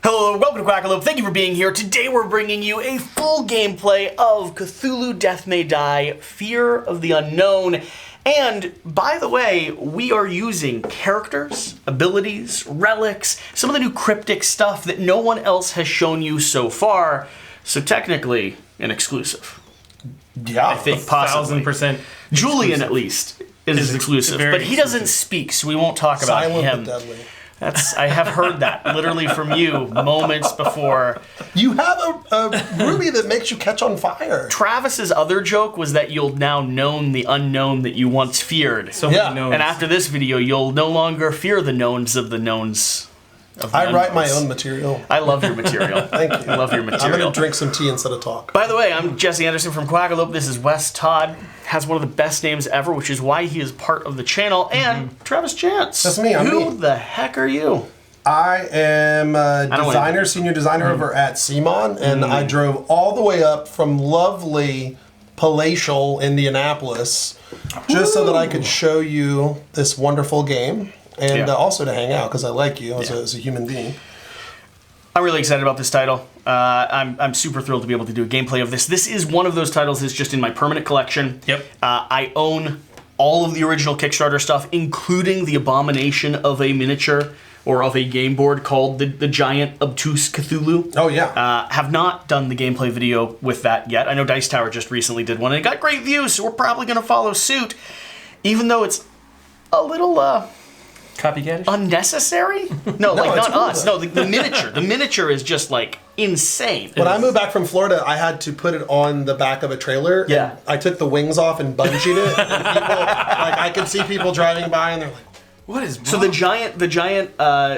Hello, welcome to Quackalope. Thank you for being here. Today we're bringing you a full gameplay of Cthulhu Death May Die, Fear of the Unknown. And, by the way, we are using characters, abilities, relics, some of the new cryptic stuff that no one else has shown you so far. So technically, an exclusive. Yeah, I think possibly. 1,000%. Julian, at least, is exclusive. But he doesn't speak, so we won't talk about Silent him. but deadly. I have heard that literally from you moments before. You have a ruby that makes you catch on fire. Travis's other joke was that you'll now known the unknown that you once feared. So many knowns. And after this video, you'll no longer fear the knowns of the knowns. I write my own material. I love your material. Thank you. I love your I'm material. going to drink some tea instead of talk. By the way, I'm Jesse Anderson from Quackalope. This is Wes Todd. Has one of the best names ever, which is why he is part of the channel. And Travis Chance. That's me. Who the heck are you? I am a senior designer over at CMON, and I drove all the way up from lovely palatial Indianapolis just so that I could show you this wonderful game and also to hang out because I like you as a human being. I'm really excited about this title. I'm super thrilled to be able to do a gameplay of this. This is one of those titles that's just in my permanent collection. Yep. I own all of the original Kickstarter stuff, including the abomination of a miniature or of a game board called the Giant Obtuse Cthulhu. Oh, yeah. Have not done the gameplay video with that yet. I know Dice Tower just recently did one, and it got great views, so we're probably going to follow suit, even though it's a little copycat unnecessary? No, like not cool, us. Though. No, the miniature. The miniature is just like insane. When I moved back from Florida, I had to put it on the back of a trailer. Yeah. And I took the wings off and bungeed it. And people, I could see people driving by and they're like, what is wrong? So the giant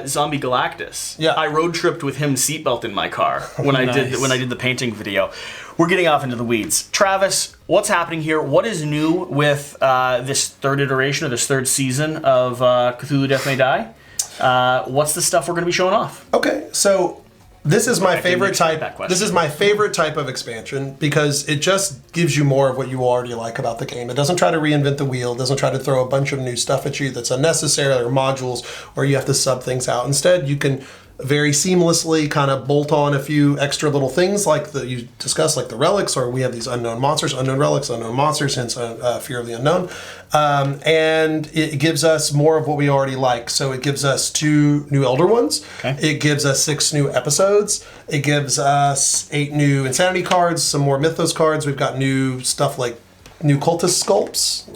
zombie Galactus. Yeah. I road tripped with him seatbelt in my car when I did the painting video. We're getting off into the weeds. Travis, what's happening here? What is new with this third iteration or this third season of Cthulhu Death May Die? What's the stuff we're going to be showing off? Okay, so this is my favorite type. This is my favorite type of expansion because it just gives you more of what you already like about the game. It doesn't try to reinvent the wheel. It doesn't try to throw a bunch of new stuff at you that's unnecessary or modules or you have to sub things out. Instead, you can very seamlessly kind of bolt on a few extra little things like you discussed, like the relics, or we have these unknown monsters, unknown relics, unknown monsters, hence Fear of the Unknown. And it gives us more of what we already like. So it gives us 2 new Elder Ones. Okay. It gives us 6 new episodes. It gives us 8 new Insanity cards, some more Mythos cards. We've got new stuff like new cultist sculpts,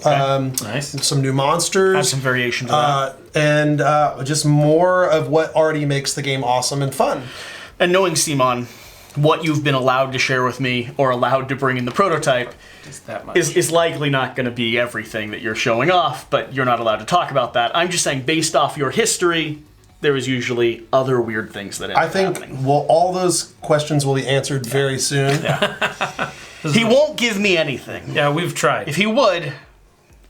nice. Some new monsters. Have some variation to that. And just more of what already makes the game awesome and fun. And knowing Simon, what you've been allowed to share with me or allowed to bring in the prototype is likely not going to be everything that you're showing off, but you're not allowed to talk about that. I'm just saying, based off your history, there is usually other weird things that end up happening. Well, all those questions will be answered very soon. Yeah. He won't give me anything. Yeah, we've tried. If he would,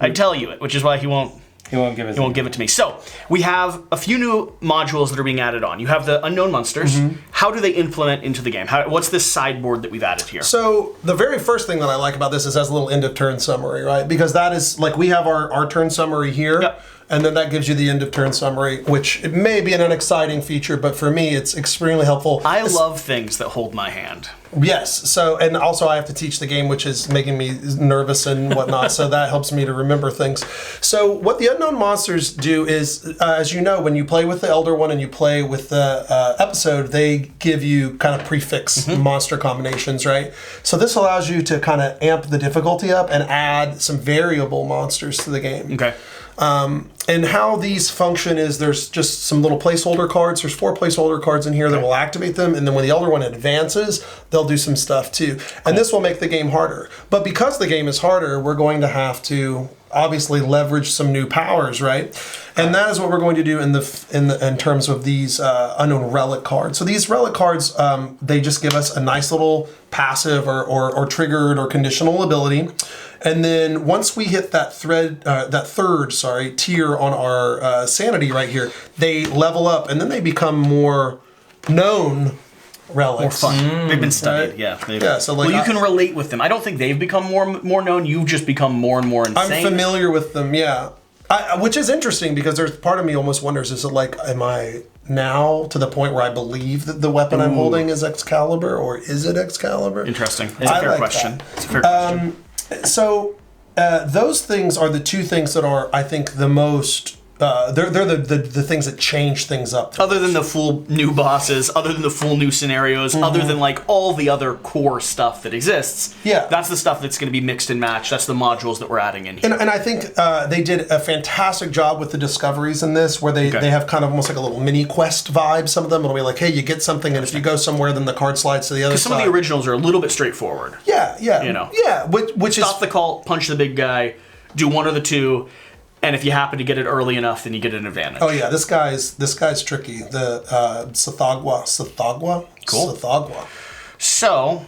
I'd tell you it, which is why he won't. He won't give it to me. So we have a few new modules that are being added on. You have the unknown monsters. Mm-hmm. How do they implement into the game? What's this sideboard that we've added here? So the very first thing that I like about this is it has a little end of turn summary, right? Because that is like we have our turn summary here. Yep. And then that gives you the end of turn summary, which it may be an exciting feature, but for me, it's extremely helpful. I love things that hold my hand. Yes. So, and also I have to teach the game, which is making me nervous and whatnot. So that helps me to remember things. So what the unknown monsters do is, as you know, when you play with the Elder One and you play with the episode, they give you kind of prefix monster combinations, right? So this allows you to kind of amp the difficulty up and add some variable monsters to the game. Okay. And how these function is there's just some little placeholder cards. There's 4 placeholder cards in here that will activate them. And then when the Elder One advances, they'll do some stuff too. And this will make the game harder. But because the game is harder, we're going to have to obviously leverage some new powers, right? And that is what we're going to do in terms of these unknown relic cards. So these relic cards, they just give us a nice little passive or triggered or conditional ability. And then once we hit that third tier on our sanity right here, they level up and then they become more known relics. More fun. They've been studied, right? So like, you can relate with them. I don't think they've become more known. You've just become more and more insane. I'm familiar with them, yeah. Which is interesting because there's part of me almost wonders, is it like, am I now to the point where I believe that the weapon I'm holding is Excalibur, or is it Excalibur? Interesting. It's a fair question. It's a fair question. So those things are the two things that are, I think, the most. They're the things that change things up. Other than the full new bosses, other than the full new scenarios, other than like all the other core stuff that exists. Yeah. That's the stuff that's going to be mixed and matched. That's the modules that we're adding in here. And I think they did a fantastic job with the discoveries in this, where they have kind of almost like a little mini quest vibe. Some of them it'll be like, hey, you get something, and if you go somewhere, then the card slides to the other side. Some of the originals are a little bit straightforward. Yeah. You know. Yeah, which Stop is the cult, punch the big guy, do one or the two. And if you happen to get it early enough, then you get an advantage. Oh yeah, this guy's tricky. The Sathagwa. Cool. Sathagwa. So,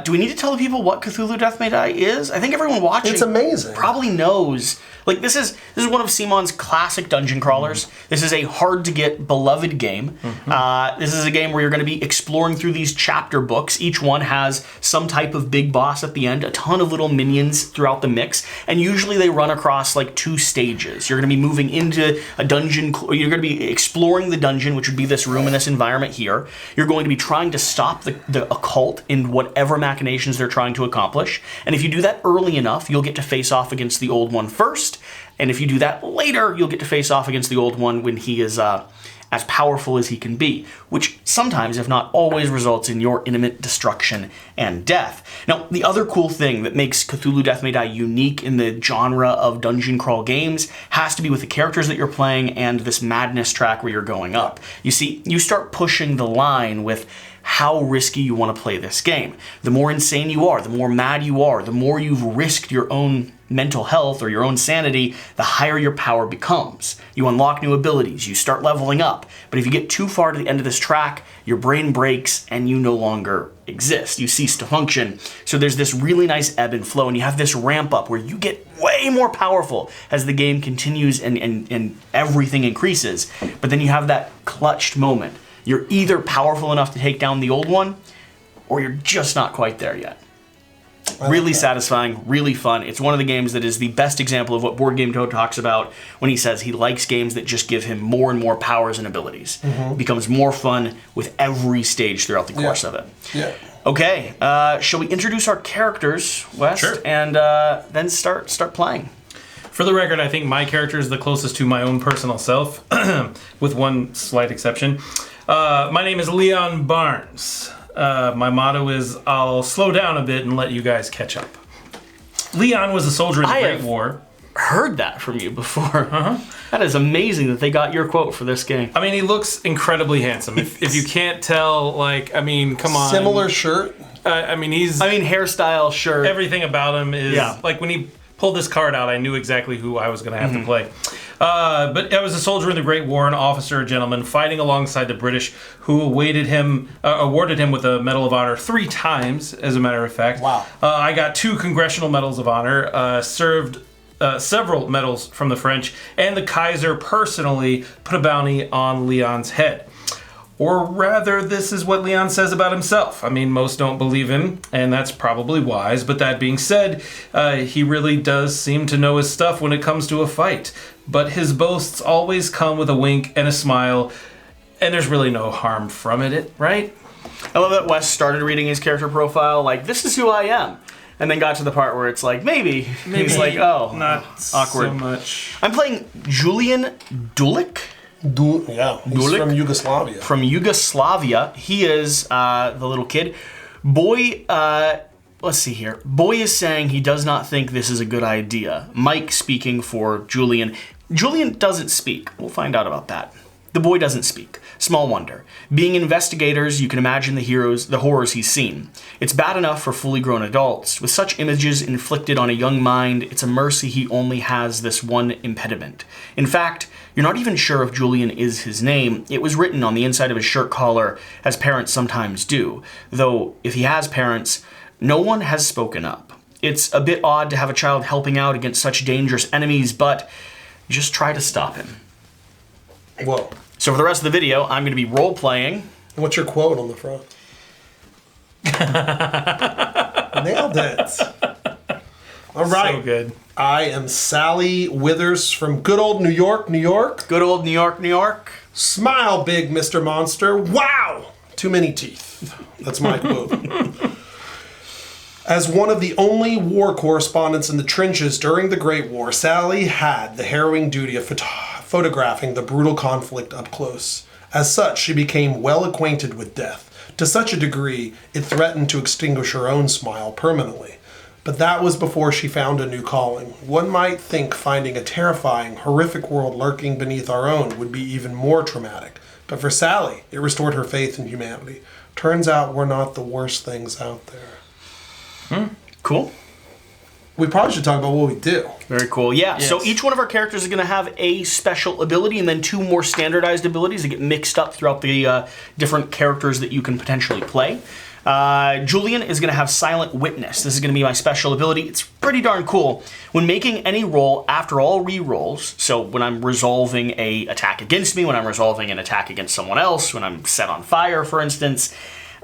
do we need to tell the people what Cthulhu Death May Die is? I think everyone watching It's amazing. probably knows. Like this is one of Simon's classic dungeon crawlers. This is a hard to get, beloved game. This is a game where you're going to be exploring through these chapter books. Each one has some type of big boss at the end, a ton of little minions throughout the mix, and usually they run across like 2 stages. You're going to be moving into a dungeon. You're going to be exploring the dungeon, which would be this room in this environment here. You're going to be trying to stop the occult in whatever machinations they're trying to accomplish. And if you do that early enough, you'll get to face off against the old one first. And if you do that later, you'll get to face off against the old one when he is as powerful as he can be, which sometimes, if not always, results in your imminent destruction and death. Now, the other cool thing that makes Cthulhu Death May Die unique in the genre of dungeon crawl games has to be with the characters that you're playing and this madness track where you're going up. You see, you start pushing the line with how risky you want to play this game. The more insane you are, the more mad you are, the more you've risked your own mental health or your own sanity, the higher your power becomes. You unlock new abilities, you start leveling up, but if you get too far to the end of this track, your brain breaks and you no longer exist. You cease to function. So there's this really nice ebb and flow, and you have this ramp up where you get way more powerful as the game continues and everything increases, but then you have that clutched moment. You're either powerful enough to take down the old one, or you're just not quite there yet. Really satisfying, really fun. It's one of the games that is the best example of what Board Game Toad talks about when he says he likes games that just give him more and more powers and abilities. It becomes more fun with every stage throughout the course of it. Yeah. Okay, shall we introduce our characters, Wes? Sure. And then start playing. For the record, I think my character is the closest to my own personal self, with one slight exception. My name is Leon Barnes. My motto is, I'll slow down a bit and let you guys catch up. Leon was a soldier in the Great War. Heard that from you before. That is amazing that they got your quote for this game. I mean, he looks incredibly handsome. If you can't tell, like, I mean, come on. Similar shirt. Hairstyle, shirt. Everything about him is, like, when he pulled this card out, I knew exactly who I was going to have to play. But I was a soldier in the Great War, an officer, a gentleman, fighting alongside the British, who awarded him with a Medal of Honor 3 times, as a matter of fact. Wow. I got 2 Congressional Medals of Honor, served several medals from the French, and the Kaiser personally put a bounty on Leon's head. Or rather, this is what Leon says about himself. I mean, most don't believe him, and that's probably wise. But that being said, he really does seem to know his stuff when it comes to a fight. But his boasts always come with a wink and a smile, and there's really no harm from it, right? I love that Wes started reading his character profile like, this is who I am. And then got to the part where it's like, maybe. He's like, oh, not awkward. So much. I'm playing Julian Dulik. He's from Yugoslavia. From Yugoslavia. He is the little kid. Boy, let's see here. Boy is saying he does not think this is a good idea. Mike speaking for Julian. Julian doesn't speak. We'll find out about that. The boy doesn't speak. Small wonder. Being investigators, you can imagine the horrors he's seen. It's bad enough for fully grown adults. With such images inflicted on a young mind, it's a mercy he only has this one impediment. In fact, you're not even sure if Julian is his name. It was written on the inside of his shirt collar, as parents sometimes do. Though, if he has parents, no one has spoken up. It's a bit odd to have a child helping out against such dangerous enemies, but just try to stop him. Whoa. So for the rest of the video, I'm going to be role-playing. What's your quote on the front? Nailed it. All right. So good. I am Sally Withers from good old New York, New York. Good old New York, New York. Smile, big Mr. Monster. Wow! Too many teeth. That's my quote. As one of the only war correspondents in the trenches during the Great War, Sally had the harrowing duty of photographing the brutal conflict up close. As such, she became well acquainted with death, to such a degree it threatened to extinguish her own smile permanently. But that was before she found a new calling. One might think finding a terrifying, horrific world lurking beneath our own would be even more traumatic. But for Sally, it restored her faith in humanity. Turns out we're not the worst things out there. Cool. We probably should talk about what we do. Very cool. Yeah. Yes. So each one of our characters is going to have a special ability and then 2 more standardized abilities that get mixed up throughout the different characters that you can potentially play. Julian is going to have Silent Witness. This is going to be my special ability. It's pretty darn cool. When making any roll after all re-rolls, so when I'm resolving a attack against me, when I'm resolving an attack against someone else, when I'm set on fire, for instance,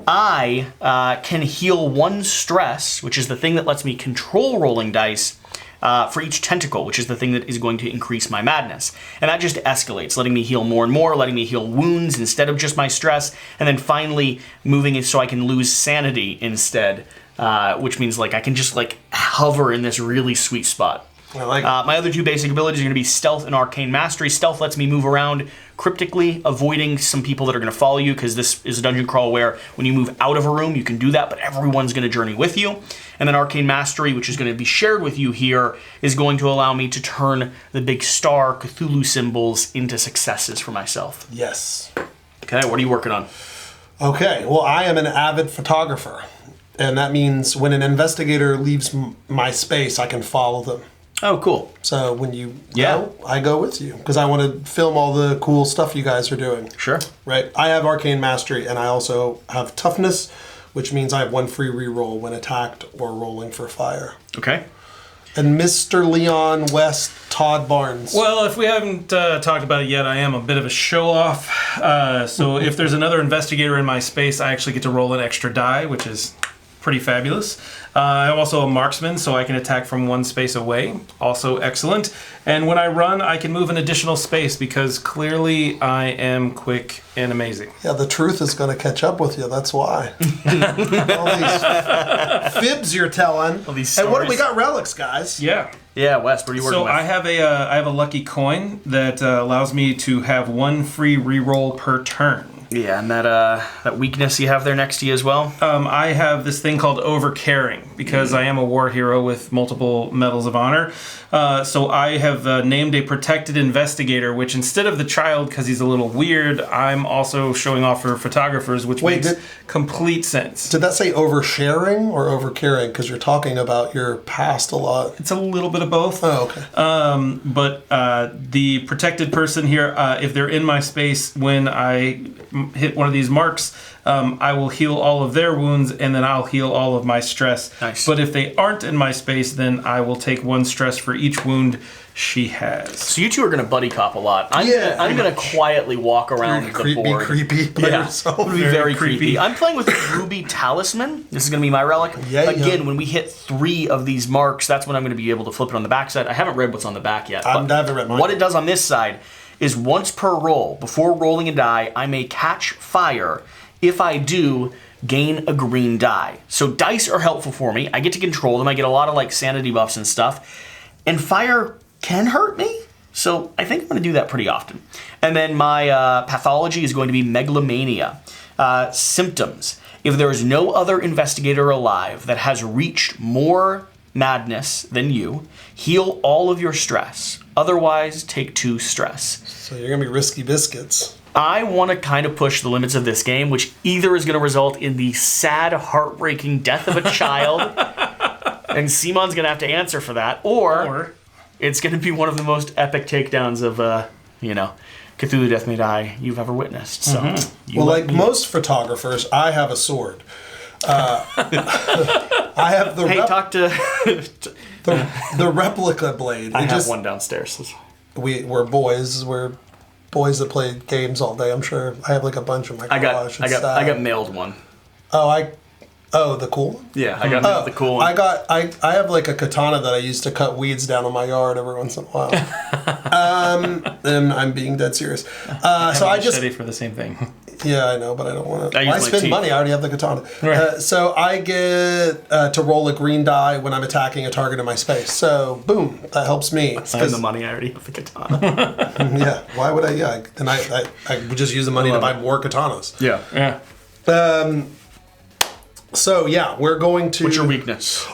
I can heal 1 stress, which is the thing that lets me control rolling dice, for each tentacle, which is the thing that is going to increase my madness. And that just escalates, letting me heal more and more, letting me heal wounds instead of just my stress, and then finally moving it so I can lose sanity instead, which means like I can just like hover in this really sweet spot. I like my other 2 basic abilities are going to be Stealth and Arcane Mastery. Stealth lets me move around cryptically, avoiding some people that are going to follow you, because this is a dungeon crawl where when you move out of a room, you can do that, but everyone's going to journey with you. And then Arcane Mastery, which is going to be shared with you here, is going to allow me to turn the big star Cthulhu symbols into successes for myself. Yes. Okay, what are you working on? Okay, well, I am an avid photographer. And that means when an investigator leaves my space, I can follow them. Oh, cool. So when you go, I go with you. Because I want to film all the cool stuff you guys are doing. Sure. Right. I have Arcane Mastery, and I also have Toughness, which means I have 1 free reroll when attacked or rolling for fire. Okay. And Mr. Leon West Todd Barnes. Well, if we haven't talked about it yet, I am a bit of a show-off. So if there's another investigator in my space, I actually get to roll an extra die, which is pretty fabulous. I'm also a marksman, so I can attack from 1 space away. Also excellent. And when I run, I can move an additional space because clearly I am quick and amazing. Yeah, the truth is going to catch up with you. That's why. All these fibs you're telling. All these and what stories. we got relics, guys. Yeah. Yeah, Wes, what are you working So with? I have a lucky coin that allows me to have 1 free reroll per turn. Yeah, and that weakness you have there next to you as well? I have this thing called overcaring because I am a war hero with multiple medals of honor. So I have named a protected investigator, which instead of the child, because he's a little weird, I'm also showing off for photographers, which makes complete sense. Did that say oversharing or overcaring? Because you're talking about your past a lot. It's a little bit of both. Oh, okay. But the protected person here, if they're in my space, when I hit one of these marks, I will heal all of their wounds, and then I'll heal all of my stress. Nice. But if they aren't in my space, then I will take 1 stress for each wound she has. So you 2 are going to buddy cop a lot. I'm going to quietly walk around the board. Be creepy by yourself. It'll be very creepy. I'm playing with the Ruby Talisman. This is going to be my relic. Again, when we hit 3 of these marks, that's when I'm going to be able to flip it on the back side. I haven't read what's on the back yet. I haven't read mine. What it does on this side is once per roll, before rolling a die, I may catch fire. If I do, gain a green die. So dice are helpful for me. I get to control them. I get a lot of like sanity buffs and stuff. And fire can hurt me. So I think I'm going to do that pretty often. And then my pathology is going to be megalomania. Symptoms. If there is no other investigator alive that has reached more madness than you, heal all of your stress. Otherwise, take 2 stress. So you're going to be risky biscuits. I want to kind of push the limits of this game, which either is going to result in the sad, heartbreaking death of a child, and Simon's going to have to answer for that, or it's going to be one of the most epic takedowns of, Cthulhu Death May Die you've ever witnessed. So, Well, like most photographers, I have a sword. I have the talk to... the replica blade. I have one downstairs. We're boys. We're boys that play games all day. I'm sure I have like a bunch in my garage. I got mailed one. Oh, Oh, the cool one? Yeah, I got the cool one. I have like a katana that I use to cut weeds down in my yard every once in a while. And I'm being dead serious. So I just for the same thing. Yeah, I know, but I don't want to. I I spend money. I already have the katana. Right. So I get to roll a green die when I'm attacking a target in my space. So boom, that helps me. I spend the money. I already have the katana. Yeah. Why would I? Yeah. Then I would just use the money to buy more katanas. Yeah. So yeah, we're going to. What's your weakness?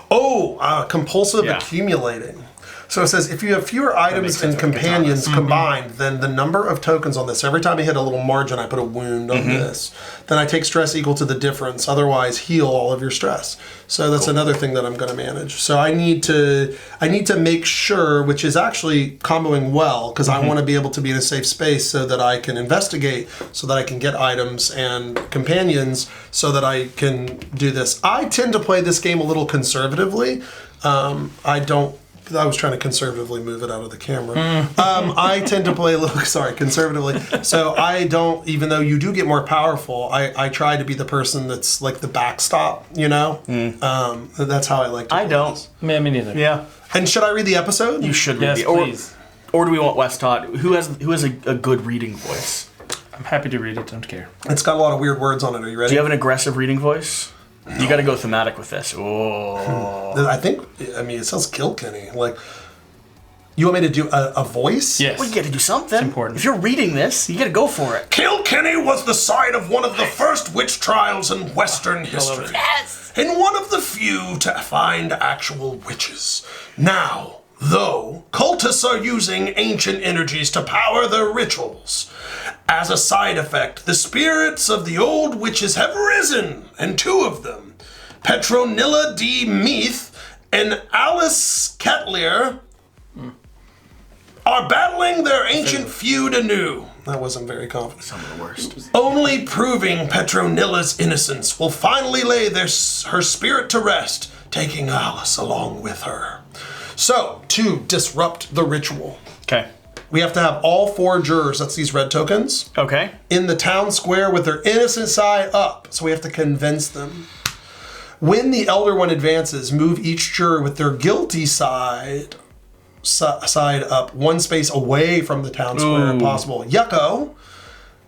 Compulsive accumulating. So it says if you have fewer items and companions combined, then the number of tokens on this, every time I hit a little margin, I put a wound on this. Then I take stress equal to the difference. Otherwise, heal all of your stress. So that's another thing that I'm going to manage. So I need to make sure, which is actually comboing well, because I want to be able to be in a safe space so that I can investigate, so that I can get items and companions, so that I can do this. I tend to play this game a little conservatively. I was trying to conservatively move it out of the camera. I tend to play a little, conservatively. So I don't, even though you do get more powerful, I try to be the person that's like the backstop, you know? That's how I like to play. I don't. This. Man, me neither. Yeah. And should I read the episode? You should Yes, read please. Or do we want Wes Todd? Who has a good reading voice? I'm happy to read it, don't care. It's got a lot of weird words on it. Are you ready? Do you have an aggressive reading voice? You got to go thematic with this. Oh. It says Kilkenny. Like, you want me to do a voice? Yes. Well, you got to do something. It's important. If you're reading this, you got to go for it. Kilkenny was the site of one of the first witch trials in Western history. Yes. And one of the few to find actual witches. Now, though, cultists are using ancient energies to power their rituals. As a side effect, the spirits of the old witches have risen, and two of them, Petronilla D. Meath and Alice Ketlier, are battling their ancient feud anew. That wasn't very confident. Some of the worst. Only proving Petronilla's innocence will finally lay her spirit to rest, taking Alice along with her. So, to disrupt the ritual, Okay. we have to have all 4 jurors, that's these red tokens, Okay. in the town square with their innocent side up. So we have to convince them. When the elder one advances, move each juror with their guilty side up 1 space away from the town square if possible. Yucko.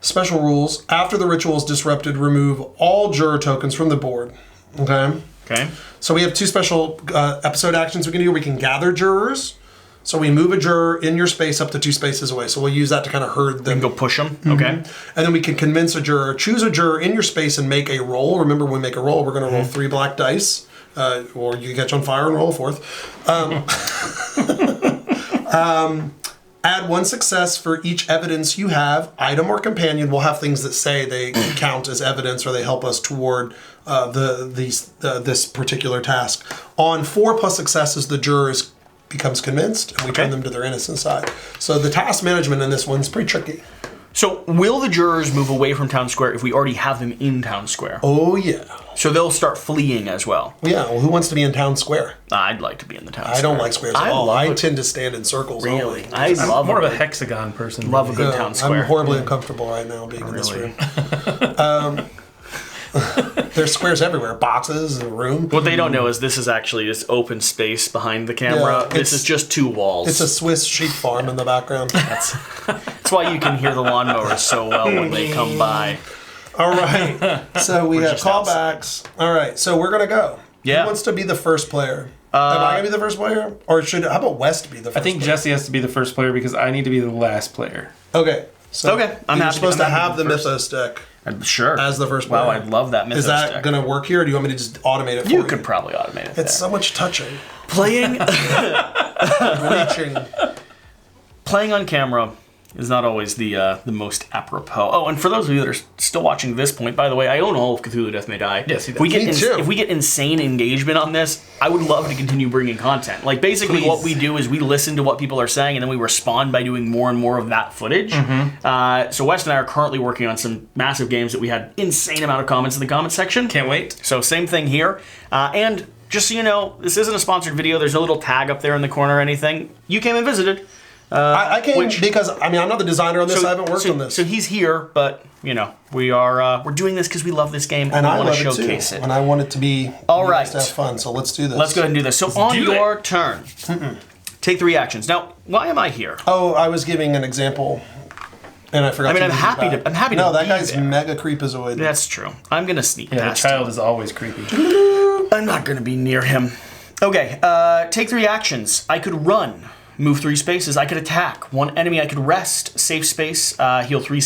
Special rules. After the ritual is disrupted, remove all juror tokens from the board. Okay? Okay. So we have 2 special episode actions we can do. We can gather jurors. So we move a juror in your space up to 2 spaces away. So we'll use that to kind of herd them. We can go push them. Okay. And then we can convince a juror, choose a juror in your space and make a roll. Remember, when we make a roll, we're going to roll 3 black dice. Or you can catch on fire and roll a 4th. Add 1 success for each evidence you have. Item or companion will have things that say they count as evidence or they help us toward this particular task. On 4+ successes, the juror becomes convinced, and we turn them to their innocent side. So the task management in this one's pretty tricky. So will the jurors move away from town square if we already have them in town square? Oh, yeah. So they'll start fleeing as well. Yeah, well, who wants to be in town square? I'd like to be in the town square. I don't like squares at all. I tend to stand in circles. Really? Only. I love more of a hexagon person. Love a good town square. I'm horribly uncomfortable right now being in this room. There's squares everywhere, boxes in a room. What they don't know is this is actually this open space behind the camera. Yeah, this is just 2 walls. It's a Swiss sheep farm in the background. That's why you can hear the lawnmowers so well when they come by. All right. So we have callbacks. All right. So we're going to go. Yeah. Who wants to be the first player? Am I going to be the first player? Or how about West be the first player? I think Jesse has to be the first player because I need to be the last player. Okay. So Okay, I'm you're happy- supposed I'm to happy have the to be first. Mythos deck Sure. as the first player. Wow, I'd love that Mythos Is that deck. going to work here, or do you want me to just automate it for You could probably automate it. It's there. so much touching. Playing Reaching. on camera is not always the most apropos. Oh, and for those of you that are still watching this point, by the way, I own all of Cthulhu Death May Die. Yes, he does. If we get insane engagement on this, I would love to continue bringing content. Like, basically Please. what we do is we listen to what people are saying, and then we respond by doing more and more of that footage. So Wes and I are currently working on some massive games that we had insane amount of comments in the comment section. Can't wait. So same thing here. And just so you know, this isn't a sponsored video. There's no little tag up there in the corner or anything. You came and visited. I can't because I'm not the designer on this. I haven't worked on this. So he's here, but we're doing this because we love this game and we want to showcase it. And I want it to be all right. To have fun. So let's do this. Let's go ahead and do this. So on your turn, take 3 actions. Now, why am I here? Oh, I was giving an example. And I forgot. I'm happy to. No, that guy's mega creepazoid. That's true. I'm gonna sneak past. The child is always creepy. I'm not gonna be near him. Okay. Take 3 actions. I could run, move 3 spaces. I could attack 1 enemy. I could rest, save space, heal 3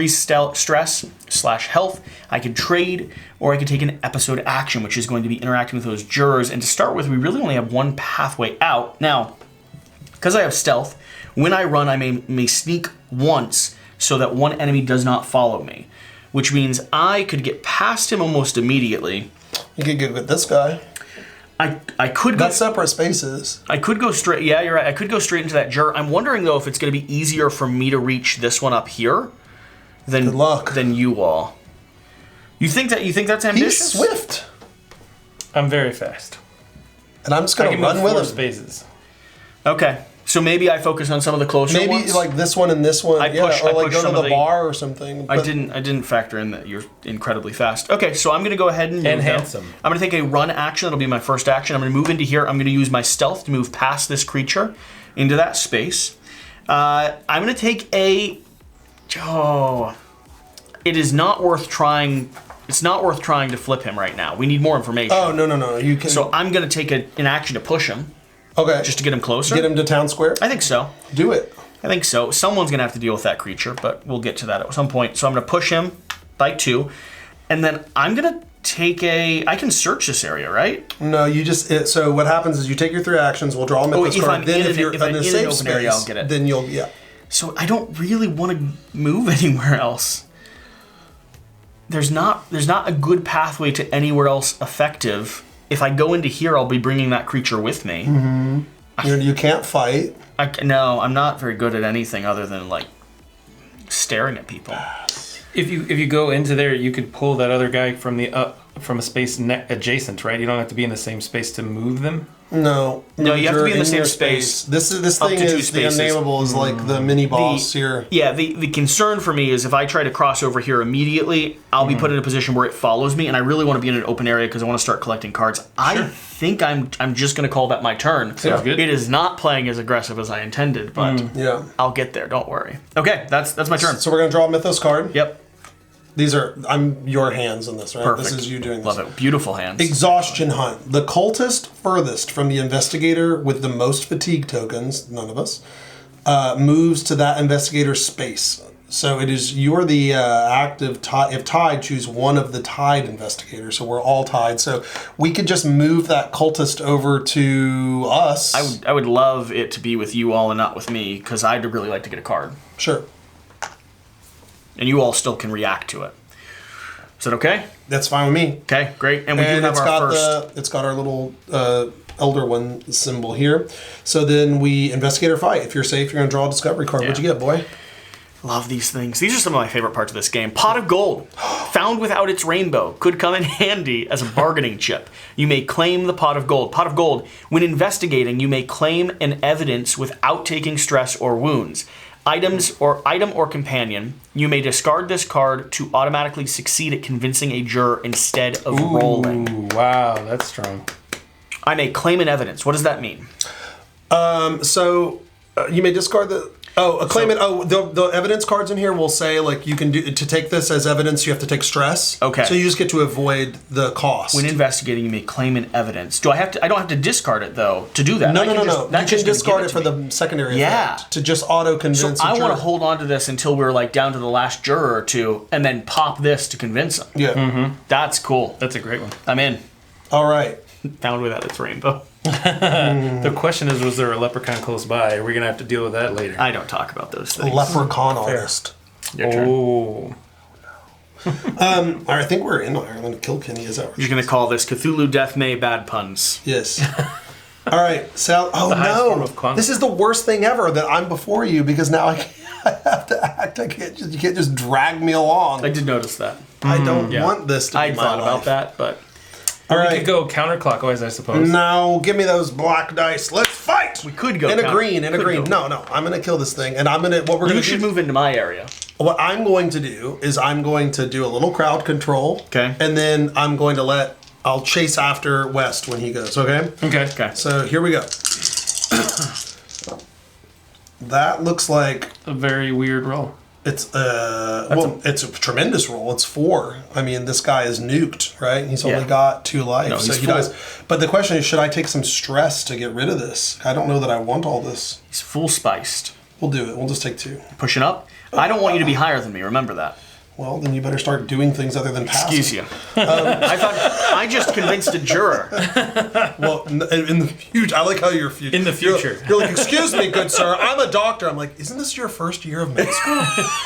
stress/health. I could trade, or I could take an episode action, which is going to be interacting with those jurors. And to start with, we really only have 1 pathway out. Now, because I have stealth, when I run, I may sneak once so that 1 enemy does not follow me, which means I could get past him almost immediately. You could get with this guy. I could go... That's separate spaces. I could go straight... Yeah, you're right. I could go straight into that juror. I'm wondering, though, if it's going to be easier for me to reach this one up here than you all. You think that's ambitious? He's swift. I'm very fast. And I'm just going to run with him. Spaces. Okay. So maybe I focus on some of the closer ones? Maybe like this one and this one. Or like go to the bar or something. I didn't factor in that you're incredibly fast. Okay, so I'm going to go ahead and move handsome. I'm going to take a run action. That'll be my first action. I'm going to move into here. I'm going to use my stealth to move past this creature into that space. I'm going to take a... Oh... It is not worth trying... It's not worth trying to flip him right now. We need more information. Oh, no. You can... So I'm going to take an action to push him. Okay. Just to get him closer. Get him to town square? I think so. Do it. I think so. Someone's going to have to deal with that creature, but we'll get to that at some point. So I'm going to push him by 2. And then I'm going to take I can search this area, right? No, you just... So what happens is you take your 3 actions, we'll draw a mythos card. Then if you're in a safe space, area, I'll get it. Then you'll... Yeah. So I don't really want to move anywhere else. There's not a good pathway to anywhere else effective. If I go into here, I'll be bringing that creature with me. Mm-hmm. You can't fight. No, I'm not very good at anything other than like staring at people. If you go into there, you could pull that other guy from a space adjacent, right? You don't have to be in the same space to move them. No, you have to be in the same space. This thing is the unnameable is like the mini boss here. Yeah, the concern for me is if I try to cross over here immediately, I'll be put in a position where it follows me, and I really want to be in an open area because I want to start collecting cards. Sure. I think I'm just going to call that my turn. Sounds good. It is not playing as aggressive as I intended, but I'll get there. Don't worry. Okay, that's my turn. So we're going to draw a mythos card. Yep. I'm your hands on this, right? Perfect. This is you doing this. Love it. Beautiful hands. Exhaustion hunt. The cultist furthest from the investigator with the most fatigue tokens, none of us, moves to that investigator's space. So you're the active tie. If tied, choose one of the tied investigators. So we're all tied. So we could just move that cultist over to us. I would love it to be with you all and not with me because I'd really like to get a card. Sure. And you all still can react to it. Is that okay? That's fine with me. Okay, great. And we do have our first. It's got our little Elder One symbol here. So then we investigate or fight. If you're safe, you're going to draw a discovery card. What'd you get, boy? Love these things. These are some of my favorite parts of this game. Pot of gold. Found without its rainbow. Could come in handy as a bargaining chip. You may claim the pot of gold. Pot of gold. When investigating, you may claim an evidence without taking stress or wounds. Item or companion, you may discard this card to automatically succeed at convincing a juror instead of rolling. Wow, that's strong. I may claim an evidence. What does that mean? You may discard the... the evidence cards in here will say like you can do to take this as evidence. You have to take stress. Okay. So you just get to avoid the cost. When investigating, you may claim an evidence. I don't have to discard it though to do that. No. You can discard it for the secondary effect to just auto convince. So I want to hold on to this until we're like down to the last juror or two, and then pop this to convince them. Yeah. Mm-hmm. That's cool. That's a great one. I'm in. All right. Found without its rainbow. The question is, was there a leprechaun close by? Are we going to have to deal with that later? I don't talk about those things. A leprechaun artist. Your turn. Oh. All right, I think we're in Ireland. Kilkenny, is that right? You're going to call this Cthulhu Death May Bad Puns. Yes. All right, Sal. Oh, no. This is the worst thing ever that I'm before you because now I have to act. You can't just drag me along. I did notice that. I don't want this to be my life. I thought about that, but... All right. We could go counterclockwise, I suppose. Now, give me those black dice. Let's fight. We could go in a green. No, I'm gonna kill this thing, and I'm gonna. What we're gonna You should move into my area. What I'm going to do is I'm going to do a little crowd control. Okay. And then I'm going to I'll chase after West when he goes. Okay. Okay. So here we go. That looks like A very weird roll. it's it's a tremendous roll. It's 4. I mean, this guy is nuked, right? He's only got 2 lives, No, so he's he full. dies. But the question is, should I take some stress to get rid of this? I don't know that I want all this. He's full spiced. We'll do it. We'll just take 2. Pushing up. I don't want you to be higher than me. Remember that. Well, then you better start doing things other than passing. Excuse you. I thought I just convinced a juror. Well, in the future, I like how you're future. In the future. You're like, excuse me, good sir, I'm a doctor. I'm like, isn't this your first year of med school?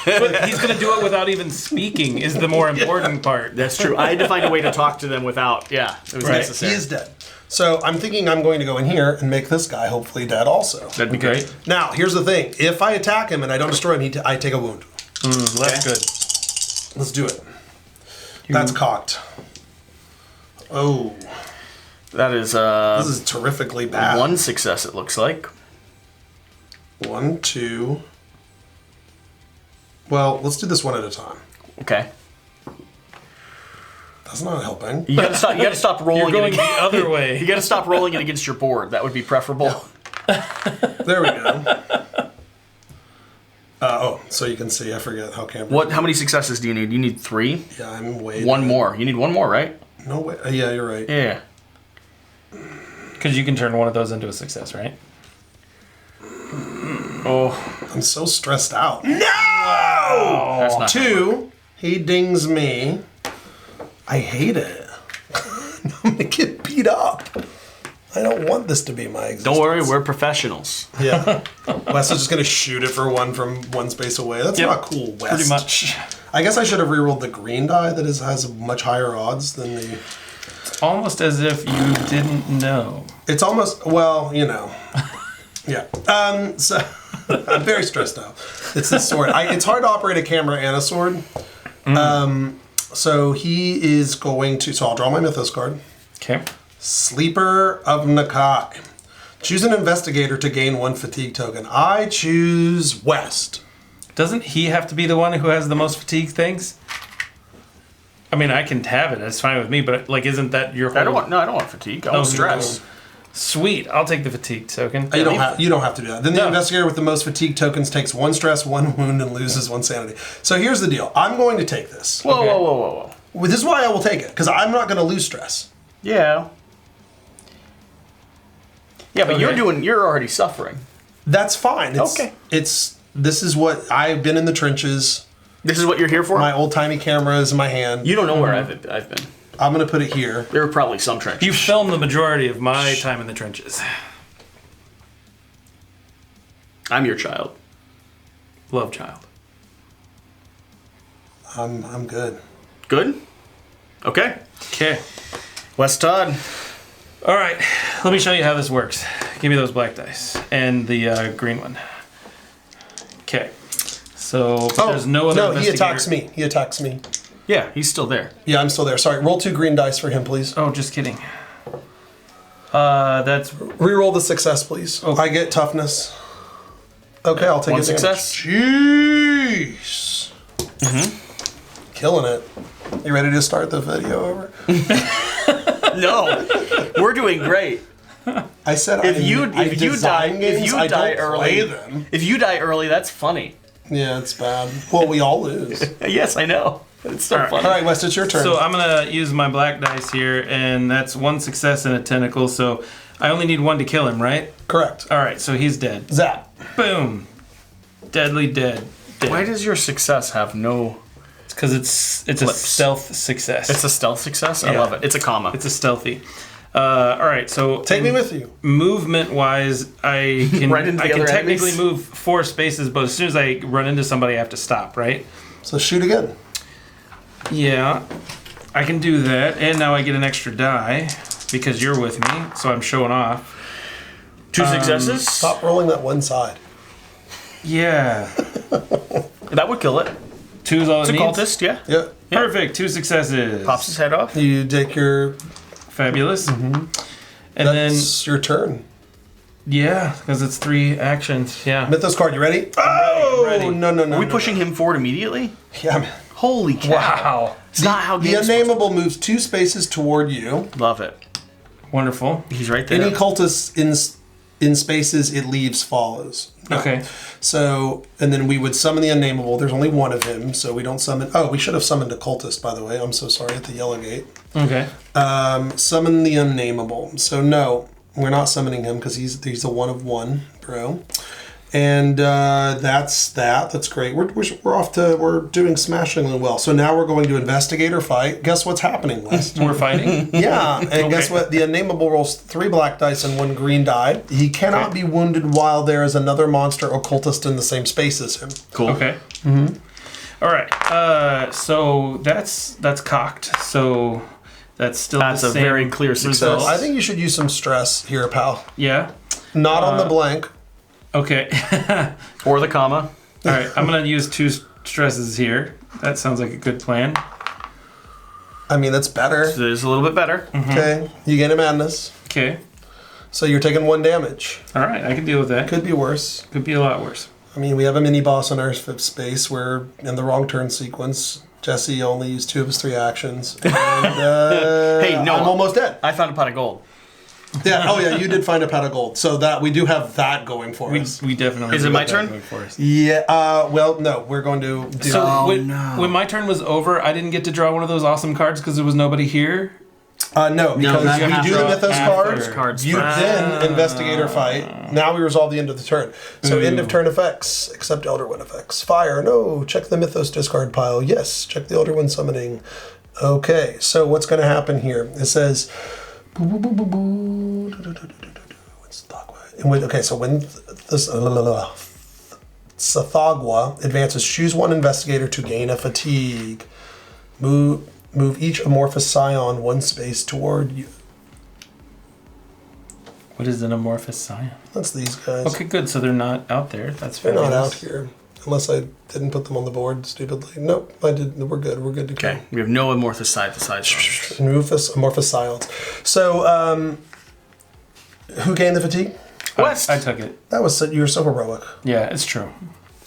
But he's going to do it without even speaking is the more important part. That's true. I had to find a way to talk to them without. Yeah, it was Right. necessary. He is dead. So I'm thinking I'm going to go in here and make this guy hopefully dead also. That'd be Okay. great. Now, here's the thing. If I attack him and I don't destroy him, I take a wound. That's good. Let's do it. That's cocked. Oh, That is this is terrifically bad. 1 success. It looks like. 1, 2. Well, let's do this one at a time. Okay. That's not helping. You gotta stop. You gotta stop rolling. You're going it the other way. You gotta stop rolling it against your board. That would be preferable. There we go. So you can see. I forget how camera. What? How many successes do you need? You need 3. Yeah, I'm way. One more. You need 1 more, right? No way. Yeah, you're right. Yeah. Because you can turn one of those into a success, right? Oh, I'm so stressed out. No. that's not gonna work. 2. He dings me. I hate it. I'm gonna get beat up. I don't want this to be my existence. Don't worry, we're professionals. Yeah. Wes is just gonna shoot it for 1 from 1 space away. That's Yep. not cool, Wes. Pretty much. I guess I should have rerolled the green die that has much higher odds than the. Almost as if you didn't know. It's almost, well, you know. Yeah. So I'm very stressed out. It's the sword. It's hard to operate a camera and a sword. So he is going to. So I'll draw my Mythos card. Okay. Sleeper of Nakai. Choose an investigator to gain 1 fatigue token. I choose West. Doesn't he have to be the one who has the most fatigue things? I mean, I can have it. That's fine with me. But like, isn't that your whole? I don't want fatigue. I want stress. Sweet. I'll take the fatigue token. You don't have to do that. Then the investigator with the most fatigue tokens takes 1 stress, 1 wound, and loses 1 sanity. So here's the deal. I'm going to take this. Whoa, Okay. whoa. Well, this is why I will take it, because I'm not going to lose stress. Yeah. Yeah, but Okay. you're already suffering. That's fine. Okay. This is what I've been in the trenches. This is what you're here for? My old timey camera is in my hand. You don't know where I've been. I'm going to put it here. There are probably some trenches. You filmed the majority of my time in the trenches. I'm your child. Love child. I'm good. Good? Okay. Okay. West Todd. All right. Let me show you how this works. Give me those black dice and the green one. Okay. So there's no other. No, he investigator- attacks me. He attacks me. Yeah, he's still there. Yeah, I'm still there. Sorry. Roll 2 green dice for him, please. Oh, just kidding. That's Reroll the success, please. Okay. I get toughness. Okay, I'll take 1 advantage. success. Jeez. Killing it. You ready to start the video over? No, we're doing great. I said If you die play early, them. if you die early, that's funny. Yeah, it's bad. Well, we all lose. Yes, I know. But it's so All right. funny. All right, Wes, it's your turn. so I'm gonna use my black dice here, and that's 1 success and a tentacle. So I only need 1 to kill him, right? Correct. All right. So he's dead. Zap. Boom. Deadly dead. Dead. Why does your success have no... It's because it's a Flips. stealth success. It's a stealth success? I Yeah. love it. It's a comma. It's a stealthy. All right, so Take me with you. movement-wise, I can Right into the I can other technically enemies? move 4 spaces, but as soon as I run into somebody, I have to stop. Right? So shoot again. Yeah, I can do that, and now I get an extra die because you're with me, so I'm showing off. 2 successes? Stop rolling that one side. Yeah, That would kill it. 2's all It's it a needs. cultist, yeah. Yeah. Perfect, 2 successes. Pops his head off. You take your Fabulous. And That's your turn. yeah, because it's 3 actions. Yeah. Mythos card, you ready? I'm ready. No. Are we pushing him forward immediately? Yeah, man. Holy cow. Wow. It's not how The games unnameable moves 2 spaces toward you. Love it. Wonderful. He's right there. Any cultist in spaces it leaves follows. Okay. So, and then we would summon the unnameable. There's only one of him, so we don't summon... Oh, we should have summoned a cultist, by the way. I'm so sorry, at the Yellow Gate. Okay. Summon the unnameable. So no, we're not summoning him because he's a 1 of 1, bro. And that's that. That's great. We're doing smashingly well. So now we're going to investigate or fight. Guess what's happening, Wes? We're fighting? Yeah, and guess what? The unnameable rolls 3 black dice and 1 green die. He cannot be wounded while there is another monster occultist in the same space as him. Cool. Okay. All right. So that's cocked. So that's still That's the a same very clear success. result. I think you should use some stress here, pal. Yeah. Not on the blank. Okay. Or the comma. All right. I'm gonna use 2 stresses here. That sounds like a good plan. I mean, that's better. So it's a little bit better. Okay, you gain a madness. Okay. So you're taking 1 damage. All right. I can deal with that. Could be worse. Could be a lot worse. I mean, we have a mini boss in our space where, in the wrong turn sequence, Jesse only used 2 of his 3 actions. And, Hey, no. I'm almost dead. I found a pot of gold. Yeah. Oh, yeah. You did find a pot of gold, so that we do have that going for us. We definitely. Is do it my have that turn? going for us. Yeah. Well, no. We're going to do. So when my turn was over, I didn't get to draw one of those awesome cards because there was nobody here. No, because now you you have do to the draw mythos after. cards. You then investigate or fight. Now we resolve the end of the turn. So end of turn effects, except Elder One effects. Fire. No. Check the mythos discard pile. Yes. Check the Elder One summoning. Okay. So what's going to happen here? It says. Okay, so when this Sathagwa advances, choose 1 investigator to gain a fatigue. Move each amorphous scion 1 space toward you. What is an amorphous scion? That's these guys. Okay, good. So they're not out there. That's They're fabulous. not out here. Unless I didn't put them on the board stupidly. Nope, I did. We're good. We're good to go. Okay. We have no amorphous side to side. Amorphous scions. So, who gained the fatigue? West. I took it. You were so heroic. Yeah, it's true.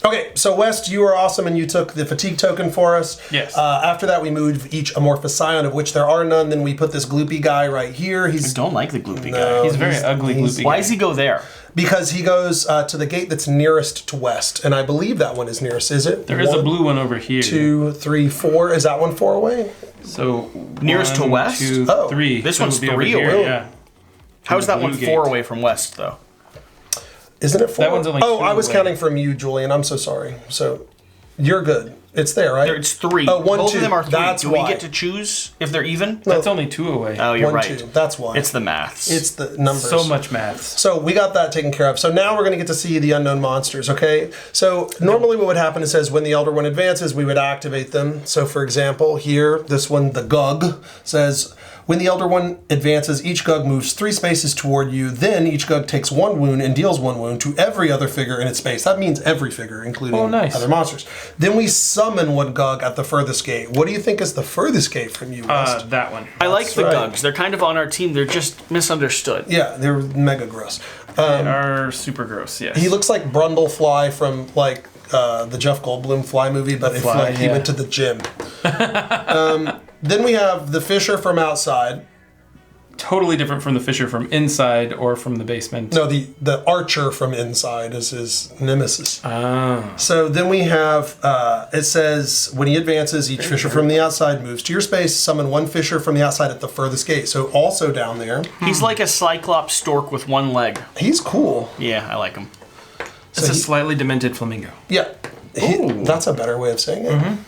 Okay, so West, you were awesome and you took the fatigue token for us. Yes. After that, we moved each amorphous scion, of which there are none. Then we put this gloopy guy right here. I don't like the gloopy guy. No, He's very ugly, gloopy. Why does he go there? Because he goes to the gate that's nearest to West, and I believe that one is nearest. Is it? There is a blue one over here. 2, 3, 4. Is that one 4 away? So Nearest to 1, west? 2, Oh, 3. this So it one's would be over 3 here, away. Yeah. How is that blue one gate. 4 away from West, though? Isn't it 4? That one's only Oh, 2 I was away. counting from you, Julian. I'm so sorry. So you're good. It's there, right? It's 3. Oh, 1, Both 2. of them are 3. That's Do we why. get to choose if they're even? That's only 2 away. Oh, you're 1, right. 2. That's why. It's the maths. It's the numbers. So much maths. So we got that taken care of. So now we're going to get to see the unknown monsters, okay? So normally what would happen is says when the Elder One advances, we would activate them. So for example, here, this one, the Gug, says when the Elder One advances, each Gug moves 3 spaces toward you. Then each Gug takes 1 wound and deals 1 wound to every other figure in its space. That means every figure, including other monsters. Then we summon 1 Gug at the furthest gate. What do you think is the furthest gate from you, West? That one. I like the right. Gugs. They're kind of on our team. They're just misunderstood. Yeah, they're mega gross. They are super gross, yes. He looks like Brundlefly from the Jeff Goldblum Fly movie, but if he went to the gym. Then we have the Fisher from outside. Totally different from the Fisher from inside or from the basement. No, the Archer from inside is his nemesis. Ah. So then we have, it says, when he advances, each Fisher from the outside moves to your space, summon 1 Fisher from the outside at the furthest gate. So also down there. He's like a Cyclops stork with 1 leg. He's cool. Yeah, I like him. It's a slightly demented flamingo. Yeah. That's a better way of saying it.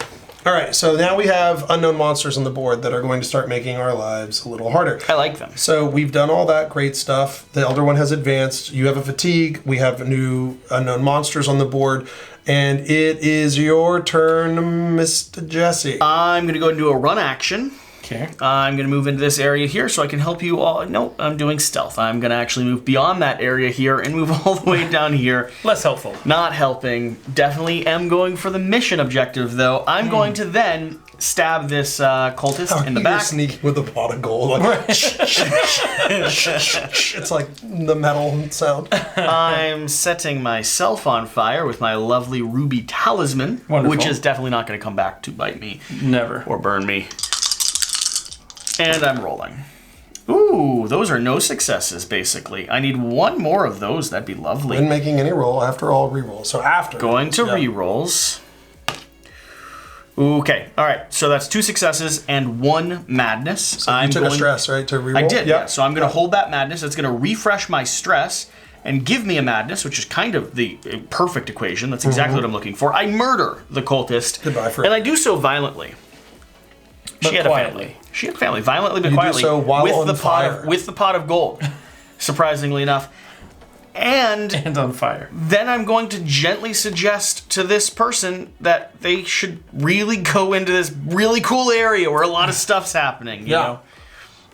All right, so now we have unknown monsters on the board that are going to start making our lives a little harder. I like them. So we've done all that great stuff. The Elder One has advanced. You have a fatigue. We have new unknown monsters on the board. And it is your turn, Mr. Jesse. I'm going to go and do a run action. Okay. I'm going to move into this area here so I can help you all. No, I'm doing stealth. I'm going to actually move beyond that area here and move all the way down here. Less helpful. Not helping. Definitely am going for the mission objective, though. I'm going to then stab this cultist in the back. You're sneaking with a pot of gold. Like, it's like the metal sound. I'm setting myself on fire with my lovely ruby talisman, Wonderful. which is definitely not going to come back to bite me. Never. Or burn me. And I'm rolling. Ooh, those are no successes, basically. I need one more of those. That'd be lovely. When making any roll, after all re-rolls. So after. Going to re-rolls. Okay, all right. So that's 2 successes and 1 madness. So you took a stress, right, to re-roll? I did, yeah. So I'm going to hold that madness. It's going to refresh my stress and give me a madness, which is kind of the perfect equation. That's exactly what I'm looking for. I murder the cultist. Goodbye for and I do so violently. But She had quietly. a family. She had family, violently but You do quietly, so while with on the fire. with the pot of gold. Surprisingly enough, and on fire. then I'm going to gently suggest to this person that they should really go into this really cool area where a lot of stuff's happening. You know,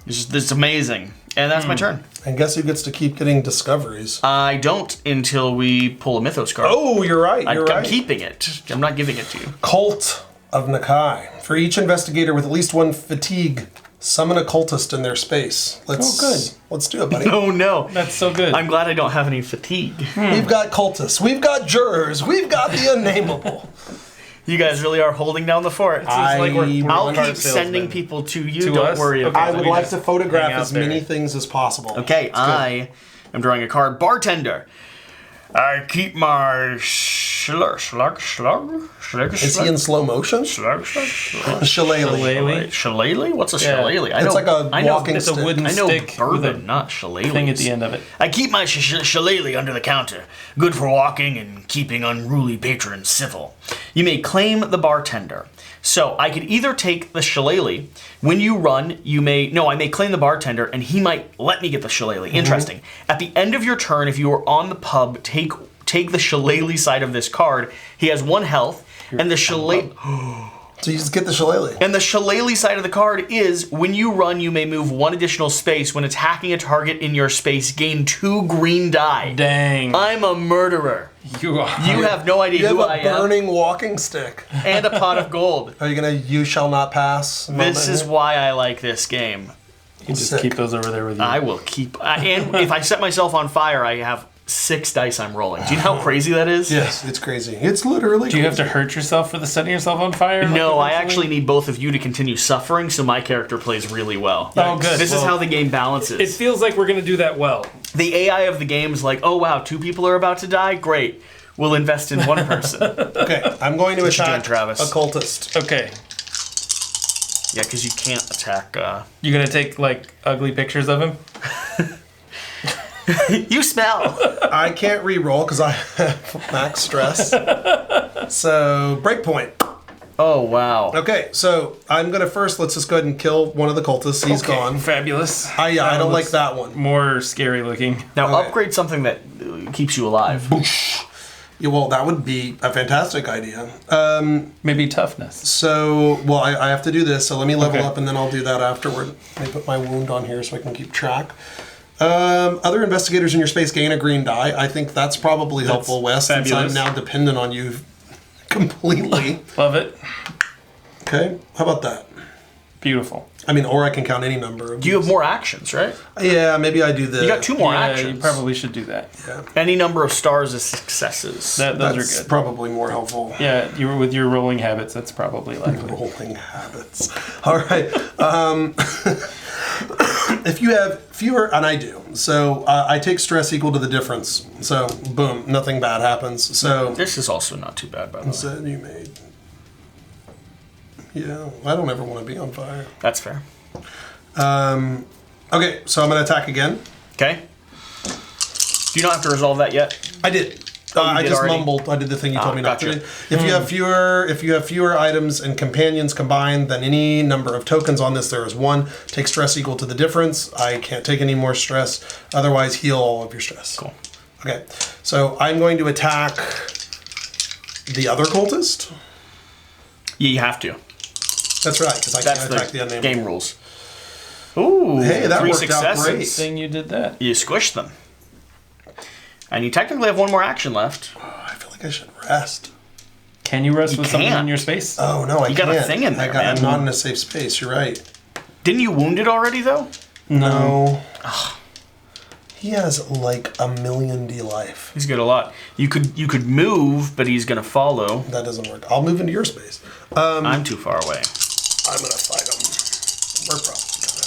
it's amazing, and that's my turn. And guess who gets to keep getting discoveries? I don't until we pull a mythos card. Oh, you're right. I'm keeping it. I'm not giving it to you. Cult of Nakai. For each investigator with at least 1 fatigue, summon a cultist in their space. Let's do it, buddy. Oh no, That's so good. I'm glad I don't have any fatigue. We've got cultists. We've got jurors. We've got the unnameable. You guys really are holding down the fort. I'll keep card sending salesman. people to you. To Don't us? worry Okay. about I it. would we like just to photograph hang out as there. many things as possible. Okay, I am drawing a card. Bartender. I keep my slug. Is he in slow motion? Shillelagh. Shillelagh? What's a Yeah. shillelagh? It's like a walking It's a stick. wooden I know stick with bourbon, a not shillelagh. thing at the end of it. I keep my shillelagh under the counter. Good for walking and keeping unruly patrons civil. You may claim the bartender. So I could either take the shillelagh. When you run, I may claim the bartender, and he might let me get the shillelagh. Interesting. At the end of your turn, if you are on the pub, take the shillelagh side of this card. He has 1 health, and the shillelagh. So you just get the shillelagh. And the shillelagh side of the card is, when you run, you may move 1 additional space. When attacking a target in your space, gain 2 green die. Dang. I'm a murderer. You are. You have no idea who I You have a am. burning walking stick. And a pot of gold. Are you gonna "you shall not pass"? This is why I like this game. You can just Sick. keep those over there with you. I will keep... and if I set myself on fire, I have 6 dice I'm rolling. Do you know how crazy that is? Yes, it's crazy. It's literally. Do you have to hurt yourself for the setting yourself on fire? No, I eventually? actually need both of you to continue suffering, so my character plays really well. Oh, good. This is Well, how the game balances. It feels like we're going to do that well. The AI of the game is like, oh wow, 2 people are about to die? Great. We'll invest in 1 person. Okay, I'm going to What you doing, attack Travis? a cultist. Okay. Yeah, because you can't attack... You going to take, like, ugly pictures of him? You smell! I can't re-roll because I have max stress. So, breakpoint. Oh, wow. Okay, so I'm going to first, let's just go ahead and kill one of the cultists. He's Okay, gone. Fabulous. I don't like looks that one. More scary looking. Now Okay. upgrade something that keeps you alive. Yeah, well, that would be a fantastic idea. Maybe toughness. So, well, I have to do this, so let me level Okay. up and then I'll do that afterward. Let me put my wound on here so I can keep track. Other investigators in your space gain a green die. I think that's probably helpful, Wes, since I'm fabulous. now dependent on you completely. Love it. Okay, how about that? Beautiful. I mean, or I can count any number of You have more actions, right? Yeah, maybe I do the... You got 2 more Yeah, actions. you probably should do that. Yeah, Any number of stars is successes. Those that's are good. probably more helpful. Yeah, you were with your rolling habits. That's probably likely. Rolling habits. All right. If you have fewer, and I do, so I take stress equal to the difference. So, boom, nothing bad happens. So, This is also not too bad, by the way. so you made... Yeah, I don't ever want to be on fire. That's fair. Okay, so I'm going to attack again. Okay. You don't have to resolve that yet. I did. Oh, you I did just already? mumbled. I did the thing you told me not gotcha. to do. If you have fewer items and companions combined than any number of tokens on this, there is 1. Take stress equal to the difference. I can't take any more stress. Otherwise, heal all of your stress. Cool. Okay, so I'm going to attack the other cultist. Yeah, you have to. That's right, because I That's can't attack the the unnamed. game rules. Ooh, Hey, that 3 worked out successes. great. Thing you did that. You squish them. And you technically have one more action left. Oh, I feel like I should rest. Can you rest with something can't. in your space? Oh, no, I You can't. got a thing in there, man. I'm not in a safe space. You're right. Didn't you wound it already, though? No. He has like a million D life. He's got a lot. You could move, but he's going to follow. That doesn't work. I'll move into your space. I'm too far away. I'm going to fight him. We're probably going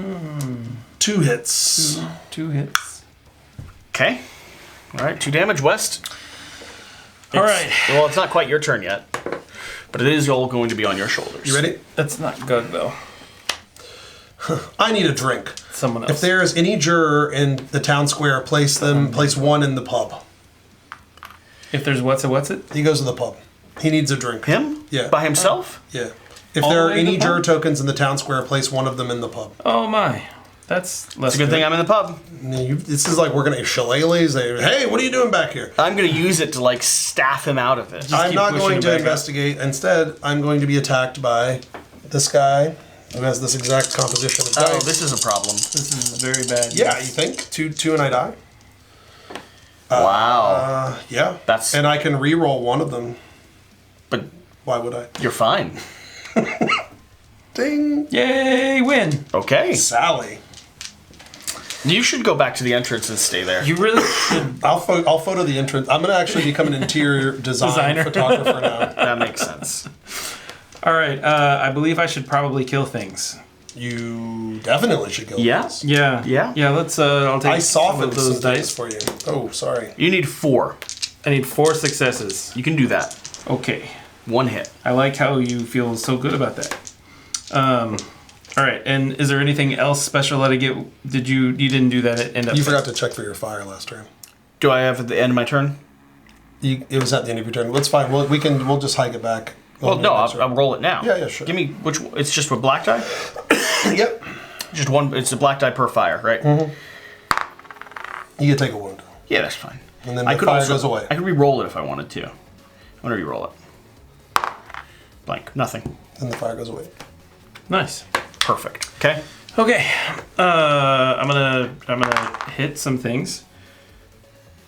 to die. 2 hits. 2 hits. Okay. All right, 2 damage, West. All right. Well, it's not quite your turn yet, but it is all going to be on your shoulders. You ready? That's not good, though. I need a drink. Someone else. If there is any juror in the town square, place one in the pub. If there's what's it? He goes to the pub. He needs a drink. Him? Yeah. By himself? Yeah. If All there the are way in any the pub? juror tokens in the town square, place one of them in the pub. Oh my. That's less It's a good thing I'm in the pub. This is like we're going to shillelaghs. Hey, what are you doing back here? I'm going to use it to, like, staff him out of it. I'm keep not pushing going him to back up. investigate. Instead, I'm going to be attacked by this guy who has this exact composition of dice. Oh, this is a problem. This is very bad. Yeah, you think? Two and I die? Wow. Yeah. That's- And I can re-roll one of them. But Why would I? you're fine. Ding! Yay, win. Okay. Sally. You should go back to the entrance and stay there. You really should. I'll photo the entrance. I'm going to actually become an interior Designer. photographer now. That makes sense. All right. I believe I should probably kill things. You definitely should go. Yeah? with this. Yeah. Yeah? Yeah, let's, I'll take I some softened of those some things dice. for you. Oh, sorry. You need 4. I need 4 successes. You can do that. Okay. 1 hit. I like how you feel so good about that. All right, and is there anything else special that I get? You didn't do that at end up. You forgot to check for your fire last turn. Do I have at the end of my turn? It was at the end of your turn. That's fine. We'll just hike it back. Well, no, I'll roll it now. Yeah, sure. Give me which? It's just with black die. Yep. Just one. It's a black die per fire, right? You can take a wound. Yeah, that's fine. And then the fire goes away. I could re-roll it if I wanted to. I'm gonna re-roll it. Blank. Nothing. Then the fire goes away. Nice. Perfect. Okay. Okay. I'm gonna hit some things,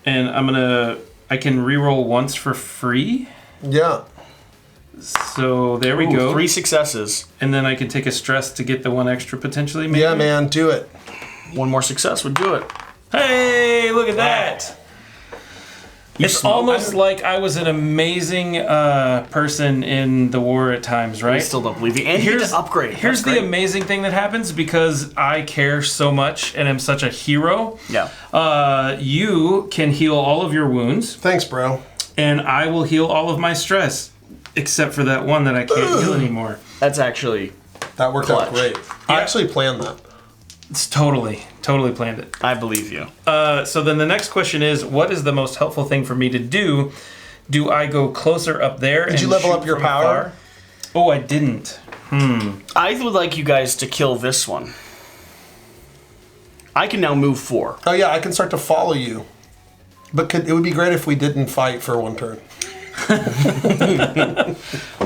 and I can reroll once for free. Yeah. So there we Ooh, go. 3 successes. And then I can take a stress to get the 1 extra potentially. Maybe? Yeah, man, do it. 1 more success would do it. Hey, look at that. It's smoke. almost like I was an amazing person in the war at times, right? I still don't believe you. And you get to upgrade. Here's That's the great. amazing thing that happens because I care so much and am such a hero. Yeah. You can heal all of your wounds, Thanks, bro. and I will heal all of my stress, except for that one that I can't heal anymore. That's actually. That worked out Clutch. great. I actually planned that. It's totally planned it. I believe you. So then the next question is, what is the most helpful thing for me to do? Do I go closer up there? Did you level up your power? Oh, I didn't. I would like you guys to kill this one. I can now move 4. Oh yeah, I can start to follow you. But it would be great if we didn't fight for 1 turn.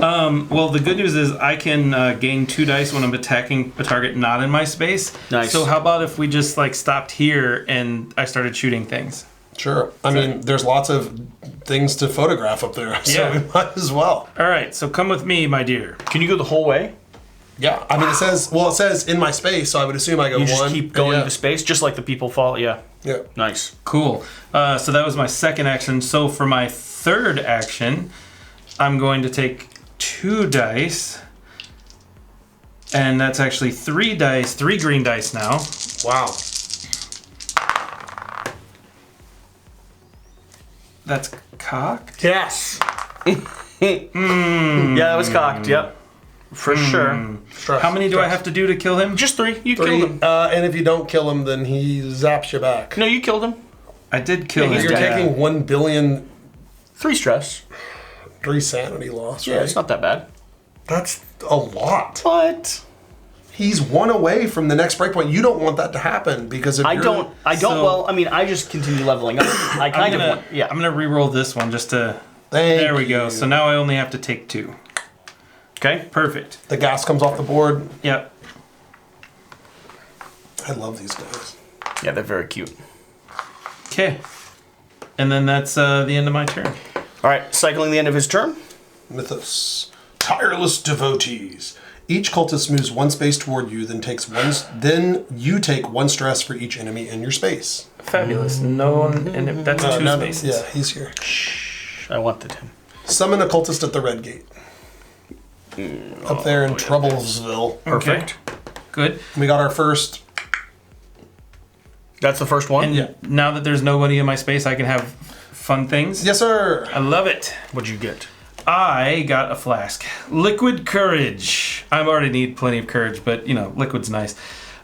Well, the good news is I can gain 2 dice when I'm attacking a target not in my space. Nice. So how about if we just like stopped here and I started shooting things? Sure. I mean, there's lots of things to photograph up there, so Yeah. we might as well. All right, so come with me, my dear. Can you go the whole way? Yeah. I mean, it says in my space, so I would assume I go You 1. just keep going yeah. to space, just like the people fall. Yeah. Yeah. Nice. Cool. So that was my second action. So for my third action, I'm going to take 2 dice. And that's actually 3 dice, 3 green dice now. Wow. That's cocked. Yes. Yeah, that was cocked. Yep. For sure. How many do I have to do to kill him? Just 3. You 3. killed him. And if you don't kill him, then he zaps you back. No, you killed him. I did kill Yeah, him. he's You're dead. taking 1 billion 3 stress. 3 sanity loss, Yeah, right? it's not that bad. That's a lot. But He's 1 away from the next breakpoint. You don't want that to happen because if I you're... don't. So- Well, I mean, I just continue leveling up. I kind of want. Yeah. I'm gonna re-roll this one just to There we go. So now I only have to take 2. Okay. Perfect. The gas comes off the board. Yep. I love these guys. Yeah, they're very cute. Okay. And then that's the end of my turn. All right, cycling the end of his turn. Mythos. Tireless devotees. Each cultist moves 1 space toward you, then you take 1 stress for each enemy in your space. Fabulous. No one, and that's 2 spaces. Yeah, he's here. I wanted him. Summon a cultist at the red gate. Up there in Troublesville. Perfect. Okay. Good. We got our first. That's the first one? And now that there's nobody in my space, I can have fun things. Yes, sir. I love it. What'd you get? I got a flask. Liquid courage. I already need plenty of courage, but, liquid's nice.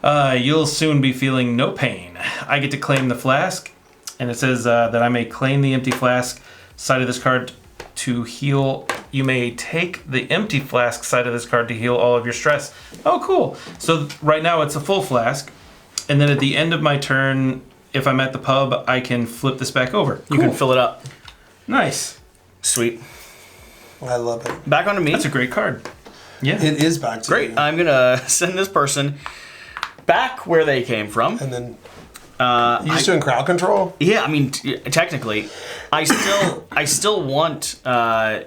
You'll soon be feeling no pain. I get to claim the flask, and it says that I may claim the empty flask side of this card to heal. You may take the empty flask side of this card to heal all of your stress. Oh, cool. So right now it's a full flask, and then at the end of my turn, if I'm at the pub, I can flip this back over. You can fill it up. Nice. Sweet. I love it. Back onto me. That's a great card. Yeah. It is back to Great. you. I'm going to send this person back where they came from. And then you just doing crowd control? Yeah, I mean, technically, I still want. I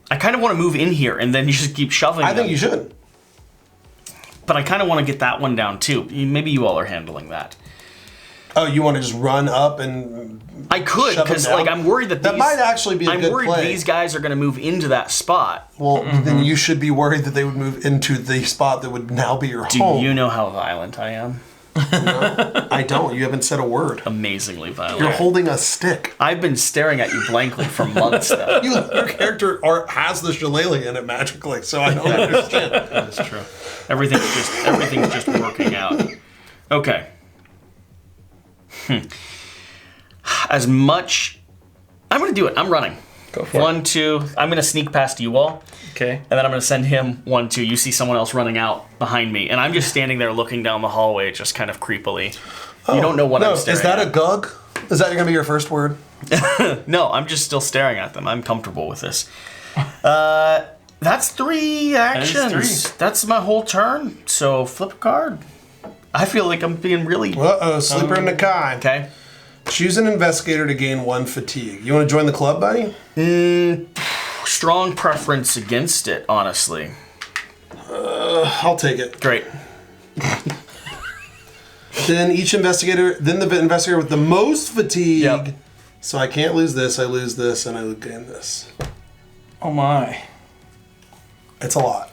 kind of want to move in here, and then you just keep shoving. I think you should. But I kind of want to get that one down too. Maybe you all are handling that. Oh, you want to just run up and I could, shove them because down? I'm worried that That might actually be a I'm good worried play. these guys are going to move into that spot. Well, then you should be worried that they would move into the spot that would now be your Do home. you know how violent I am? I don't. You haven't said a word. Amazingly violent. You're holding a stick. I've been staring at you blankly for months though. Your character has the shillelagh in it magically, so I don't understand. That's true. Everything's just working out. Okay. As much, I'm gonna do it. I'm running. Go for it. 1, 2. I'm gonna sneak past you all, Okay. and then I'm gonna send him 1, 2. You see someone else running out behind me, and I'm just standing there looking down the hallway, just kind of creepily. You don't know what I'm staring Is that at. a gug? Is that gonna be your first word? No, I'm just still staring at them. I'm comfortable with this. That's 3 actions. That is 3. That's my whole turn. So flip a card. I feel like I'm being really Sleeper in the Kai. okay. Choose an investigator to gain 1 fatigue. You want to join the club, buddy? Strong preference against it, honestly. I'll take it. Great. Then the investigator with the most fatigue. Yep. So I can't lose this. I lose this, and I gain this. Oh my. It's a lot.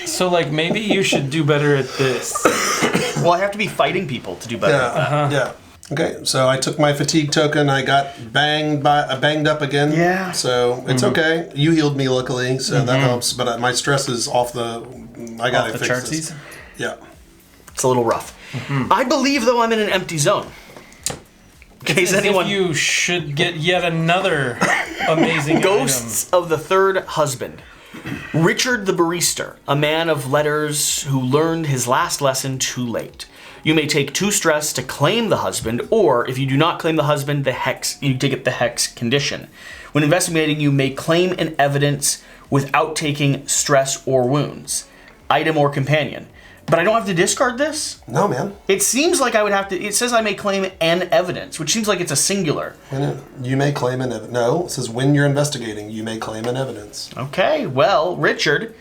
So maybe you should do better at this. Well, I have to be fighting people to do better. Yeah. Okay, so I took my fatigue token. I got banged up again. Yeah. So it's okay. You healed me luckily, so that helps. But my stress is off the. I gotta Off the fix this. chartsies? Yeah. It's a little rough. I believe, though, I'm in an empty zone. In case anyone. You should get yet another amazing Ghosts of the Third Husband. Richard the Barrister, a man of letters who learned his last lesson too late. You may take 2 stress to claim the husband, or if you do not claim the husband, you take the hex condition. When investigating, you may claim an evidence without taking stress or wounds. Item or companion. But I don't have to discard this? No, man. It seems like I would have to. It says I may claim an evidence, which seems like it's a singular. You may claim an evidence. No, it says when you're investigating, you may claim an evidence. Okay, well, Richard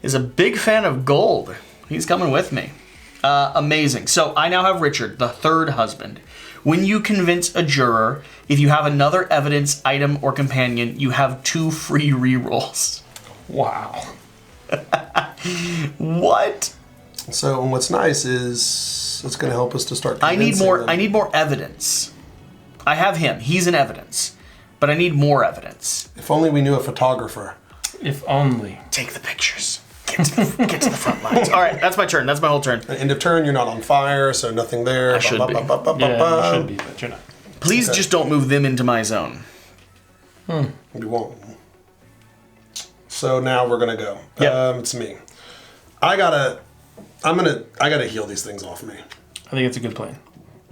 is a big fan of gold. He's coming with me. Amazing. So I now have Richard, the third husband. When you convince a juror, if you have another evidence, item, or companion, you have 2 free rerolls. Wow. What? So what's nice is it's going to help us to start. I need convincing more. them. I need more evidence. I have him. He's an evidence, but I need more evidence. If only we knew a photographer. If only. Take the pictures. Get to the front lines. All right, that's my turn. That's my whole turn. At end of turn, you're not on fire, so nothing there. I should be. Yeah, you should be, but you're not. Please just don't move them into my zone. We won't. So now we're gonna go. Yep. It's me. I gotta heal these things off me. I think it's a good plan.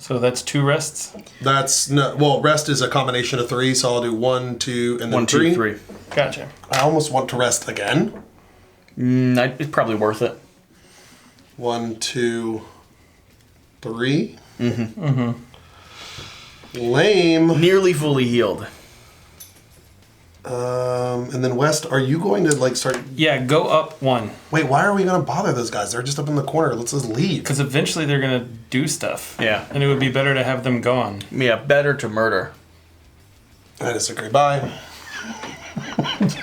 So that's 2 rests? That's no. Well, rest is a combination of 3, so I'll do 1, 2, and then 1, 2, 3. Gotcha. I almost want to rest again. It's probably worth it. 1, 2, 3. Lame. Nearly fully healed. And then West, are you going to like start? Yeah, go up 1. Wait, why are we going to bother those guys? They're just up in the corner. Let's just leave. Because eventually they're going to do stuff. Yeah. And it would be better to have them gone. Yeah, better to murder. I disagree. Bye.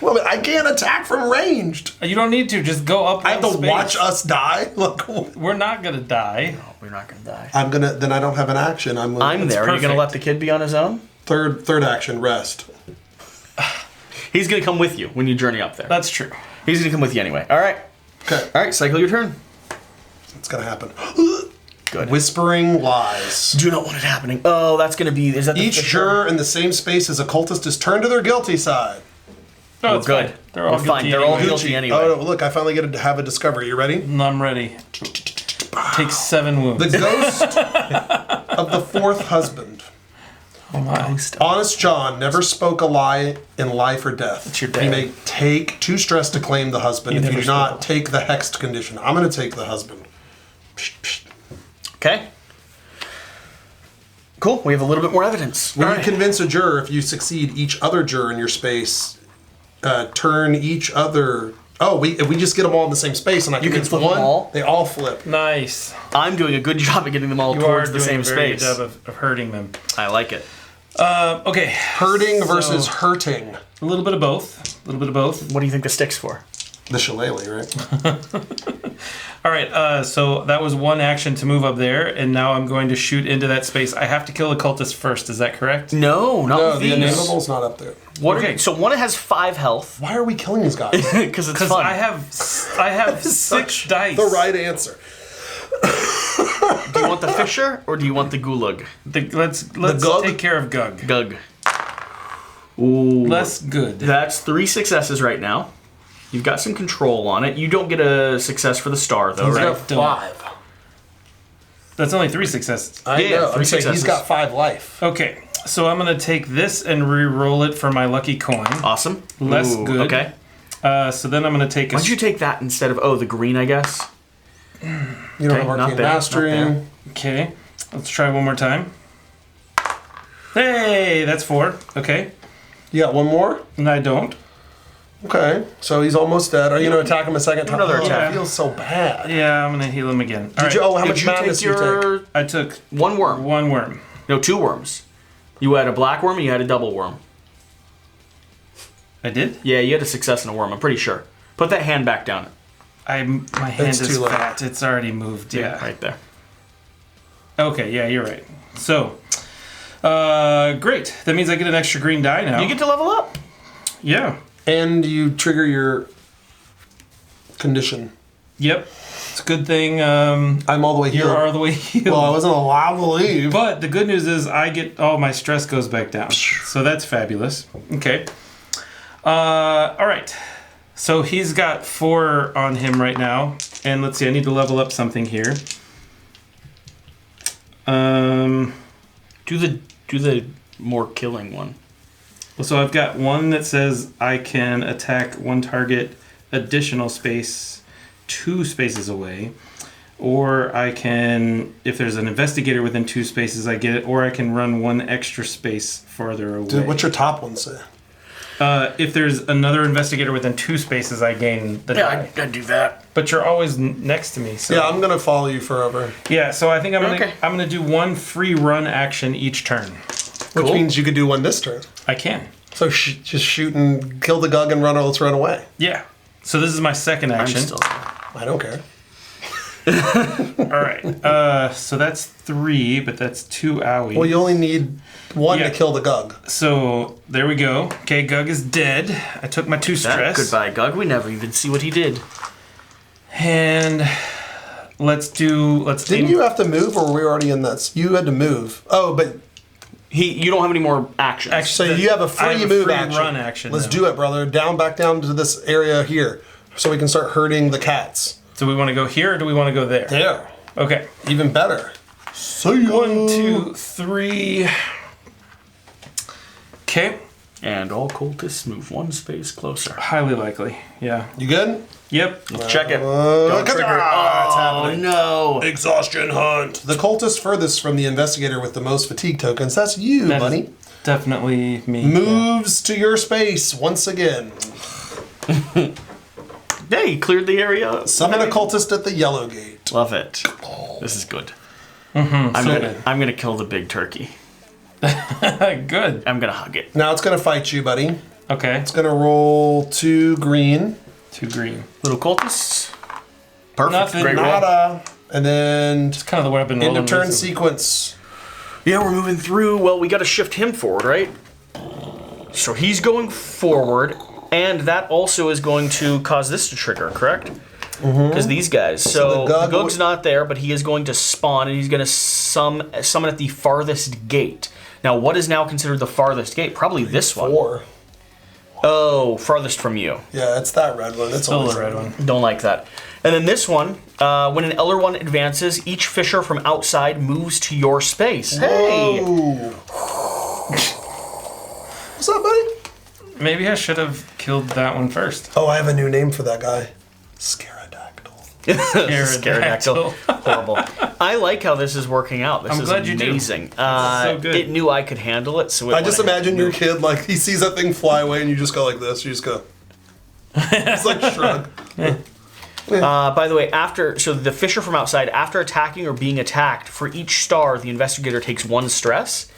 Well, I can't attack from ranged. You don't need to. Just go up. I have to space. watch us die. Look, We're not going to die. No, we're not gonna die. I'm gonna. Then I don't have an action. I'm there. Are you perfect. gonna let the kid be on his own? Third action. Rest. He's gonna come with you when you journey up there. That's true. He's gonna come with you anyway. All right. Okay. All right. Cycle your turn. It's gonna happen. Good. Whispering lies. Do not want it happening. Oh, that's gonna be. Is that the Each juror in the same space as a cultist is turned to their guilty side. No, We're it's good. fine. They're all We're fine. guilty They're all anyway. guilty anyway. Oh, no, look, I finally get to have a discovery. You ready? I'm ready. Take 7 wounds. The ghost of the 4th husband. Oh my. Honest John never spoke a lie in life or death. It's your He dad. may take 2 stress to claim the husband if you never do not spoke. take the hexed condition. I'm going to take the husband. Okay. Cool. We have a little bit more evidence. When All you right. convince a juror, if you succeed, each other juror in your space, turn each other. Oh, if we just get them all in the same space and I You can convince flip them one, all? they all flip. Nice. I'm doing a good job of getting them all You towards are the doing same a very space. good job of hurting them. I like it. Okay. Hurting versus So, hurting. a little bit of both. A little bit of both. What do you think the stick's for? The shillelagh, right? All right. So that was 1 action to move up there, and now I'm going to shoot into that space. I have to kill the cultist first. Is that correct? No, not No, with the these. animal's not up there. What Okay. so one has 5 health Why are we killing these guys? because it's Because fun. I have 6 dice. The right answer. Do you want the fisher or do you want the gulag? Let's Gug? take care of Gug. Gug. Ooh. Less good. That's 3 successes right now. You've got some control on it. You don't get a success for the star though, He's right? got 5. That's only 3 successes. I Yeah, know. 3 I'm saying he's successes. got 5 life. Okay. So I'm going to take this and re-roll it for my lucky coin. Awesome. Less Ooh, good. Okay. So then I'm going to take a... Why'd you take that instead of the green? I guess. You don't Okay, have not arcane there, not mastery. there. Okay. Let's try one more time. Hey, that's 4. Okay. You got 1 more? And I don't. Okay. So he's almost dead. Are you going to attack him a second time? Another Oh, attack. It feels so bad. Yeah, I'm going to heal him again. All Did you, right. how Did much you take madness you take? your I took 1 worm? 1 worm. No, 2 worms. You had a black worm and you had a double worm. I did? Yeah, you had a success and a worm, I'm pretty sure. Put that hand back down. My hand It's is too late. fat. It's already moved. Yeah. Right there. Okay, yeah, you're right. So, great. That means I get an extra green die now. You get to level up. Yeah. And you trigger your condition. Yep. It's a good thing I'm all the way you're healed. all the way healed. Well, I wasn't allowed to leave. But the good news is I get all my stress goes back down. So that's fabulous. Okay. All right. So he's got 4 on him right now. And let's see, I need to level up something here. Do the more killing one. So I've got one that says I can attack one target additional space 2 spaces away. Or I can, if there's an investigator within 2 spaces, I get it. Or I can run 1 extra space farther away. Dude, what's your top one say? If there's another investigator within 2 spaces, I gain the die. I'd do that. But you're always next to me, so Yeah, I'm gonna follow you forever. yeah. So I think I'm Okay. gonna do 1 free run action each turn. Which Cool. means you could do one this turn. I can. So just shoot and kill the Gug and run, or let's run away. Yeah. So this is my second I'm action. still. I don't care. All right. So that's 3, but that's 2 owie. Well, you only need 1 Yeah. to kill the Gug. So there we go. Okay, Gug is dead. I took my 2 That, stress. goodbye, Gug. We never even see what he did. And Didn't you have to move, or were we already in this? You had to move. Oh, but You don't have any more actions. so you have a I free have a move free action. run action Let's now. do it, brother. Back down to this area here, so we can start hurting the cats. So we want to go here, or do we want to go there? There, Okay. even better. See ya. 1, 2, 3. Okay. And all cultists move one space closer. Highly likely. Yeah. You good? Yep. Let's check it. Don't trigger it. it's Oh, happening. no. Exhaustion hunt. The cultist furthest from the investigator with the most fatigue tokens. That's you, That is buddy. Definitely me. Moves to your space once again. Yeah, you cleared the area. Summon a cultist at the yellow gate. Love it. This is good. Mm-hmm. I'm gonna kill the big turkey. Good. I'm gonna hug it. Now it's going to fight you, buddy. Okay. It's going to roll 2 green. 2 green. Little cultists. Perfect. Nothing. Great roll. Nada. And then It's kind of the way I've been rolling. end of turn recently. sequence. Yeah, we're moving through. Well, we got to shift him forward, right? So he's going forward, and that also is going to cause this to trigger, correct? Because these guys. So the the Gug Gug's not there, but he is going to spawn, and he's going to summon at the farthest gate. Now, what is now considered the farthest gate? Probably this one. 4. Oh, farthest from you. Yeah, it's that red one. It's Still always the red one. Don't like that. And then this one, when an Elder One advances, each fisher from outside moves to your space. Hey! Whoa. What's up, buddy? Maybe I should have killed that one first. Oh, I have a new name for that guy. Scaradactyl. Scaradactyl. Horrible. I like how this is working out. This I'm is glad you do. amazing. so good. It knew I could handle it, so it I just went ahead imagine and your moved. kid, like, he sees that thing fly away and you just go like this. You just go. It's like shrug. By the way, so the fisher from outside, after attacking or being attacked, for each star, the investigator takes 1 stress.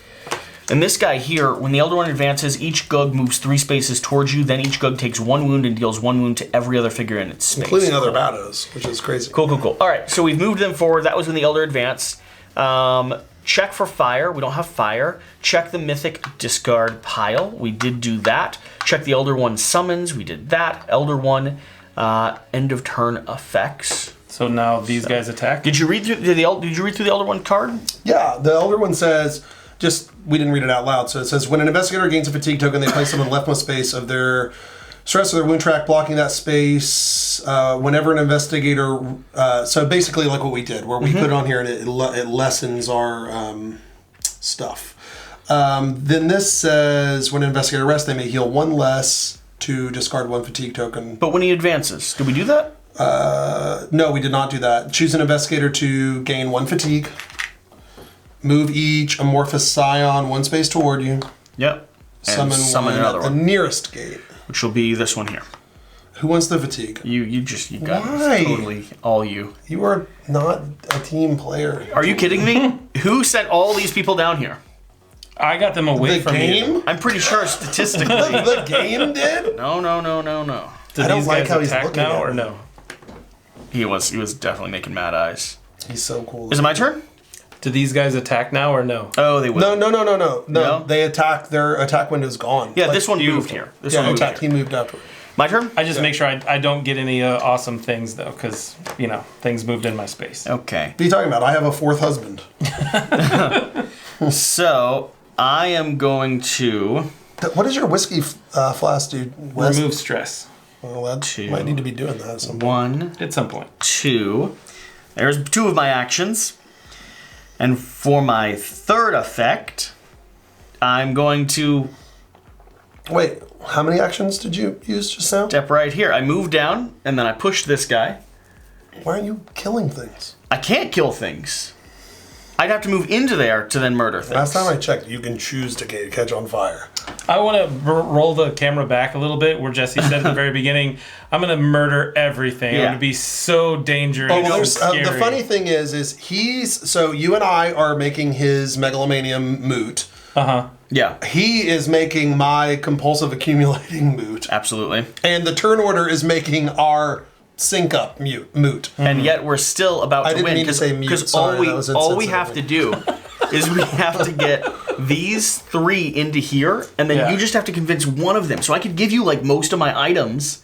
And this guy here, when the Elder One advances, each Gug moves 3 spaces towards you, then each Gug takes 1 wound and deals 1 wound to every other figure in its space. Including other baddos, which is crazy. Cool. All right, so we've moved them forward. That was when the Elder advanced. Check for fire. We don't have fire. Check the mythic discard pile. We did do that. Check the Elder One summons. We did that. Elder One end of turn effects. So now these guys attack. Did you read through the Elder One card? Yeah, the Elder One says, we didn't read it out loud, so it says, when an investigator gains a fatigue token, they place them in the leftmost space of their stress or their wound track, blocking that space. Whenever an investigator, so basically like what we did, where we put it on here and it lessens our stuff. Then this says, when an investigator rests, they may heal 1 less to discard 1 fatigue token. But when he advances, did we do that? No, we did not do that. Choose an investigator to gain 1 fatigue. Move each amorphous scion 1 space toward you. Yep. And Summon one another at the one, nearest gate. which will be this one here. Who wants the fatigue? You got Why? it. Totally all you. You are not a team player. Are you kidding me? Who sent all these people down here? I got them away The from you. game? I'm pretty sure statistically. The game did? No. Do I don't these like guys how he's attack looking now at or me. no? He was definitely making mad eyes. He's so cool. Is it my turn? Do these guys attack now or no? Oh, they will. No. No? They attack. Their attack window's gone. Yeah, Like, this one moved here. This Yeah, one moved attack. here. He moved after. My turn? I just make sure I don't get any awesome things though, because things moved in my space. Okay. What are you talking about? I have a 4th husband. So I am going to. What does your whiskey flask do? Wes? Remove stress Well, that 2. might need to be doing that at some point. 1, at some point. 2. There's 2 of my actions. And for my 3rd effect, I'm going to Wait, how many actions did you use just now? step right here. I move down, and then I push this guy. Why aren't you killing things? I can't kill things. I'd have to move into there to then murder things. Last time I checked, you can choose to catch on fire. I want to roll the camera back a little bit, where Jesse said at the very beginning, "I'm going to murder everything. I'm Yeah. going to be so dangerous." Oh, well, and scary. the funny thing is so you and I are making his megalomanium moot. Yeah, He is making my compulsive accumulating moot, absolutely. and the turn order is making our sync up moot. And yet we're still about to didn't win mean to say mute, because sorry, that was all we insensitive have of to me. do is we have to get these 3 into here, and then Yeah. you just have to convince one of them. So I could give you like most of my items,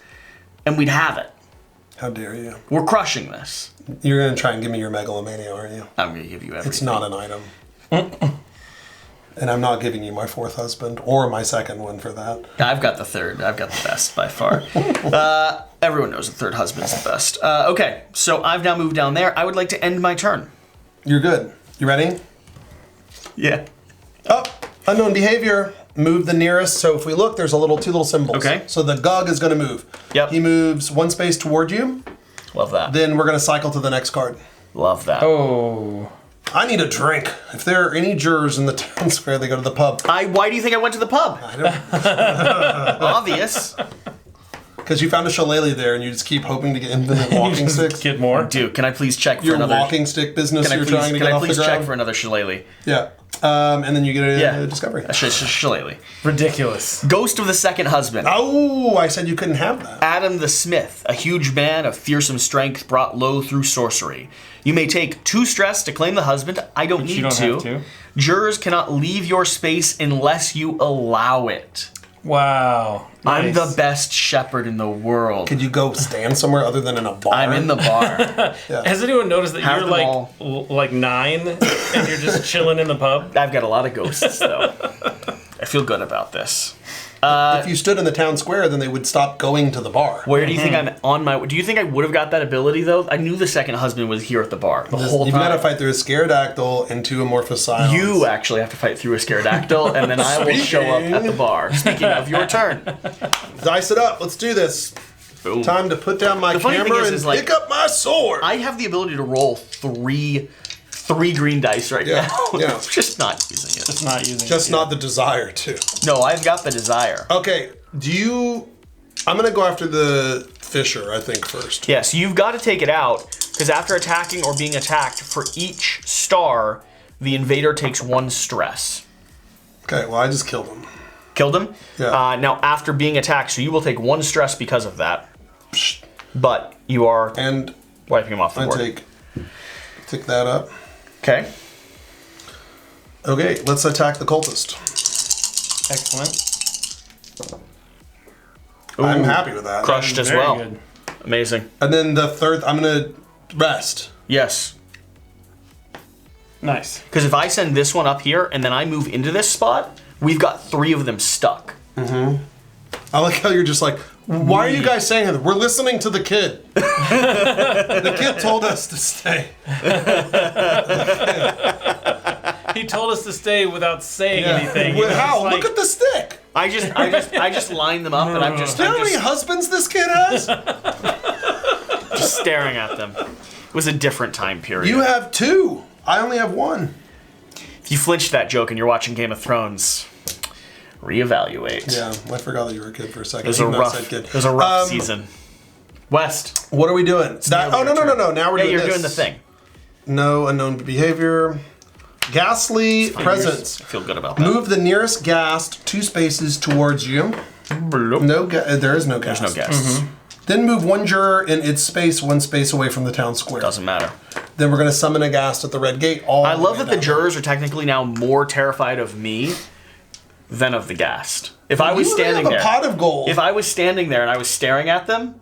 and we'd have it. How dare you? We're crushing this. You're going to try and give me your megalomania, aren't you? I'm gonna give you everything. It's not an item. And I'm not giving you my 4th husband, or my 2nd one for that. I've got the 3rd. I've got the best by far. Everyone knows the 3rd husband's the best. Okay, so I've now moved down there. I would like to end my turn. You're good. You ready? Yeah. Oh, unknown behavior. Move the nearest. So if we look, there's two little symbols. Okay. So the Gug is going to move. Yep. He moves one space toward you. Love that. Then we're going to cycle to the next card. Love that. Oh. I need a drink. If there are any jurors in the town square, they go to the pub. Why do you think I went to the pub? I don't. Obvious. Because you found a shillelagh there, and you just keep hoping to get infinite walking sticks. Get more. Dude, can I please check for Your another... walking stick business you're trying to get off the ground. Can I please check for another shillelagh? Yeah. And then you get a discovery. A shillelagh. Ridiculous. Ghost of the Second Husband. Oh, I said you couldn't have that. Adam the Smith, a huge man of fearsome strength brought low through sorcery. You may take 2 stress to claim the husband. I don't need you don't to. have to. Jurors cannot leave your space unless you allow it. Wow. I'm Nice. the best shepherd in the world. Could you go stand somewhere other than in a bar? I'm in the bar. Yeah. Has anyone noticed that Have you're them like like 9 and you're just chilling in the pub? I've got a lot of ghosts, though. I feel good about this. If you stood in the town square, then they would stop going to the bar. Where do you think I'm on my... Do you think I would have got that ability, though? I knew the second husband was here at the bar the whole You've time. got to fight through a Scaradactyl and 2 amorphous silence. You actually have to fight through a Scaradactyl, and then I will show up at the bar. Speaking of, your turn. Dice it up. Let's do this. Boom. Time to put down my funny thing camera is, and like, pick up my sword. I have the ability to roll three green dice right Yeah, now. yeah. Just not using it. It's not using Just it. not the desire to. No, I've got the desire. Okay, I'm going to go after the Fisher, I think, first. Yeah, so you've got to take it out, because after attacking or being attacked, for each star, the invader takes 1 stress. Okay, well, I just killed him. Killed him? Yeah. Now, after being attacked, so you will take 1 stress because of that. But you are And wiping him off the I board. take that up. Okay. Okay, let's attack the cultist. Excellent. I'm happy with that. Crushed as Very well. good. Amazing. And then the third, I'm going to rest. Yes. Nice. Because if I send this one up here and then I move into this spot, we've got 3 of them stuck. I like how you're just like, why are you guys saying that? We're listening to the kid. The kid told us to stay. He told us to stay without saying anything. Well, He was how? like- Look at the stick. I just line them up and I'm Do you know how many husbands this kid has? just staring at them. It was a different time period. You have 2. I only have 1. If you flinched that joke and you're watching Game of Thrones, reevaluate. Yeah, I forgot that you were a kid for a second. It was a Even though I said rough, kid. it was a rough season. West. What are we doing? Oh, no. Now we're Yeah, doing you're this. doing the thing. No unknown behavior. Ghastly presence. I feel good about that. Move the nearest ghast 2 spaces towards you. There is no ghast. There's no guests. Then move 1 juror in its space 1 space away from the town square. Doesn't matter. Then we're going to summon a ghast at the red gate. I love that the jurors are technically now more terrified of me than of the ghast. If I was standing have there, a pot of gold. if I was standing there and I was staring at them,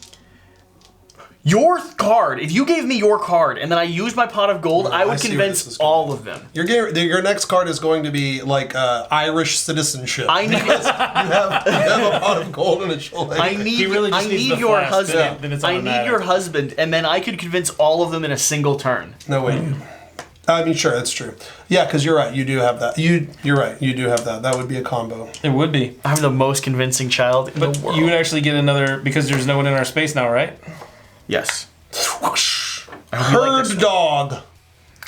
your card, if you gave me your card and then I used my pot of gold, I I would see where this convince is going. all of them. Your next card is going to be like Irish citizenship. I need, you have a pot of gold and a shillelagh. I need, He really just I needs need the your flask, husband. then it's I need automatic. your husband, and then I could convince all of them in a single turn. No, wait. I mean, sure, that's true. Yeah, because you're right. You do have that. You're right. You do have that. That would be a combo. It would be. I'm the most convincing child in But the world. you would actually get another, because there's no one in our space now, right? Yes. Herd dog.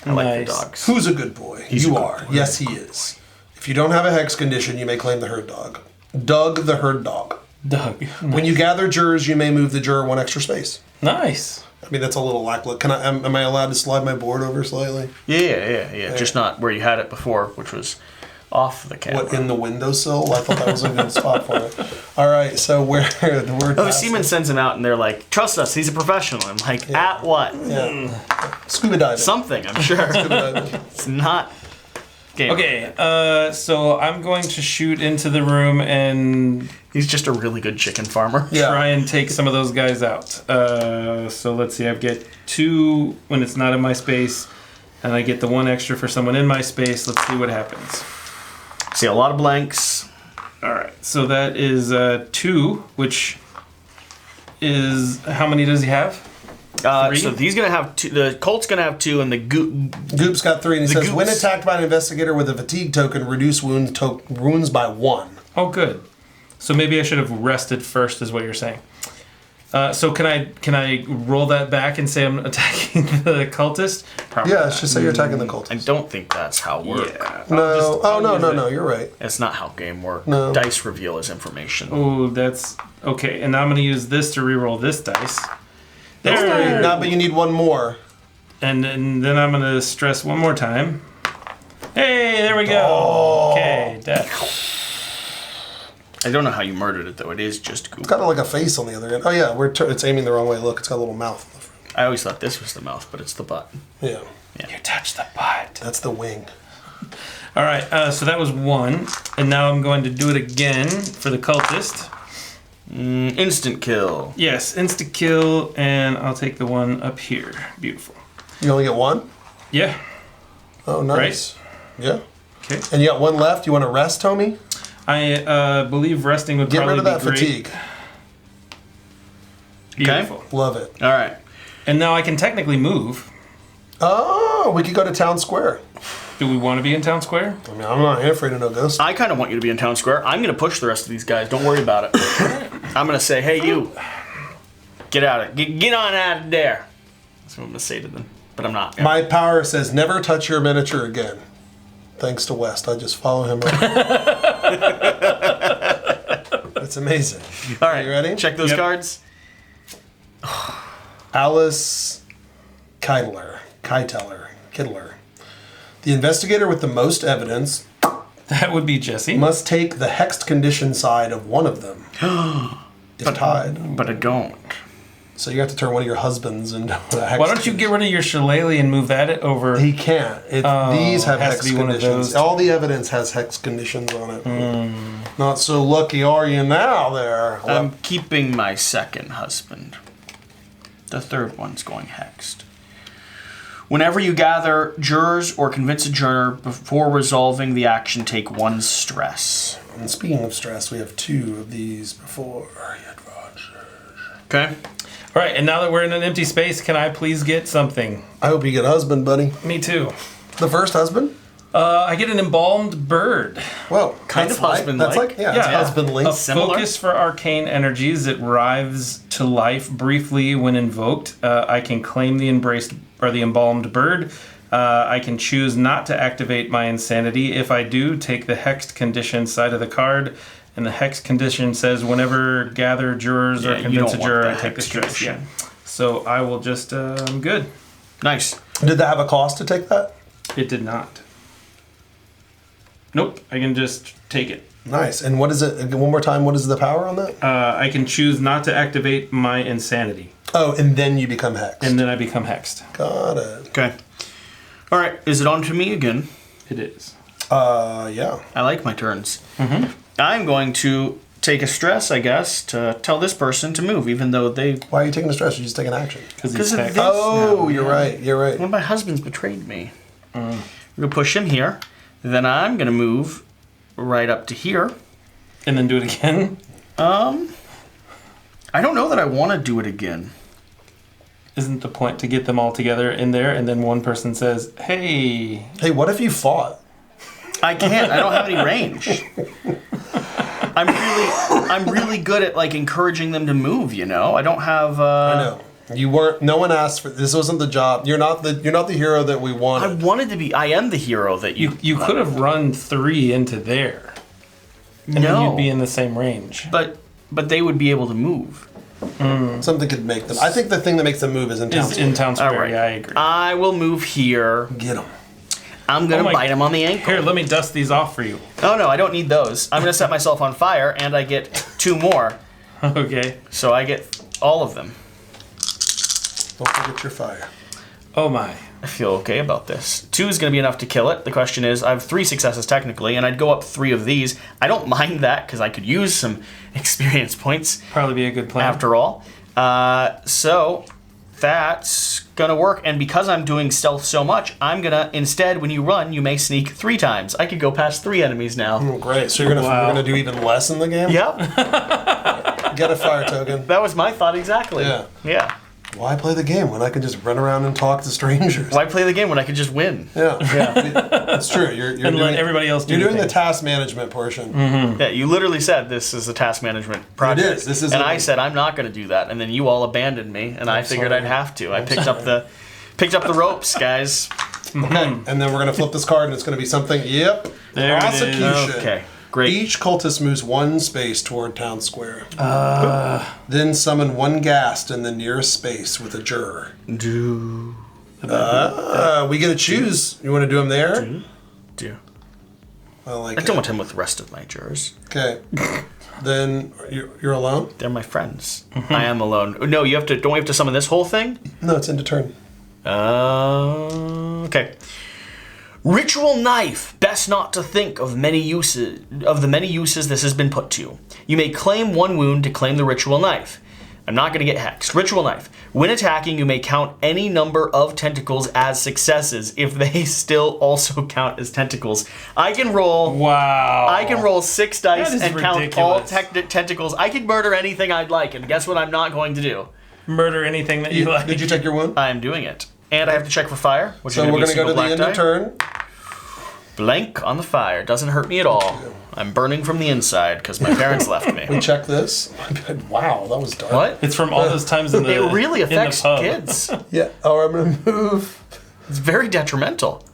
I like Nice. the dogs. Who's a good boy? You are. Yes, he is. If you don't have a hex condition, you may claim the herd dog. Doug the herd dog. Doug. When you gather jurors, you may move the juror 1 extra space. Nice. I mean, that's a little lackluster. Am I allowed to slide my board over slightly? Yeah. Just not where you had it before, which was off the camera. What, in the windowsill? I thought that was a good spot for it. All right, so we're Oh, Seaman sends him out, and they're like, "Trust us, he's a professional." I'm like, "At what? Scuba diving. Something, I'm sure. Scuba diving. It's not." Game. Okay, so I'm going to shoot into the room and He's just a really good chicken farmer. Yeah. try and take some of those guys out. So let's see, I get 2 when it's not in my space, and I get the 1 extra for someone in my space. Let's see what happens. See a lot of blanks. All right, so that is 2, which is, how many does he have? 3? So he's gonna have 2. The Colt's gonna have 2, and the Goop's got 3, and he says, when attacked by an investigator with a fatigue token, reduce wounds by 1. Oh, good. So maybe I should have rested first, is what you're saying. So can I roll that back and say I'm attacking the cultist? Probably yeah, let's just say you're attacking the cultist. I don't think that's how it works. Yeah. No, you're right. That's not how game works. No. Dice reveal his information. Oh, that's... Okay, and now I'm going to use this to reroll this dice. There. No, but you need 1 more. And then I'm going to stress 1 more time. Hey, there we go. Oh. Okay, death. I don't know how you murdered it, though. It is just Goop. It's got like a face on the other end. Oh, yeah, it's aiming the wrong way. Look, it's got a little mouth. I always thought this was the mouth, but it's the butt. Yeah. You touched the butt. That's the wing. All right, so that was 1. And now I'm going to do it again for the cultist. Instant kill. Yes, instant kill, and I'll take the one up here. Beautiful. You only get 1? Yeah. Oh, nice. Right? Yeah. Okay. And you got 1 left. You want to rest, Tommy? I believe resting would probably be great. Get rid of that fatigue. Beautiful. Okay. Love it. All right. And now I can technically move. Oh, we could go to Town Square. Do we want to be in Town Square? I mean, I'm not afraid of no ghosts. I kind of want you to be in Town Square. I'm going to push the rest of these guys. Don't worry about it. I'm going to say, hey, you. Get out of Get on out of there. That's what I'm going to say to them. But I'm not. My power says never touch your miniature again. Thanks to West. I just follow him around. It's amazing. All right. You ready? Check those cards. Alice Keitler. The investigator with the most evidence. That would be Jesse. Must take the hexed condition side of one of them. If tied. But I don't. So you have to turn one of your husbands into a hex. Why don't you get rid of your shillelagh and move that over? He can't. These have has hex to be one of conditions. those. All the evidence has hex conditions on it. Not so lucky are you now there. I'm keeping my second husband. The third one's going hexed. Whenever you gather jurors or convince a juror before resolving the action, take 1 stress. And speaking of stress, we have 2 of these before. Okay. All right, and now that we're in an empty space, can I please get something? I hope you get a husband, buddy. Me too. The first husband? I get an embalmed bird. Whoa, kind of husband-like. That's like, it's husbandly. A Similar. focus for arcane energies. It writhes to life briefly when invoked. I can claim the embalmed bird. I can choose not to activate my insanity. If I do, take the hexed condition side of the card. And the hex condition says whenever gather jurors or convince a juror, I take the stress. Yeah. So I will just, I'm good. Nice. Did that have a cost to take that? It did not. Nope. I can just take it. Nice. And what is it? One more time, what is the power on that? I can choose not to activate my insanity. Oh, and then you become hexed. And then I become hexed. Got it. Okay. All right. Is it on to me again? It is. Yeah. I like my turns. Mm-hmm. I'm going to take a stress, I guess, to tell this person to move, even though they... Why are you taking a stress? You just take an action. Because of this. Oh, you're right. You're right. One of my husbands betrayed me. We're going to push him here. Then I'm going to move right up to here. And then do it again? I don't know that I want to do it again. Isn't the point to get them all together in there, and then one person says, hey... Hey, what if you fought? I can't. I don't have any range. I'm really good at like encouraging them to move. You know, I don't have. I know you weren't. No one asked for this. Wasn't the job. You're not the hero that we wanted. I wanted to be. I am the hero that you. You could have run 3 into there. And then you'd be in the same range. But they would be able to move. Something could make them. I think the thing that makes them move is in town square. In town square. Right. Yeah, I agree. I will move here. Get them. I'm going to bite him on the ankle. Here, let me dust these off for you. Oh, no, I don't need those. I'm going to set myself on fire, and I get 2 more. Okay. So I get all of them. Don't forget your fire. Oh, my. I feel okay about this. 2 is going to be enough to kill it. The question is, I have 3 successes technically, and I'd go up 3 of these. I don't mind that, because I could use some experience points. Probably be a good plan. After all. So that's going to work. And because I'm doing stealth so much, I'm going to, instead, when you run, you may sneak 3 times. I could go past 3 enemies now. Oh, great. So you're gonna do even less in the game? Yep. Get a fire token. That was my thought exactly. Yeah. Yeah. Why play the game when I can just run around and talk to strangers? Why play the game when I could just win? Yeah. That's true. You're And doing, let everybody else do You're doing the things. task management portion. Yeah, you literally said this is a task management project. It is. This is and a- I said I'm not going to do that, and then you all abandoned me, and I figured sorry. I'd have to. I picked up the ropes, guys. Okay. And then we're going to flip this card, and it's going to be something. Yep. There it is. Prosecution. Okay, great. Each cultist moves one space toward town square. Then summon one ghast in the nearest space with a juror. We get to choose. You want to do them there? Do. I like I it. don't want him with the rest of my jurors. Okay. Then you're alone? They're my friends. I am alone. No, you have to. Don't we have to summon this whole thing? No, it's end of turn. Okay. Ritual knife. Best not to think of the many uses this has been put to. You may claim one wound to claim the ritual knife. I'm not going to get hexed. Ritual knife. When attacking, you may count any number of tentacles as successes if they still also count as tentacles. I can roll. Wow. I can roll 6 dice That is and count all ridiculous. tentacles. I can murder anything I'd like, and guess what I'm not going to do? Murder anything that you like. Did you take your wound? I'm doing it. And I have to check for fire, which So is we're going to going to go to the end die. of turn. Blank on the fire. Doesn't hurt me at all. I'm burning from the inside because my parents left me. We check this. Wow, that was dark. What? It's from all those times in the It really in the affects pub. kids. Yeah. Oh, I'm going to move. It's very detrimental.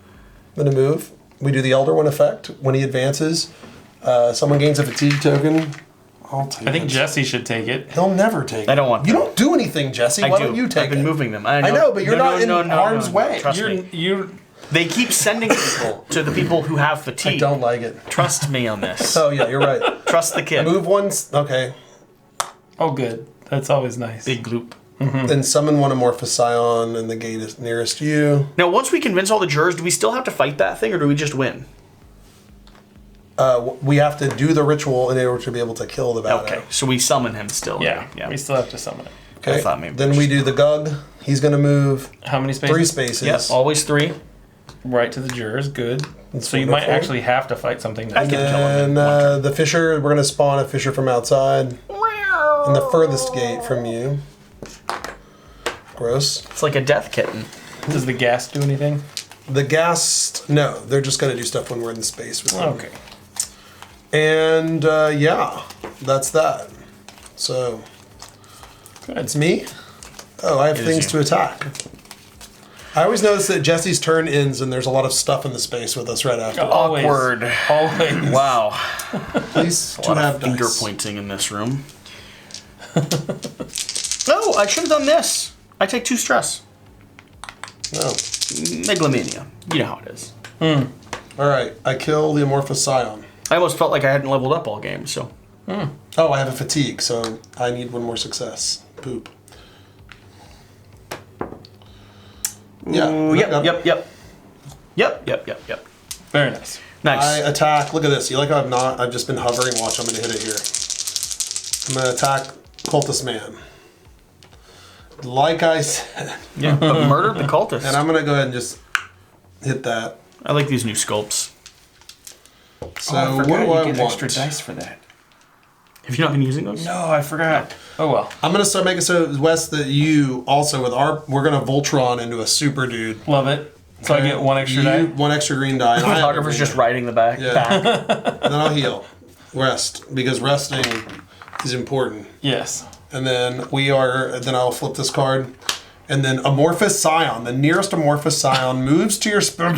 I'm going to move. We do the Elder One effect. When he advances, someone gains a fatigue token. I'll take I think it. Jesse should take it. He'll never take it. I don't want You that. don't do anything, Jesse. Why don't you take I've been it? moving them. I know, but you're not in harm's way. Trust me. You're They keep sending people to the people who have fatigue. I don't like it. Trust me on this. Oh, yeah, you're right. Trust the kid. Move once. Okay. oh good. That's always nice. Big gloop. Then summon one amorphous scion, and the gate is nearest you. Now, once we convince all the jurors, do we still have to fight that thing, or do we just win? We have to do the ritual in order to be able to kill the bad Okay, arrow. so we summon him still. Yeah, Yeah. we still have to summon it. Okay. I thought maybe Then we we do the Gug. He's going to move How many spaces? 3 spaces. Yep, always 3. Right to the jurors. Good. That's So you might wonderful. actually have to fight something. I That can kill him in And the Fisher, we're going to spawn a Fisher from outside. In the furthest gate from you. Gross. It's like a death kitten. Does the gas do anything? The Ghast, no. They're just going to do stuff when we're in the space with them. Okay. And yeah, that's that. So, it's me. Oh, I have It is things you. to attack. I always notice that Jesse's turn ends and there's a lot of stuff in the space with us right after. Always. Awkward. Always. Wow. Please A to lot have of finger dice. pointing in this room. Oh, I should have done this. I take 2 stress. Oh. Megalomania. You know how it is. All right, I kill the amorphous scion. I almost felt like I hadn't leveled up all game, so. Oh, I have a fatigue, so I need one more success. Poop. Yeah. Ooh, yep. Very nice. Nice. I attack. Look at this. You like how I've just been hovering. Watch, I'm going to hit it here. I'm going to attack Cultist Man. Like I said. Yeah, but murdered the cultist. And I'm going to go ahead and just hit that. I like these new sculpts. So what do I want? dice for that. Have you not been using those? No, I forgot. Oh well. I'm going to start making so, Wes, that you also, we're going to Voltron into a super dude. Love it. So I get 1 extra die. 1 extra green die. and I have a Photographer's green just die. riding the back. Yeah. Then I'll heal. Rest. Because resting is important. Yes. And then then I'll flip this card. And then Amorphous Scion, the nearest Amorphous Scion, moves to your space.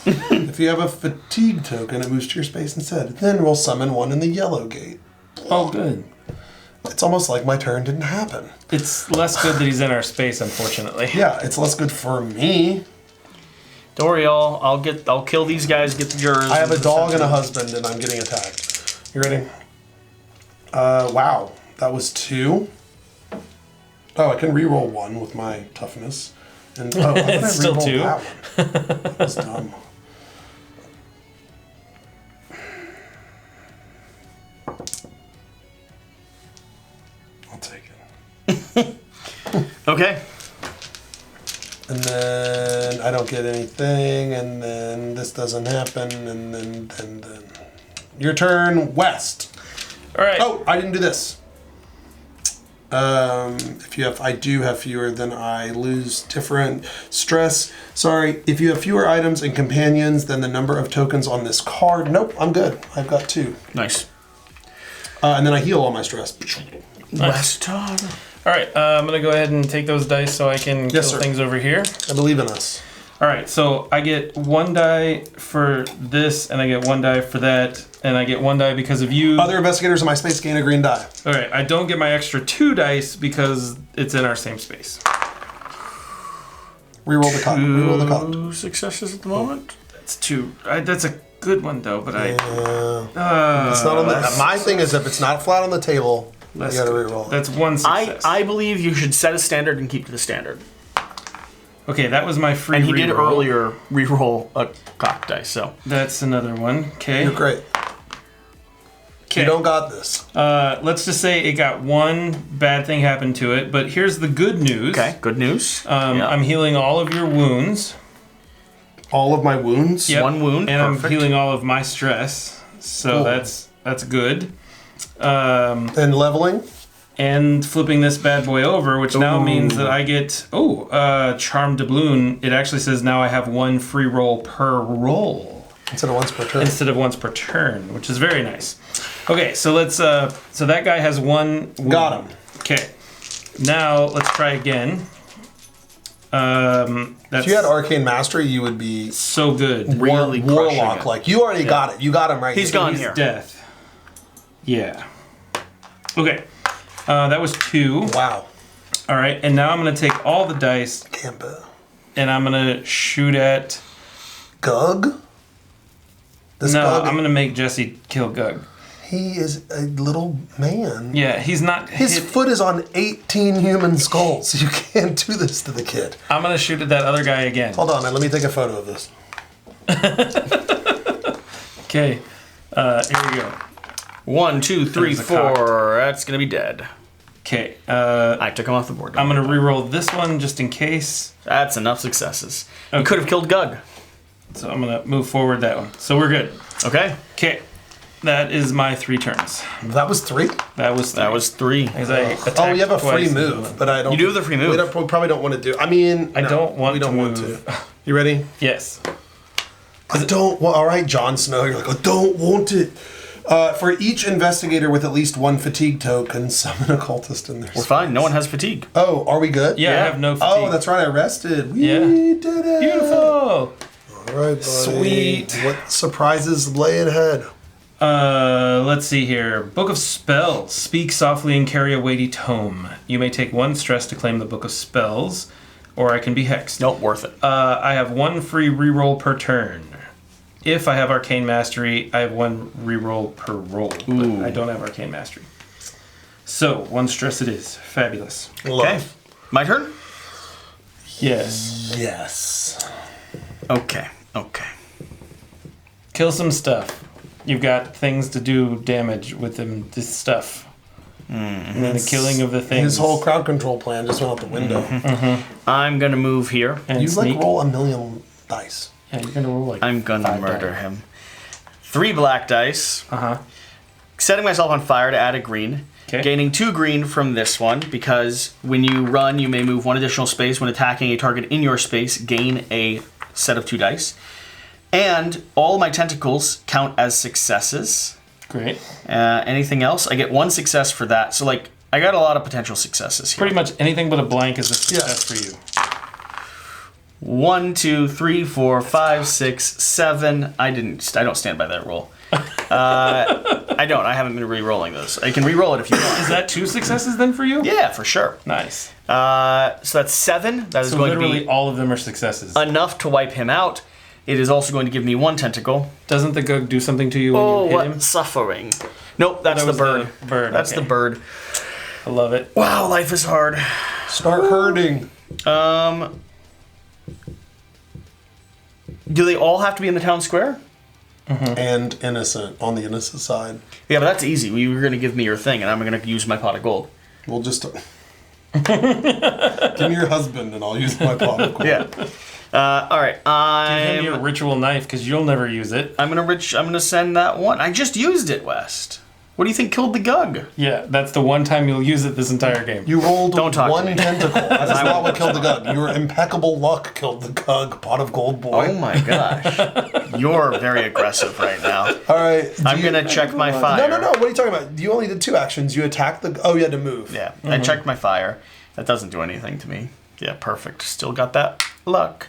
If you have a fatigue token, it moves to your space instead. Then we'll summon one in the yellow gate. Oh, good. It's almost like my turn didn't happen. It's less good that he's in our space, unfortunately. Yeah, it's less good for me. Don't worry, y'all. I'll kill these guys, get the jurors. I have a dog and a husband, and I'm getting attacked. You ready? Wow. That was 2. Oh, I can re-roll 1 with my toughness. And oh, It's still 2. That one. That was dumb. I'll take it. Okay. And then I don't get anything, and then this doesn't happen, and then your turn, West. All right. Oh, I didn't do this. If I do have fewer, then I lose different stress. Sorry, if you have fewer items and companions than the number of tokens on this card. Nope, I'm good. I've got 2. Nice. And then I heal all my stress. Nice. All right, I'm going to go ahead and take those dice so I can kill things over here. I believe in us. All right, so I get 1 die for this, and I get 1 die for that, and I get 1 die because of you. Other investigators in my space gain a green die. All right, I don't get my extra 2 dice because it's in our same space. Reroll the card. Reroll the card. 2 successes at the moment. That's 2. That's a good one though, but it's not on the. My thing is, if it's not flat on the table, you gotta reroll. That's 1 success. I believe you should set a standard and keep to the standard. Okay, that was my free. And he reroll. did earlier reroll a cock dice, so That's another one. Okay. You're great. You don't got this. Let's just say it got 1 bad thing happened to it, but here's the good news. okay, good news. I'm healing all of your wounds. All of my wounds. Yep. 1 wound, and perfect. I'm healing all of my stress. So Cool. that's good. And leveling. And flipping this bad boy over, which now means that I get charm doubloon. It actually says now I have 1 free roll per roll Instead of once per turn. instead of once per turn, which is very nice. Okay, so let's. So that guy has 1 wound. Got him. Okay, now let's try again. That's If you had Arcane Mastery, you would be so good. Really crushing warlock. it. Like you already got it. You got him right. He's here. gone He's here. death. Yeah. Okay. That was 2. Wow. All right, and now I'm gonna take all the dice Campa. and I'm gonna shoot at. Gug. This No, Gug. I'm gonna make Jesse kill Gug. He is a little man. Yeah, he's not. His foot is on 18 human skulls. You can't do this to the kid. I'm gonna shoot at that other guy again. Hold on, man. Let me take a photo of this. Okay, here we go. 1, 2, 3, There's a cock. 4. That's gonna be dead. Okay, I took him off the board. I'm gonna re-roll this one just in case. That's enough successes. You Okay. could have killed Gug. So I'm gonna move forward that one. So we're good. Okay. Okay, that is my 3 turns. That was 3. That was 3. That was 3. Because I attacked Oh, you have a free twice. move, but I don't. You do have the free move. We probably don't want to do. I mean, I don't want we don't to want move. to. You ready? Yes. I don't. Well, all right, Jon Snow. You're like, I don't want it. For each investigator with at least 1 fatigue token, summon a cultist in their We're fine. No one has fatigue. Oh, are we good? Yeah, I Yeah. have no fatigue. Oh, that's right. I rested. We Yeah. did it. Beautiful. All right, buddy. Sweet. What surprises lay ahead? Let's see here. Book of Spells. Speak softly and carry a weighty tome. You may take 1 stress to claim the Book of Spells, or I can be hexed. Nope, worth it. I have 1 free reroll per turn. If I have Arcane Mastery, I have 1 reroll per roll. But I don't have Arcane Mastery. So, 1 stress it is. Fabulous. Okay. My turn? Yes. Yes. Okay. Okay. Kill some stuff. You've got things to do damage with them, this stuff. And then the killing of the things. His whole crowd control plan just went out the window. I'm gonna move here. and You sneak. like roll a million dice. Yeah, you're gonna roll like. I'm gonna 5 murder die. him. 3 black dice. Uh-huh. Setting myself on fire to add a green. 'Kay. Gaining 2 green from this one because when you run, you may move 1 additional space. When attacking a target in your space, gain a set of 2 dice. And all my tentacles count as successes. Great. Anything else? I get 1 success for that. So, like, I got a lot of potential successes here. Pretty much anything but a blank is a success for you. 1, 2, 3, 4, 5, 6, 7. I don't stand by that roll. I don't. I haven't been re-rolling those. I can re-roll it if you want. Is that 2 successes then for you? Yeah, for sure. Nice. So that's 7. That is So going to literally be all of them are successes. enough to wipe him out. It is also going to give me 1 tentacle. Doesn't the Gug do something to you when Oh, you hit what him? suffering. Nope, that's That the was bird. the bird, That's okay. the bird. I love it. Wow, life is hard. Start herding. Do they all have to be in the town square? And innocent on the innocent side. Yeah, but that's easy. You were going to give me your thing, and I'm going to use my pot of gold. We'll just give me your husband, and I'll use my pot of gold. Yeah. All right. Give him your ritual knife because you'll never use it. I'm gonna send that one. I just used it, West. What do you think killed the Gug? Yeah, that's the one time you'll use it this entire game. You rolled Don't talk one to me. tentacle. That's not what killed the Gug. Your impeccable luck killed the Gug. Pot of gold boy. Oh my gosh. You're very aggressive right now. All right. I'm going to check my fire. No. What are you talking about? You only did 2 actions. You attacked the... Oh, you had to move. Yeah, I checked my fire. That doesn't do anything to me. Yeah, perfect. Still got that luck.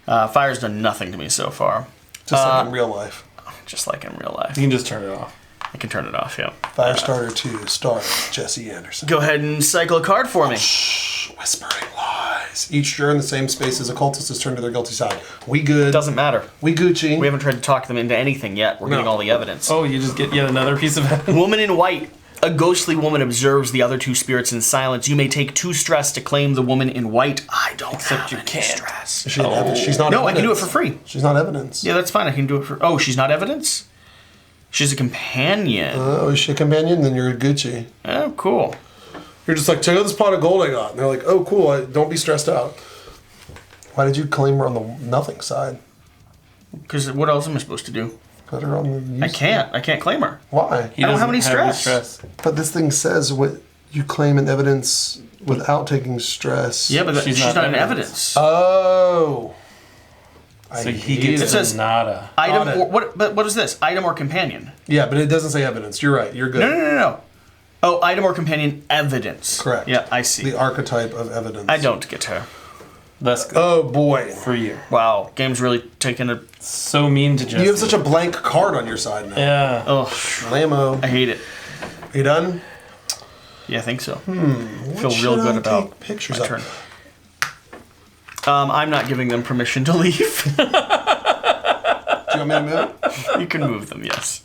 Fire's done nothing to me so far. Just like in real life. Just like in real life. You can just turn it off. I can turn it off, yeah. Firestarter 2, starring Jesse Anderson. Go ahead and cycle a card for me. Whispering lies. Each juror in the same space as a cultist is turned to their guilty side. We good. Doesn't matter. We Gucci. We haven't tried to talk them into anything yet. We're getting all the evidence. Oh, you just get yet another piece of evidence. Woman in white. A ghostly woman observes the other 2 spirits in silence. You may take 2 stress to claim the woman in white. I don't Except have you any can't. stress. She's not evidence. No, I can do it for free. She's not evidence. Yeah, that's fine. I can do it for... Oh, she's not evidence? She's a companion. Oh, is she a companion? Then you're a Gucci. Oh, cool. You're just like, check out this pot of gold I got. And they're like, oh, cool. Don't be stressed out. Why did you claim her on the nothing side? Because what else am I supposed to do? Put her on the... I can't claim her. Why? He I don't have doesn't any stress. But this thing says what you claim in evidence without taking stress. Yeah, but she's not in evidence. Oh. So he gets It says nada. Item Got it. or what is this? Item or companion? Yeah, but it doesn't say evidence. You're right. You're good. No. Oh, item or companion evidence. Correct. Yeah, I see. The archetype of evidence. I don't get her. That's good Oh, boy. for you. Wow, game's really taking a... So mean to Jesse. You have such a blank card on your side now. Yeah. Oh, Lamo. I hate it. Are you done? Yeah, I think so. Feel real good about take pictures my of? turn. I'm not giving them permission to leave. Do you want me to move? You can move them, yes.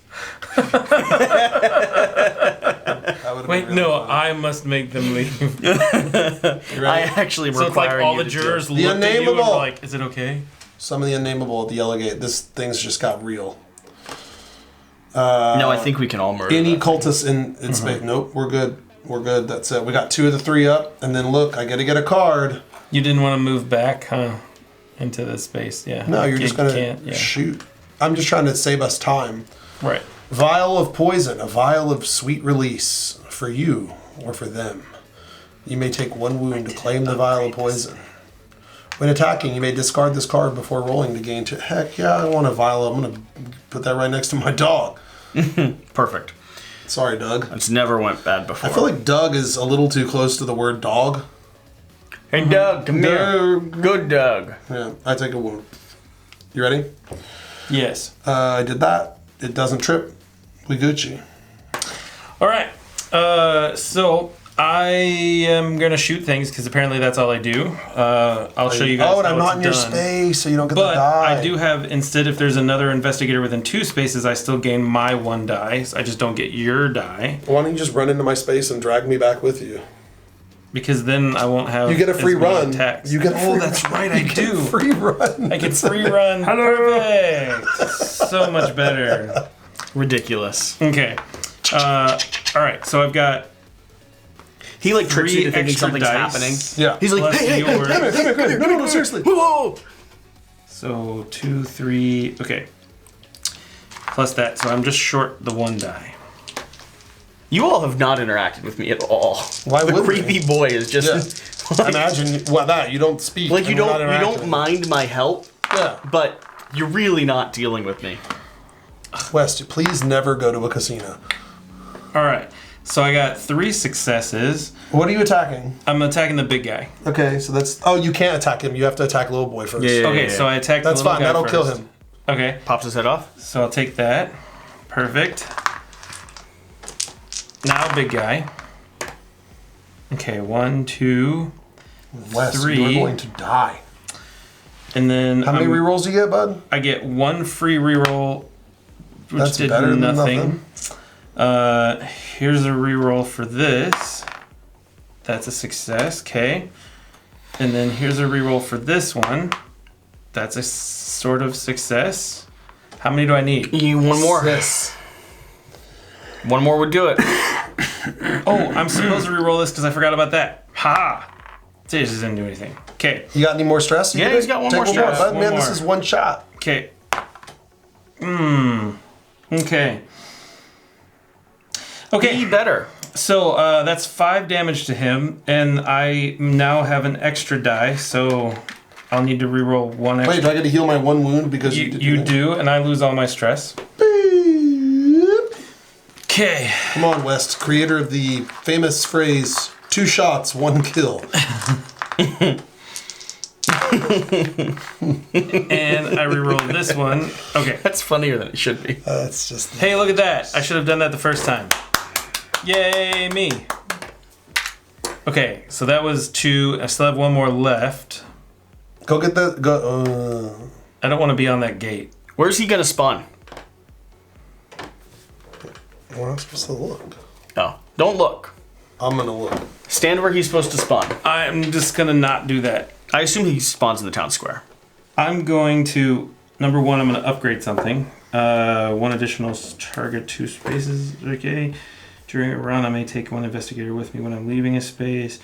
That would've Wait, been really no, fun. I must make them leave. You I ready? actually So it's like require all you the to jurors do look at you and unnameable. are like, is it okay? Some of the unnameable at the Yellowgate. This thing's just got real. No, I think we can all murder Any that. cultists in space. Nope, we're good. We're good. That's it. We got 2 of the 3 up. And then look, I got to get a card. You didn't want to move back, huh? Into this space, yeah. No, you're just going can't, to yeah. shoot. I'm just trying to save us time. Right. Vial of poison, a vial of sweet release for you or for them. You may take 1 wound to claim the vial of poison. When attacking, you may discard this card before rolling to gain 2. Heck yeah, I want a vial. I'm going to put that right next to my dog. Perfect. Sorry, Doug. It's never went bad before. I feel like Doug is a little too close to the word dog. Hey, Doug, come here. Doug. Good Doug. Yeah, I take a wound. You ready? Yes. I did that. It doesn't trip. We Gucci. All right. So I am gonna shoot things because apparently that's all I do. I'll show you guys. Oh, and how I'm not in it's your done. space, so you don't get But the die. I do have, instead, if there's another investigator within 2 spaces, I still gain my 1 die. I just don't get your die Why don't you just run into my space and drag me back with you? because then I won't have. You get a as free many run. Attacks. You get a free Oh, that's run. right. I You get do. a free run. I get free run. Perfect. So much better. Ridiculous. Okay. All right. So I've got He like tricks you 3 to thinking extra something's dice. happening. Yeah. He's like, Plus hey, yours. Come here. No, seriously. whoa. So 2, 3. Okay. Plus that. So I'm just short the 1 die. You all have not interacted with me at all. Why the would creepy we? boy is just like, Imagine that you don't speak. like you and we're not don't interacting. mind my help, Yeah. but you're really not dealing with me. West, please never go to a casino. All right. So I got 3 successes. What are you attacking? I'm attacking the big guy. Okay, so that's. Oh, you can't attack him. You have to attack little boy first. Yeah. Okay, so I attack That's the little fine. guy That'll first. kill him. Okay. Pops his head off. So I'll take that. Perfect. Now big guy. Okay, 1, 2, West, 3. you're going to die. and then How many rerolls do you get, bud? I get 1 free reroll, which That's did better than nothing. Here's a reroll for this. That's a success. Okay. And then here's a reroll for this one. That's a sort of success. How many do I need? You one more. Yes. One more would do it. Oh, I'm supposed to reroll this because I forgot about that. Ha! See, this didn't do anything. Okay. You got any more stress? Yeah, he's got one Take more stress. bud. One Man, more. this is one shot. Okay. Okay. Okay. Be better. So that's 5 damage to him, and I now have an extra die, so I'll need to reroll 1 extra. Wait, do I get to heal my 1 wound because You do, and I lose all my stress. Okay. Come on, West, creator of the famous phrase, 2 shots, 1 kill. And I reroll this one. Okay. That's funnier than it should be. That's just... Hey, look at that. I should have done that the first time. Yay, me. Okay, so that was 2. I still have 1 more left. Go get the... Go. I don't want to be on that gate. Where's he gonna spawn? We're not supposed to look. Oh, don't look. I'm gonna look. Stand where he's supposed to spawn. I'm just going to not do that. I assume he spawns in the town square. I'm going to... Number 1, I'm going to upgrade something. 1 additional target 2 spaces. Okay. During a round, I may take 1 investigator with me when I'm leaving a space.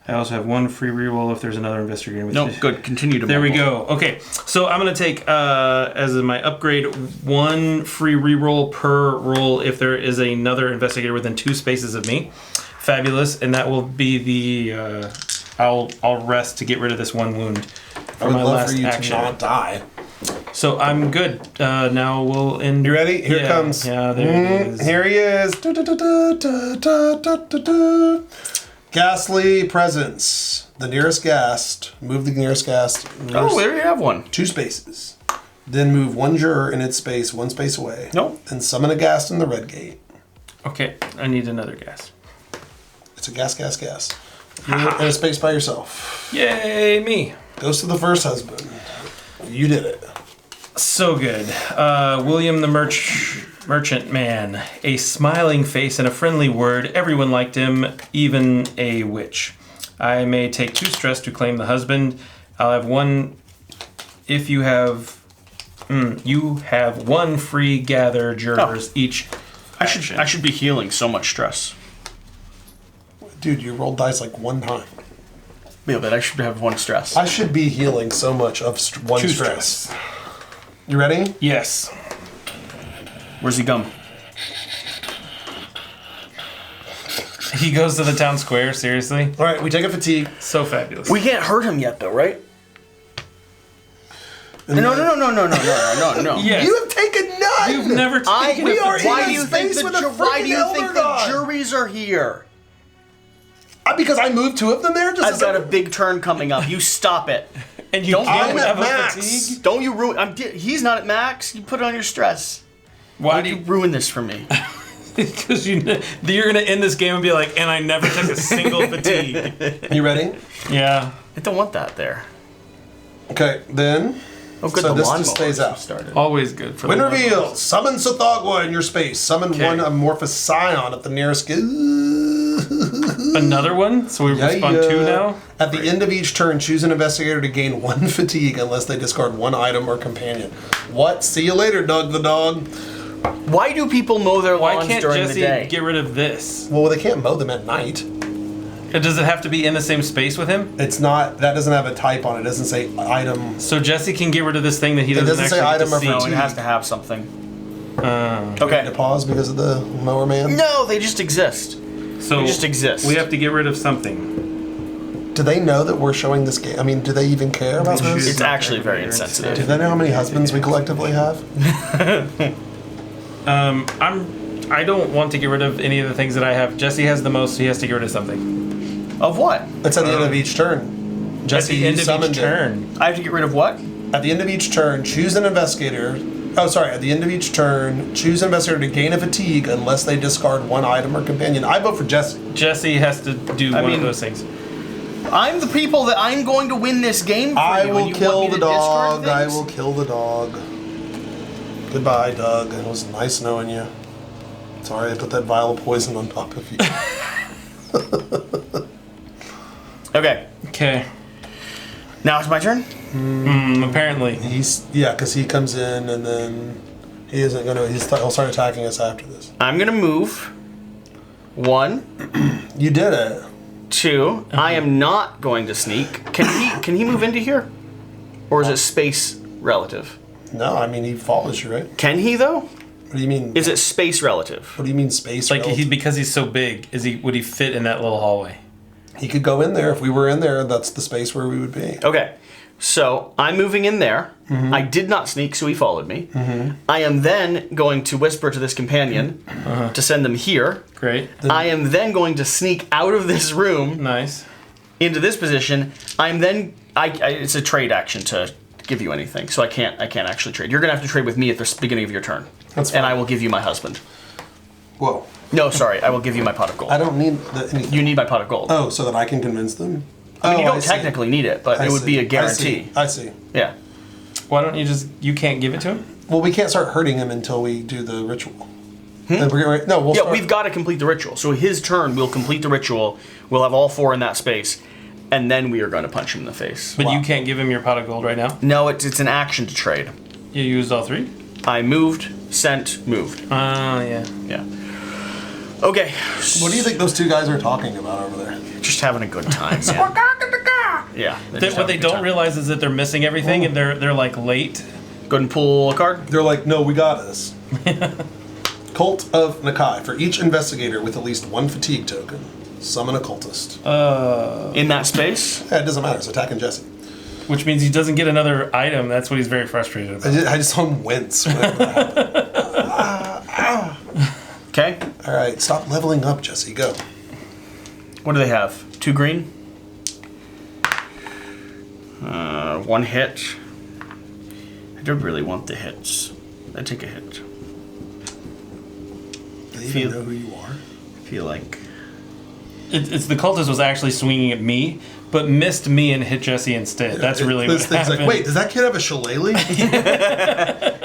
I also have 1 free reroll if there's another investigator with me. No, good. Continue to There we mumble. go. Okay, so I'm going to take, as in my upgrade, 1 free reroll per roll if there is another investigator within 2 spaces of me. Fabulous, and that will be the... I'll rest to get rid of this 1 wound for I would my love last for you action. to not die. So I'm good. Now we'll end. You ready? Here it comes. Yeah, there it is. Here he is. Ghastly presence. The nearest ghast. Move the nearest ghast. Oh, there you have one. 2 spaces. Then move 1 juror in its space 1 space away. Nope. Then summon a ghast in the red gate. Okay, I need another gas. It's a gas. You're in a space by yourself. Yay, me. Goes to the first husband. You did it. So good. William the Merchant Man. A smiling face and a friendly word. Everyone liked him, even a witch. I may take 2 stress to claim the husband. I'll have 1... If you have... you have 1 free gather jurors each. I should be healing so much stress. Dude, you rolled dice like 1 time. Yeah, but I should have 1 stress. I should be healing so much of 1 2 stress. You ready? Yes. Where's he gum? He goes to the town square, seriously? All right, we take a fatigue. So fabulous. We can't hurt him yet, though, right? No. Yes. You have taken none. You've never taken we a are fatigue. Why in do a you think space with a why do you freaking think elder the god. juries are here? Because I moved 2 of them there. I've got a big turn coming up. You stop it. And you Don't can't I'm have at a max. fatigue? Don't you ruin? He's not at max. You put it on your stress. Why Why do do you... you ruin this for me? Because you're going to end this game and be like, and I never took a single fatigue. You ready? Yeah. I don't want that there. Okay, then. Oh, good. So the this lawnmower just stays out. started. Always good for Win the reveal. Summon Sathagwa in your space. Summon Okay. 1 amorphous scion at the nearest... Another one? So we respawn 2 now? At the end of each turn, choose an investigator to gain 1 fatigue unless they discard 1 item or companion. What? See you later, Doug the dog. Why do people mow their Why lawns can't during Jesse the day? get rid of this? Well, they can't mow them at night. Does it have to be in the same space with him? It's not. That doesn't have a type on it. It doesn't say item. So Jesse can get rid of this thing that he doesn't, doesn't say actually item get or to see. No, fatigue. it has to have something. To Okay. pause because of the mower man. No, they just exist. So They just exist. We have to get rid of something. Do they know that we're showing this game? I mean, do they even care about this? It's actually very insensitive. Do they know how many husbands we collectively have? I don't want to get rid of any of the things that I have. Jesse has the most, so he has to get rid of something. Of what? It's at the end of each turn. Jesse, At the end you of summoned each it. turn. I have to get rid of what? At the end of each turn, choose an investigator. Oh, sorry. At the end of each turn, choose an investigator to gain a fatigue unless they discard 1 item or companion. I vote for Jesse. Jesse has to do one of mean- those things. I'm the people that I'm going to win this game for I you. will and you kill want me the to discard dog. I things? will kill the dog. Goodbye, Doug. It was nice knowing you. Sorry I put that vial of poison on top of you. Okay. Okay. Now it's my turn? Apparently. Because he comes in and then he isn't going to. He'll start attacking us after this. I'm going to move. 1, You did it. 2. I am not going to sneak. Can he move into here? Or is it space relative? No, I mean he follows you, right? Can he though? What do you mean? Is it space relative? What do you mean space Like relative? because he's so big, would he fit in that little hallway? He could go in there. If we were in there, that's the space where we would be. Okay. So I'm moving in there. I did not sneak, so he followed me. I am then going to whisper to this companion to send them here. Great. I am then going to sneak out of this room Nice. into this position. I'm then it's a trade action to give you anything, so I can't actually trade. You're gonna have to trade with me at the beginning of your turn. That's fine. And I will give you my husband. Whoa. No, sorry, I will give you my pot of gold. I don't need anything. You need my pot of gold. Oh, so that I can convince them? I mean, you don't I see. technically need it, but it would be a guarantee. I see. Yeah. Why don't you can't give it to him? Well, we can't start hurting him until we do the ritual. We'll Yeah, start. we've got to complete the ritual. So his turn, we'll complete the ritual. We'll have all 4 in that space, and then we are going to punch him in the face. But you can't give him your pot of gold right now? No, it's an action to trade. You used all 3? I moved, sent, moved. Oh, yeah. Yeah. Okay. What do you think those two guys are talking about over there? Just having a good time, man. Yeah. What they don't realize is that they're missing everything and they're like late. Go ahead and pull a card. They're like, no, we got this. Cult of Nakai. For each investigator with at least 1 fatigue token, summon a cultist. In that space? Yeah, it doesn't matter. It's attacking Jesse. Which means he doesn't get another item. That's what he's very frustrated about. I just saw him wince whenever that happened. Okay. All right, stop leveling up, Jesse. Go. What do they have? 2 green? 1 hit. I don't really want the hits. I take a hit. Do they even know who you are? I feel like... It's the cultist was actually swinging at me, but missed me and hit Jesse instead. That's really what happened. Like, wait, does that kid have a shillelagh?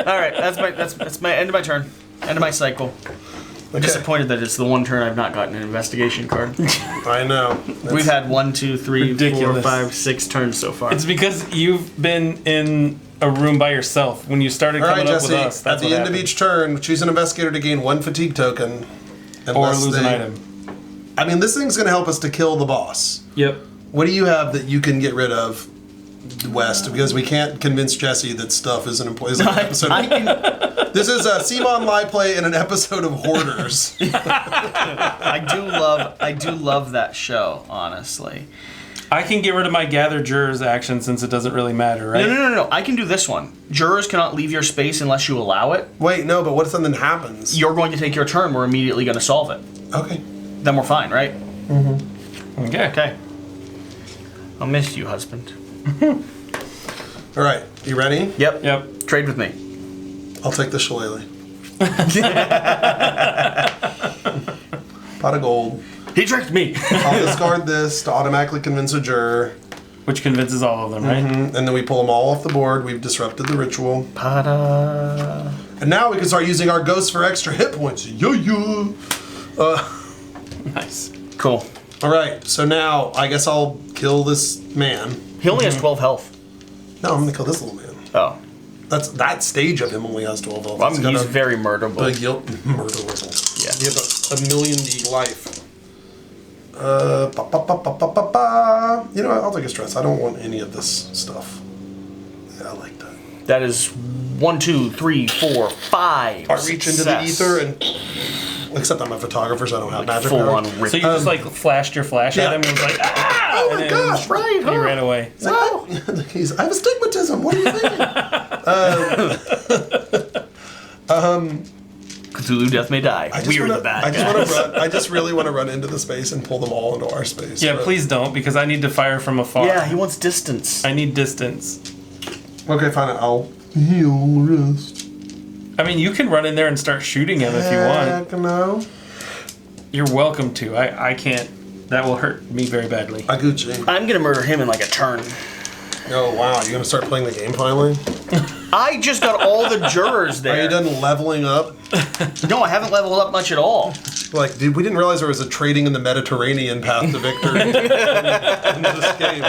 All right, that's my end of my turn. End of my cycle. I'm Okay. disappointed that it's the one turn I've not gotten an investigation card. I know. We've had 1, 2, 3, 4, Ridiculous. 5, 6 turns so far. It's because you've been in a room by yourself. When you started All right, coming up Jesse. with us, At that's the what end happened. of each turn, choose an investigator to gain 1 fatigue token. Or unless lose an they- item. I mean, this thing's going to help us to kill the boss. Yep. What do you have that you can get rid of, West? Because we can't convince Jesse that stuff isn't important. This is a Simon Lie Play in an episode of Hoarders. I do love that show, honestly. I can get rid of my gather jurors action since it doesn't really matter, right? No. I can do this one. Jurors cannot leave your space unless you allow it. Wait, no, but what if something happens? You're going to take your turn. We're immediately going to solve it. Okay. Then we're fine, right? Okay. Okay. I'll miss you, husband. All right, you ready? Yep. Yep. Trade with me. I'll take the shillelagh. Pot of gold. He tricked me. I'll discard this to automatically convince a juror. Which convinces all of them, right? And then we pull them all off the board. We've disrupted the ritual. Ta-da. And now we can start using our ghosts for extra hit points. Yeah. Nice. Cool. All right, so now I guess I'll kill this man. He only has 12 health. No, I'm gonna kill this little man. Oh. That stage of him only has 12 health. Well, he's very murderable. Murderable. Yeah. He has a million life. You know what? I'll take a stress. I don't want any of this stuff. Yeah, I like that. That is 1, 2, 3, 4, 5. I reach into the ether and. Except I'm a photographer, so I don't have magic. Full power. on rip. So you just like flashed your flash at him and was like, ah! Oh And my then gosh, right? He ran away. It's like, oh. I have astigmatism. What are you thinking? Cthulhu Death May Die. We're the bad guys. I just really want to run into the space and pull them all into our space. Yeah, But- please don't, because I need to fire from afar. Yeah, he wants distance. I need distance. Okay, fine. I'll heal rest. I mean, you can run in there and start shooting him if you want. Heck no. You're welcome to. I can't. That will hurt me very badly. I Gucci. I'm gonna murder him in like a turn. Oh wow, you're gonna start playing the game finally? I just got all the jurors there. Are you done leveling up? No, I haven't leveled up much at all. Like, dude, we didn't realize there was a trading in the Mediterranean path to victory in this game.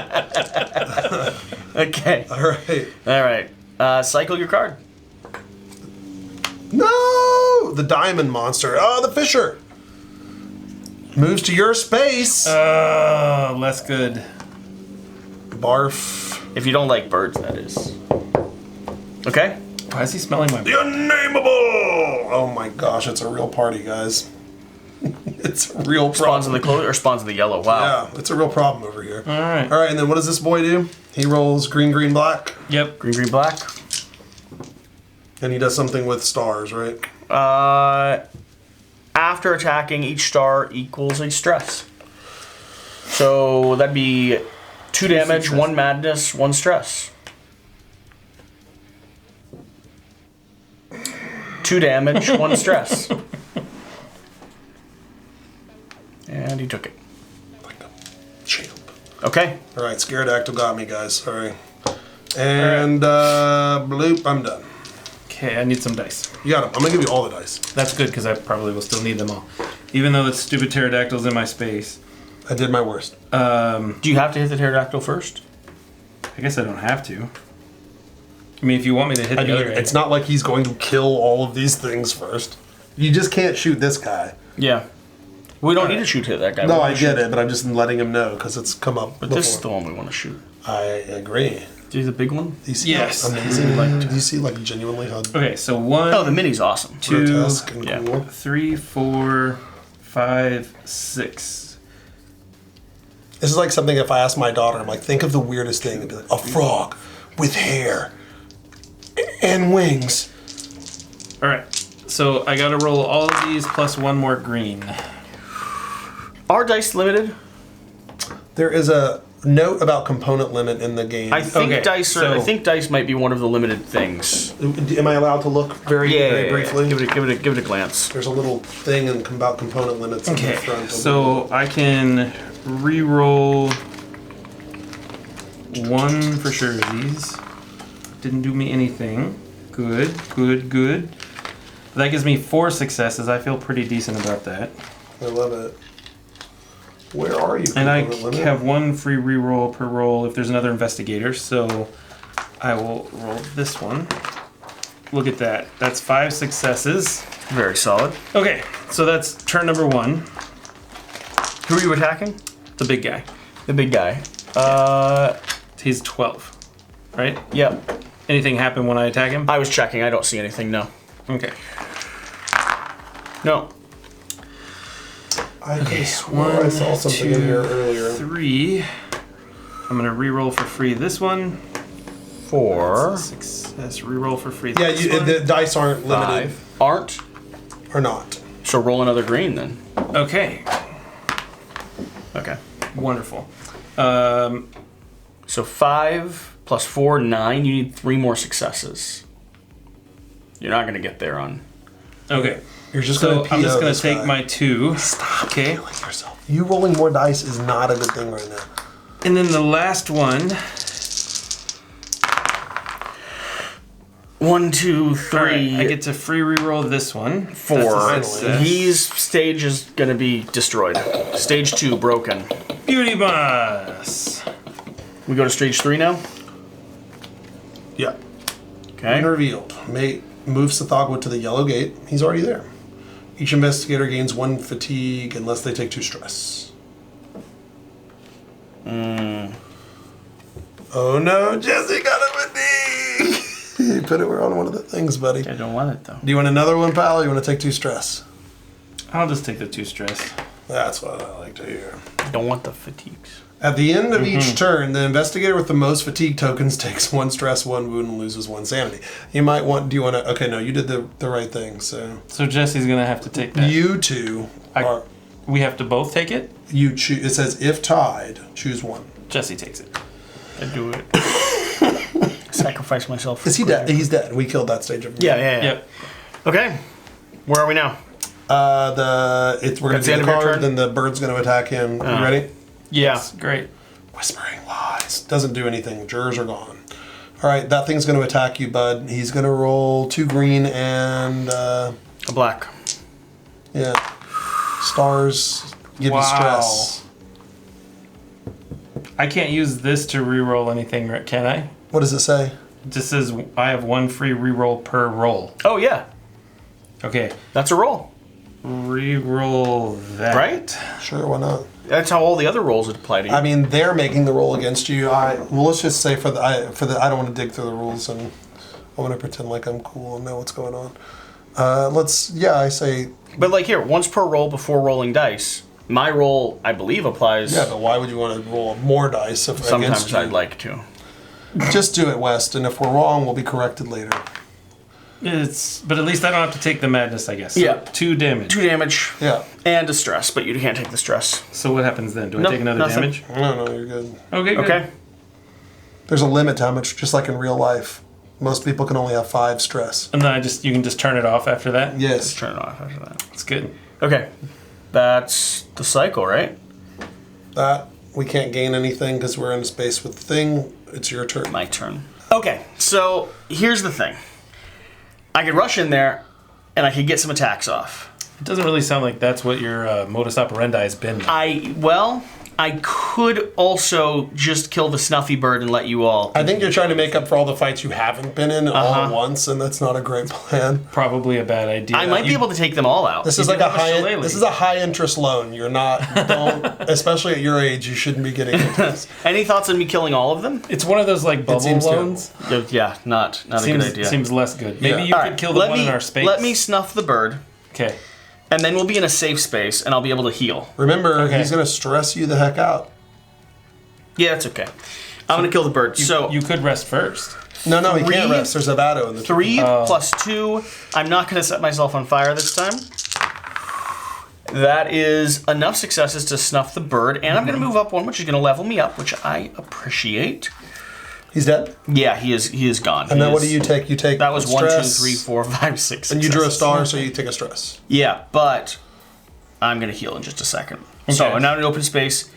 Okay. All right. Cycle your card. No! The diamond monster. Oh, the fisher. Moves to your space. Less good. Barf. If you don't like birds, that is. Okay. Why is he smelling my... The unnameable! Oh my gosh, it's a real party, guys. It's a real problem. Spawns in the clothes or spawns in the yellow? Wow. Yeah, it's a real problem over here. All right. All right, and then what does this boy do? He rolls green, green, black. Yep. Green, green, black. And he does something with stars, right? After attacking, each star equals a stress. So that'd be 2 damage, 1 madness, 1 stress. 2 damage, 1 stress. And he took it. Like a champ. Okay. All right, Scaredactyl got me, guys. Sorry. And bloop, I'm done. Okay, I need some dice. You got them. I'm going to give you all the dice. That's good, because I probably will still need them all. Even though the stupid pterodactyl's in my space. I did my worst. Do you have to hit the pterodactyl first? I guess I don't have to. I mean, if you want me to hit the other guy. It's not like he's going to kill all of these things first. You just can't shoot this guy. Yeah. We don't need to shoot hit that guy. No, I get it, but I'm just letting him know because it's come up But before. this is the one we want to shoot. I agree. Do you see the big one? Do you see Yes. how amazing? Do you see like genuinely how Okay, so 1, Oh, the mini's awesome. 2, grotesque and yeah. cool? 3, 4, 5, 6. This is like something if I asked my daughter, I'm like, think of the weirdest thing. It'd be like, a frog with hair and wings. All right, so I got to roll all of these plus 1 more green. Are dice limited? There is a note about component limit in the game. I think Okay, dice. I so- think dice might be one of the limited things. Am I allowed to look very briefly? Give it a glance. There's a little thing about component limits in the Okay, front. so I can re-roll 1 for sure. These didn't do me anything. Good, good, good. That gives me 4 successes. I feel pretty decent about that. I love it. Where are you? And I component limit? have 1 free re-roll per roll if there's another investigator, so I will roll this one. Look at that. That's 5 successes. Very solid. Okay, so that's turn number 1. Who are you attacking? The big guy. The big guy. He's 12, right? Yep. Anything happen when I attack him? I was checking. I don't see anything. No. Okay. No. I could swear I saw something in here earlier. 3. I'm gonna re-roll for free this one. 4. Success. Re-roll for free. Yeah, this one. the dice aren't limited 5. Aren't. or not. So roll another green then. Okay. Okay. Wonderful. So 5 plus 4, 9. You need 3 more successes. You're not gonna get there on. Okay. You're just So going I'm just gonna to take my 2. Stop Okay. killing yourself. You rolling more dice is not a good thing right now. And then the last one. 1, 2, 3. Alright, I get to free re-roll this one. 4. That's a success. He's stage is gonna be destroyed. Stage 2 broken. Beauty boss. We go to stage 3 now. Yeah. Okay. When revealed, move Sathagwa to the yellow gate. He's already there. Each investigator gains 1 fatigue unless they take 2 stress. Oh no, Jesse got a fatigue! You put it on one of the things, buddy. I don't want it though. Do you want another one, pal, or you want to take 2 stress? I'll just take the 2 stress. That's what I like to hear. I don't want the fatigues. At the end of each turn, the investigator with the most fatigue tokens takes 1 stress, 1 wound, and loses 1 sanity. You might want. Do you want to? Okay, no, you did the right thing. So So Jesse's gonna have to take that. you two are. We have to both take it? You choose. It says if tied, choose 1. Jesse takes it. I do it. Sacrifice myself. For Is he dead? He's dead. We killed that stage of him. Yeah. Yep. Okay. Where are we now? We're gonna That's do the the end of your card. turn? Then the bird's gonna attack him. You ready? Yeah. Great. Whispering lies doesn't do anything. Jurors are gone. All right, that thing's gonna attack you, bud. He's gonna roll 2 green and A black. yeah, stars give you stress. I can't use this to re-roll anything, can I? What does it say? It just says I have 1 free re-roll per roll. Oh yeah. Okay. That's a roll. Re-roll that. Right? Sure, why not? That's how all the other rolls would apply to you. I mean, they're making the roll against you. Well, let's just say for the I don't want to dig through the rules and I want to pretend like I'm cool and know what's going on. I say... But like here, once per roll before rolling dice. My roll, I believe, applies... Yeah, but why would you want to roll more dice if Sometimes I'd like to. Just do it, West, and if we're wrong, we'll be corrected later. But at least I don't have to take the madness, I guess. So Yeah. 2 damage. 2 damage. Yeah. And a stress, but you can't take the stress. So what happens then? Do I take another nothing. damage? No, you're good. Okay, good. Okay. There's a limit to how much, just like in real life. Most people can only have 5 stress. And then you can just turn it off after that? Yes. Turn it off after that. That's good. Okay. That's the cycle, right? That, we can't gain anything because we're in space with the thing. It's your turn. My turn. Okay, so here's the thing. I could rush in there, and I could get some attacks off. It doesn't really sound like that's what your modus operandi has been. I could also just kill the snuffy bird and let you all... I think you're trying to make up for all the fights you haven't been in all at once, and that's not a great plan. Probably a bad idea. I might be able to take them all out. This is like a high interest loan. You're not, especially at your age, you shouldn't be getting into this. Any thoughts on me killing all of them? It's one of those like bubble loans. Yeah, not a good idea. Seems less good. Maybe you could kill the one in our space. Let me snuff the bird. Okay. And then we'll be in a safe space, and I'll be able to heal. Remember, he's going to stress you the heck out. Yeah, it's okay. I'm going to kill the bird. You could rest first. No, he can't rest. There's a Vado in the 3 plus 2. I'm not going to set myself on fire this time. That is enough successes to snuff the bird, and I'm going to move up 1, which is going to level me up, which I appreciate. He's dead? Yeah, he is gone. And then what do you take? You take that was stress, 1, 2, 3, 4, 5, 6. And you drew a star, so you take a stress. Yeah, but I'm going to heal in just a second. Okay. So I'm now in open space.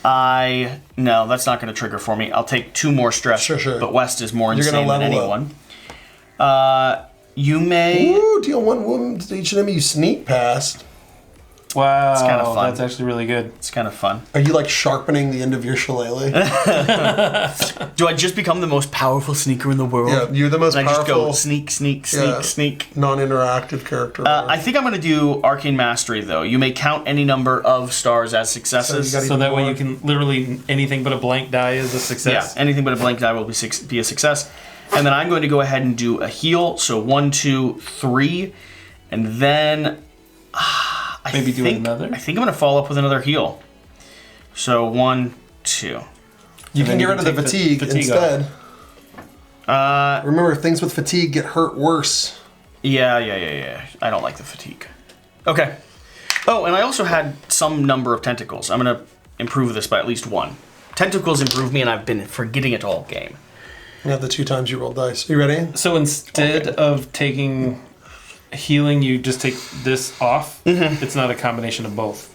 No, that's not going to trigger for me. I'll take 2 more stress. Sure. But West is more insane than anyone. You may... Ooh, deal 1 wound to each enemy you sneak past. Wow, it's kind of fun. That's actually really good. It's kind of fun. Are you like sharpening the end of your shillelagh? Do I just become the most powerful sneaker in the world? Yeah, you're the most powerful. I just go sneak. Non-interactive character. I think I'm going to do Arcane Mastery, though. You may count any number of stars as successes. So that way you can literally, anything but a blank die is a success? Yeah, anything but a blank die will be a success. And then I'm going to go ahead and do a heal. So 1, 2, 3. And then... Maybe do another? I think I'm going to follow up with another heal. So 1, 2. You can get rid of the fatigue instead. Remember, things with fatigue get hurt worse. Yeah. I don't like the fatigue. Okay. Oh, and I also had some number of tentacles. I'm going to improve this by at least 1. Tentacles improve me, and I've been forgetting it all game. You have the 2 times you rolled dice. You ready? So instead of taking... healing, you just take this off. It's not a combination of both.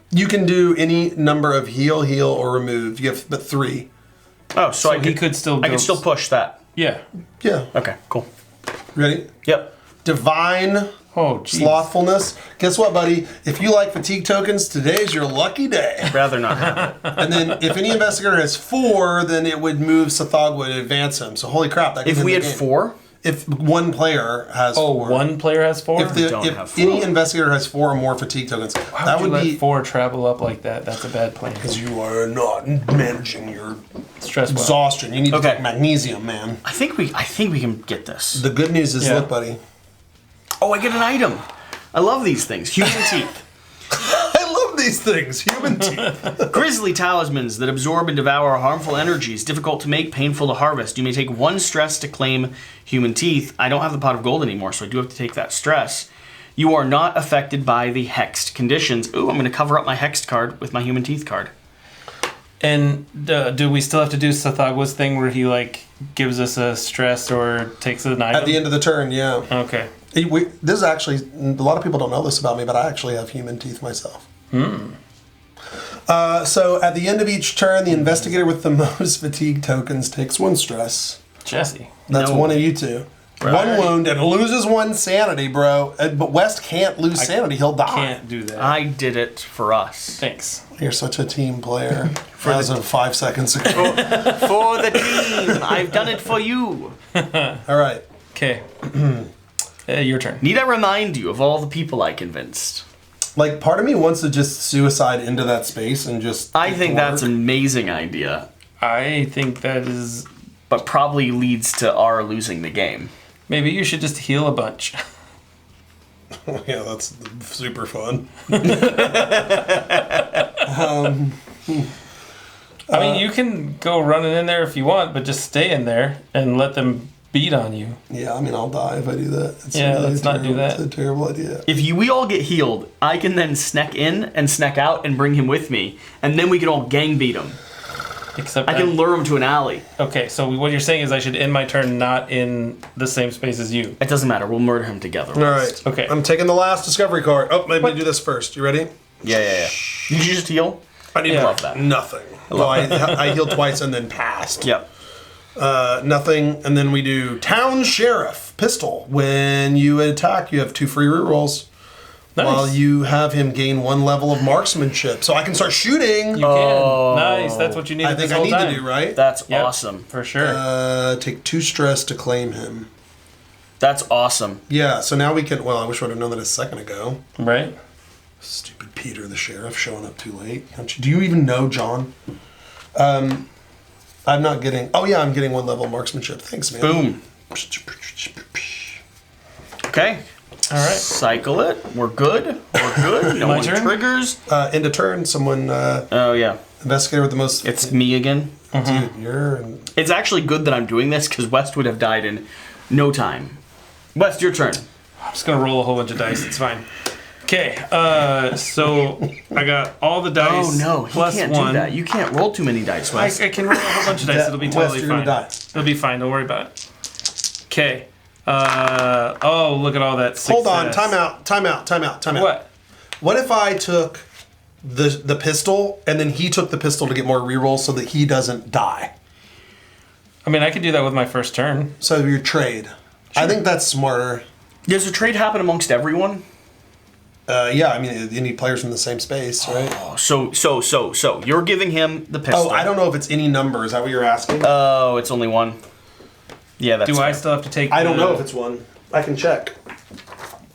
You can do any number of heal, or remove. You have but 3. Oh, so he could still. I could still push that. Yeah. Okay. Cool. Ready? Yep. Divine slothfulness. Guess what, buddy? If you like fatigue tokens, today's your lucky day. Rather not have it. And then if any investigator has 4, then it would move Sathagwa and advance him. So holy crap! If we had 4. If one player has 4. One player has 4? If any investigator has 4 or more fatigue tokens, that would be 4 travel up like that. That's a bad plan. Because you are not managing your stress exhaustion. You need to take magnesium, man. I think we can get this. The good news is, look, buddy. Oh, I get an item. I love these things. Human teeth. I love these things. Human teeth. Grisly talismans that absorb and devour harmful energies. Difficult to make, painful to harvest. You may take 1 stress to claim human teeth. I don't have the pot of gold anymore, so I do have to take that stress. You are not affected by the hexed conditions. Ooh, I'm going to cover up my hexed card with my human teeth card. And do we still have to do Sathagwa's thing where he gives us a stress or takes an item? At the end of the turn, yeah. Okay. This is actually, a lot of people don't know this about me, but I actually have human teeth myself. So at the end of each turn, the investigator with the most fatigue tokens takes 1 stress. Jesse. That's one of you 2. Right. 1 wound and loses 1 sanity, bro. But West can't lose sanity. He'll die. Can't do that. I did it for us. Thanks. You're such a team player. As of 5 seconds ago. For the team. I've done it for you. All right. Okay. Your turn. Need I remind you of all the people I convinced? Part of me wants to just suicide into that space and just... I think that's an amazing idea. I think that is but probably leads to our losing the game. Maybe you should just heal a bunch. Yeah, that's super fun. I mean, you can go running in there if you want, but just stay in there and let them beat on you. Yeah, I mean, I'll die if I do that. Let's not do that. It's a terrible idea. If we all get healed, I can then snack in and snack out and bring him with me, and then we can all gang beat him. Except I can lure him to an alley. Okay, so what you're saying is I should end my turn not in the same space as you. It doesn't matter. We'll murder him together. All right. Okay. I'm taking the last discovery card. Oh, maybe do this first. You ready? Yeah. Did you just heal? I need love that. Nothing. Well, I healed twice and then passed. Yep. Nothing, and then we do Town Sheriff Pistol. When you attack, you have 2 free rerolls. Nice. While you have him gain 1 level of marksmanship, so I can start shooting. You can. Nice. That's what you need. I think I need to do, right? That's awesome. For sure. Take 2 stress to claim him. That's awesome. Yeah. So now we can. Well, I wish I would have known that a second ago. Right. Stupid Peter, the sheriff, showing up too late. Do you even know John? I'm not getting. Oh yeah, I'm getting 1 level of marksmanship. Thanks, man. Boom. Okay. All right. Cycle it. We're good. No My one turn? triggers. End of turn. Someone. Oh yeah. Investigator with the most. It's me again. Dude, you're. It's actually good that I'm doing this because West would have died in no time. West, your turn. I'm just gonna roll a whole bunch of dice. It's fine. Okay. So I got all the dice. Oh no, he plus can't 1. do that. You can't roll too many dice, West. I can roll a whole bunch of dice. It'll be totally you're gonna fine. die. It'll be fine. Don't worry about it. Okay. Oh, look at all that success. Hold on. Time out. What? What if I took the pistol and then he took the pistol to get more rerolls so that he doesn't die? I mean, I could do that with my first turn. So your trade. I think that's smarter. Does a trade happen amongst everyone? Yeah, I mean, you need players in the same space, right? Oh, so you're giving him the pistol. Oh, I don't know if it's any number. Is that what you're asking? Oh, it's only 1. Yeah, that's Do I fair. still have to take? I don't know if it's 1. I can check.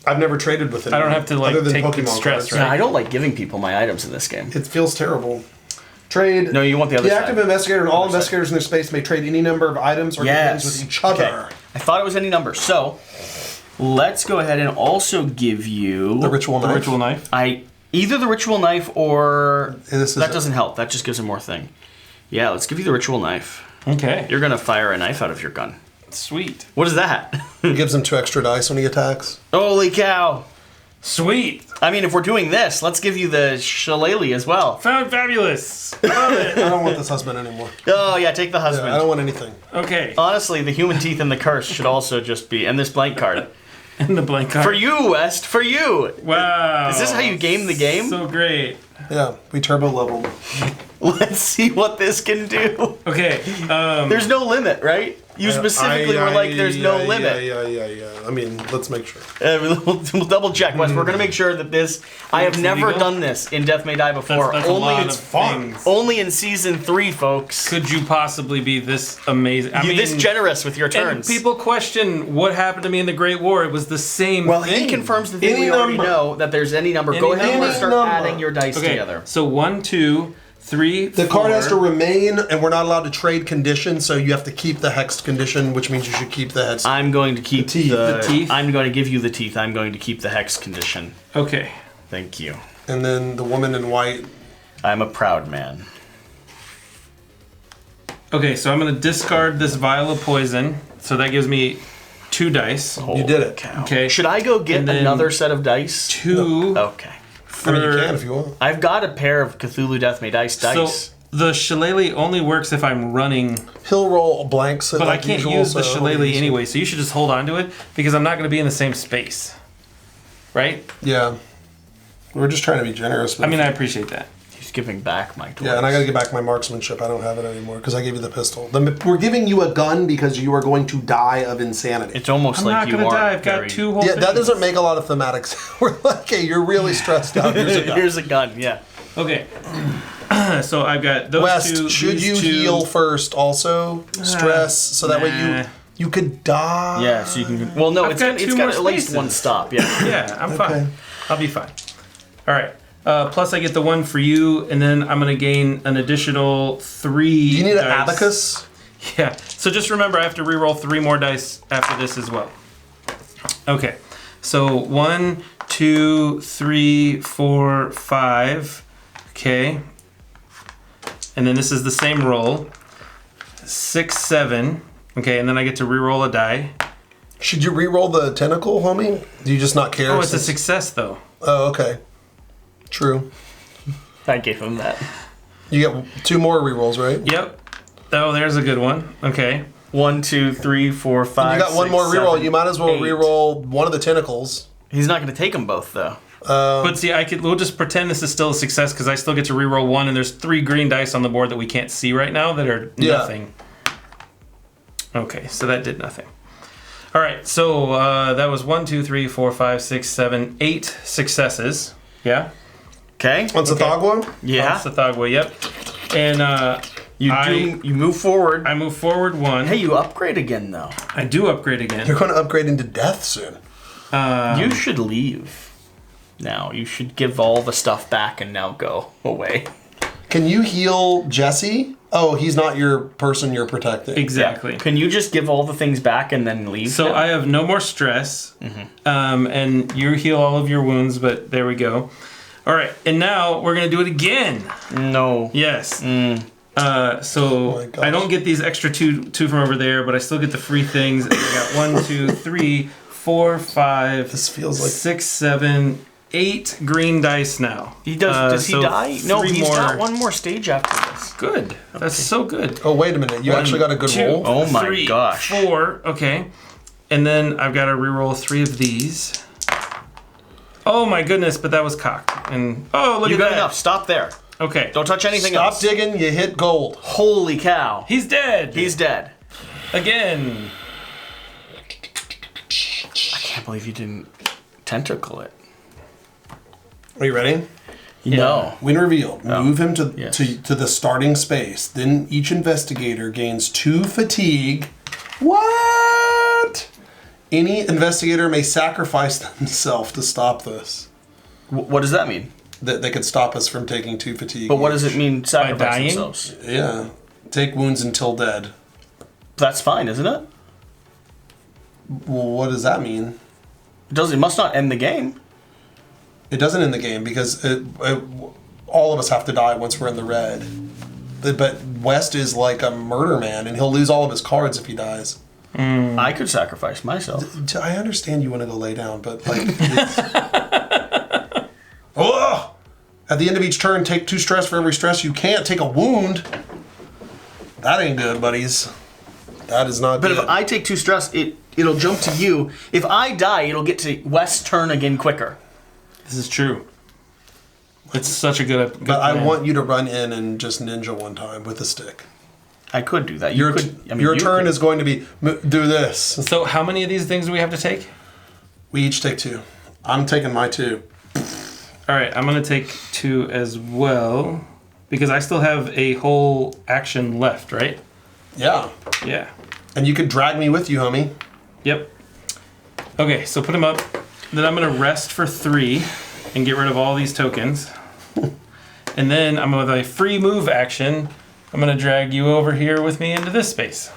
I've never traded with it. I don't have to, like, other than take the Pokemon stress, cards. right? No, I don't like giving people my items in this game. It feels terrible. Trade. No, you want the other The side. active investigator and all Other side. investigators in their space may trade any number of items or Yes. goods with each other. Okay. I thought it was any number. So let's go ahead and also give you The ritual knife. The ritual knife. either the ritual knife or This is that doesn't help. That just gives him more thing. Yeah, let's give you the ritual knife. Okay. You're gonna fire a knife out of your gun. Sweet. What is that? It gives him 2 extra dice when he attacks. Holy cow! Sweet. I mean, if we're doing this, let's give you the shillelagh as well. Found fabulous. Love it. I don't want this husband anymore. Oh yeah, take the husband. I don't want anything. Okay. Honestly, the human teeth and the curse should also just be, and this blank card. And the blank card. For you, West, for you! Wow. Is this how you game the game? So great. Yeah, we turbo leveled. Let's see what this can do. Okay. There's no limit, right? You specifically were like, there's no limit. Yeah. I mean, let's make sure. We'll double check, Wes. We're going to make sure that this... I have It's never legal? done this in Death May Die before. That's a lot it's of fun. things. Only in Season 3, folks. Could you possibly be this amazing? I You're mean, this generous with your and turns. people question what happened to me in the Great War. It was the same Well, thing. he confirms the thing Any we already number. know, that there's any number. Any Go ahead and number. start Any number. adding your dice Okay, together. so 1, 2, 3, The 4. card has to remain, and we're not allowed to trade conditions, so you have to keep the hexed condition, which means you should keep the hex. I'm going to keep teeth. The teeth? I'm going to give you the teeth. I'm going to keep the hex condition. Okay. Thank you. And then the woman in white. I'm a proud man. Okay, so I'm going to discard this vial of poison. So that gives me 2 dice. You did it. Cow. Okay. Should I go get And then another set of dice? 2 Okay. I mean, you for- can if you want. I've got a pair of Cthulhu Death May Dice So dice. the shillelagh only works if I'm running, He'll roll blanks. but I like can't usual, use the so shillelagh easy. anyway. So you should just hold on to it because I'm not going to be in the same space. Right? Yeah. We're just trying to be generous. I mean, I appreciate that. He's giving back my toys. Yeah, and I gotta get back my marksmanship. I don't have it anymore because I gave you the pistol. We're giving you a gun because you are going to die of insanity. It's almost I'm like not you going to are. die. I've very- got 2 whole Yeah, things. that doesn't make a lot of thematic sense. We're like, hey, you're really stressed out. Here's a gun. Here's a gun. Yeah. Okay. So I've got those West, 2. should these you 2. heal first also? Stress, so that way nah. you could die. Yeah. So you can. Well, no, I've it's got got, it's 2 got more at least spaces. one stop. Yeah. Yeah, I'm Okay. fine. I'll be fine. All right. Plus, I get the 1 for you, and then I'm going to gain an additional 3. Do you need an dice. abacus? Yeah. So just remember, I have to re-roll 3 more dice after this as well. Okay. So 1, 2, 3, 4, 5. Okay. And then this is the same roll. 6, 7. Okay, and then I get to re-roll a die. Should you re-roll the tentacle, homie? Do you just not care? Oh, it's a success though. Oh, okay. True. I gave him that. You get 2 more re-rolls, right? Yep. Oh, there's a good one. Okay. 1, 2, 3, 4, 5. You got 1 more re-roll. 7, You might as well 8. re-roll one of the tentacles. He's not going to take them both, though. But see, we'll just pretend this is still a success because I still get to re-roll 1, and there's 3 green dice on the board that we can't see right now that are nothing. Okay, so that did nothing. All right, so that was 1, 2, 3, 4, 5, 6, 7, 8 successes. Yeah. Okay. On Tsathoggua? Yeah. On Tsathoggua, yep. And You move forward. I move forward 1. Hey, you upgrade again, though. I do upgrade again. You're going to upgrade into death soon. You should leave now. You should give all the stuff back and now go away. Can you heal Jesse? Oh, he's not your person you're protecting. Exactly. Can you just give all the things back and then leave? So now? I have no more stress, and you heal all of your wounds, but there we go. All right, and now we're going to do it again. No. Yes. So my gosh. I don't get these extra two from over there, but I still get the free things. And I got 1, 2, 3, 4, 5, This feels like 6, 7, 8 green dice now. He does. Does he so die? No, 3 he's more. got 1 more stage after this. Good. That's so good. Oh, wait a minute. You actually got a good 2, roll? Oh my 3, gosh. 4. Okay. And then I've got to reroll 3 of these. Oh my goodness, but that was cocked. And oh, look You at got that. enough. Stop there. Okay. Don't touch anything Stop else. digging, you hit gold. Holy cow. He's dead. He's dead. Again. I can't believe you didn't tentacle it. Are you ready? No. When revealed, move him to, Yes. to the starting space. Then each investigator gains 2 fatigue. What? Any investigator may sacrifice themselves to stop this. What does that mean? That they could stop us from taking 2 fatigue. But what does it each. mean, sacrifice dying? themselves? Yeah. Take wounds until dead. That's fine, isn't it? Well, what does that mean? It must not end the game. It doesn't end the game because all of us have to die once we're in the red. But West is like a murder man, and he'll lose all of his cards if he dies. I could sacrifice myself. I understand you want to go lay down, but like... Oh! At the end of each turn, take 2 stress for every stress. You can't take a wound. That ain't good, buddies. That is not But good. if I take 2 stress, it'll jump to you. If I die, it'll get to West's turn again quicker. This is true. It's such a good But plan. I want you to run in and just ninja one time with a stick. I could do that. Your turn could. is going to be, do this. So how many of these things do we have to take? We each take 2. I'm taking my 2. All right, I'm going to take 2 as well because I still have a whole action left, right? Yeah. Yeah. And you could drag me with you, homie. Yep. Okay, so put them up. Then I'm going to rest for 3 and get rid of all these tokens. And then I'm with a free move action. I'm going to drag you over here with me into this space.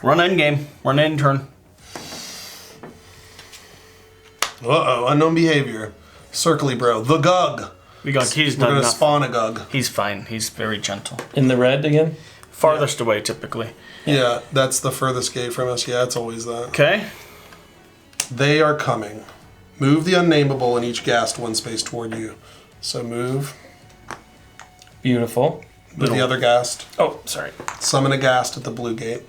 Run end game. Run end turn. Uh-oh, unknown behavior. Circly bro. The Gug. He's We're done going to enough. spawn a Gug. He's fine. He's very gentle. In the red again? Farthest away, typically. Yeah, that's the furthest gate from us. Yeah, it's always that. Okay. They are coming. Move the unnameable in each ghast 1 space toward you. So move. Beautiful. Move the other ghast. Oh, sorry. Summon a ghast at the blue gate.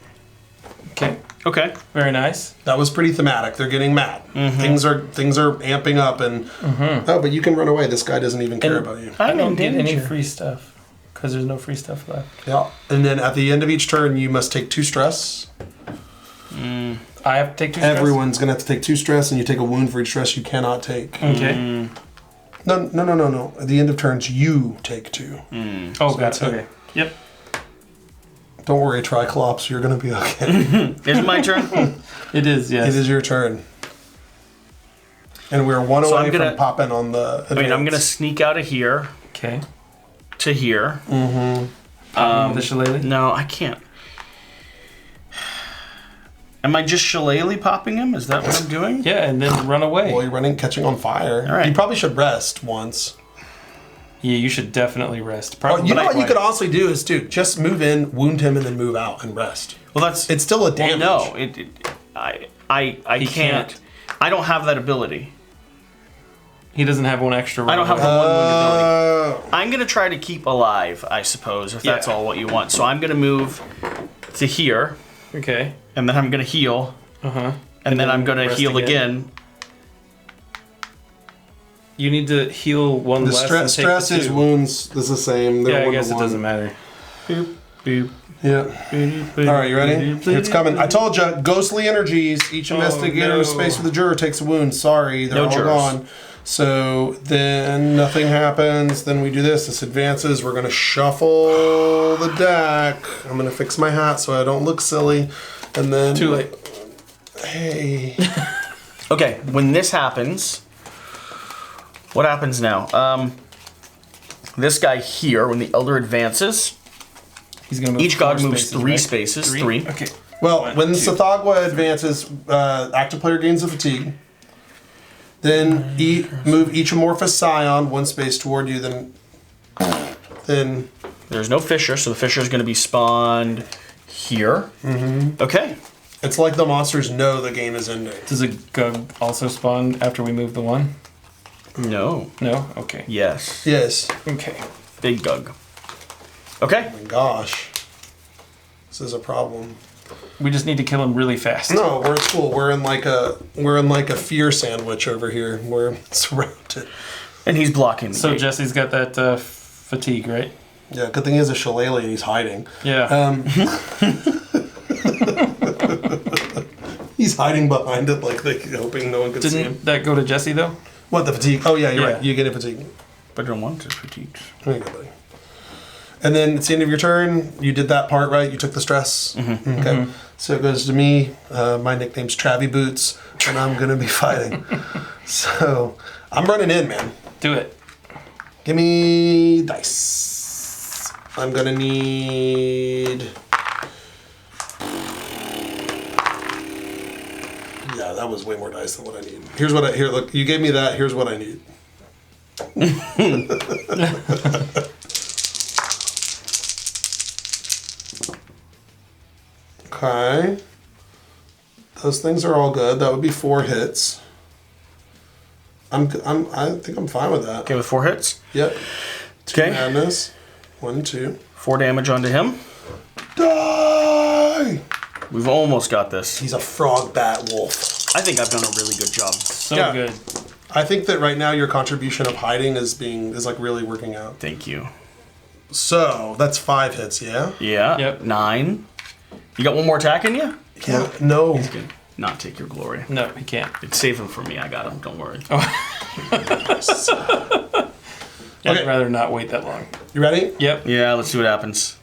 Okay. Okay. Very nice. That was pretty thematic. They're getting mad. Things are amping up, and oh, but you can run away. This guy doesn't even care about you. I I'm don't in get any danger. free stuff because there's no free stuff left. Yeah. And then at the end of each turn, you must take 2 stress. I have to take 2 stress? Everyone's gonna have to take 2 stress, and you take a wound for each stress you cannot take. Okay. No. At the end of turns, you take 2. Oh, So that's got it. it. Okay. Yep. Don't worry, Triclops. You're gonna be okay. Is it my turn? It is, yes. It is your turn. And we're 1 So away I'm gonna- from popping on the. I'm going to advance. sneak out of here Okay. to here. The shillelagh? No, I can't. Am I just shillelagh popping him? Is that what I'm doing? Yeah, and then run away. Well, you're running, catching on fire. All right. You probably should rest once. Yeah, you should definitely rest. You know what you could honestly do is, just move in, wound him, and then move out and rest. Well, it's still a damage. Well, no, I can't. I don't have that ability. He doesn't have one extra. I don't have the one wound ability. I'm gonna try to keep alive, I suppose, if that's all what you want. So I'm gonna move to here. Okay. And then I'm gonna heal. And then I'm gonna heal again. You need to heal one the less. Stress is wounds. It's the same. They're I guess it doesn't matter. Boop, boop. Yeah. All right, you ready? It's coming. I told you, ghostly energies. Each investigator in space with a juror takes a wound. Sorry, they're all gone. So then nothing happens. Then we do this. This advances. We're going to shuffle the deck. I'm going to fix my hat so I don't look silly. And then... Too late. Hey. Okay, when this happens... What happens now? This guy here, when the Elder advances... He's gonna move each god moves three spaces. Three. Okay. Well, when Sathagwa advances, active player gains a fatigue. Then move each amorphous scion one space toward you. Then there's no fissure, so the fissure is going to be spawned here. Okay. It's like the monsters know the game is ending. Does a gug also spawn after we move the one? No. No. Okay. Yes. Yes. Okay. Big gug. Okay. Oh my gosh. This is a problem. We just need to kill him really fast. No, we're cool. We're in like a fear sandwich over here. We're surrounded. And he's blocking. So Jesse's got that fatigue, right? Yeah. Good thing he has a shillelagh and he's hiding. Yeah. He's hiding behind it, like hoping no one can see him. Didn't that go to Jesse though? What, the fatigue? Oh yeah, you're right. You get a fatigue. But I don't want to fatigue. There you go, buddy. And then it's the end of your turn. You did that part, right? You took the stress. Okay. So it goes to me. My nickname's Travie Boots, and I'm going to be fighting. So I'm running in, man. Do it. Give me dice. I'm going to need... Yeah, that was way more dice than what I need. Here's what here, look, you gave me that. Here's what I need. Okay. Those things are all good. That would be 4 hits. I think I'm fine with that. Okay, with 4 hits? Yep. Okay. Madness. 1, 2. 4 damage onto him. Die! We've almost got this. He's a frog bat wolf. I think I've done a really good job. So good. I think that right now your contribution of hiding is like really working out. Thank you. So that's 5 hits, yeah? Yeah. Yep. 9. You got one more attack in you? Yeah. No. He's gonna not take your glory. No, he can't. It's save him for me. I got him. Don't worry. I'd rather not wait that long. You ready? Yep. Yeah, let's see what happens.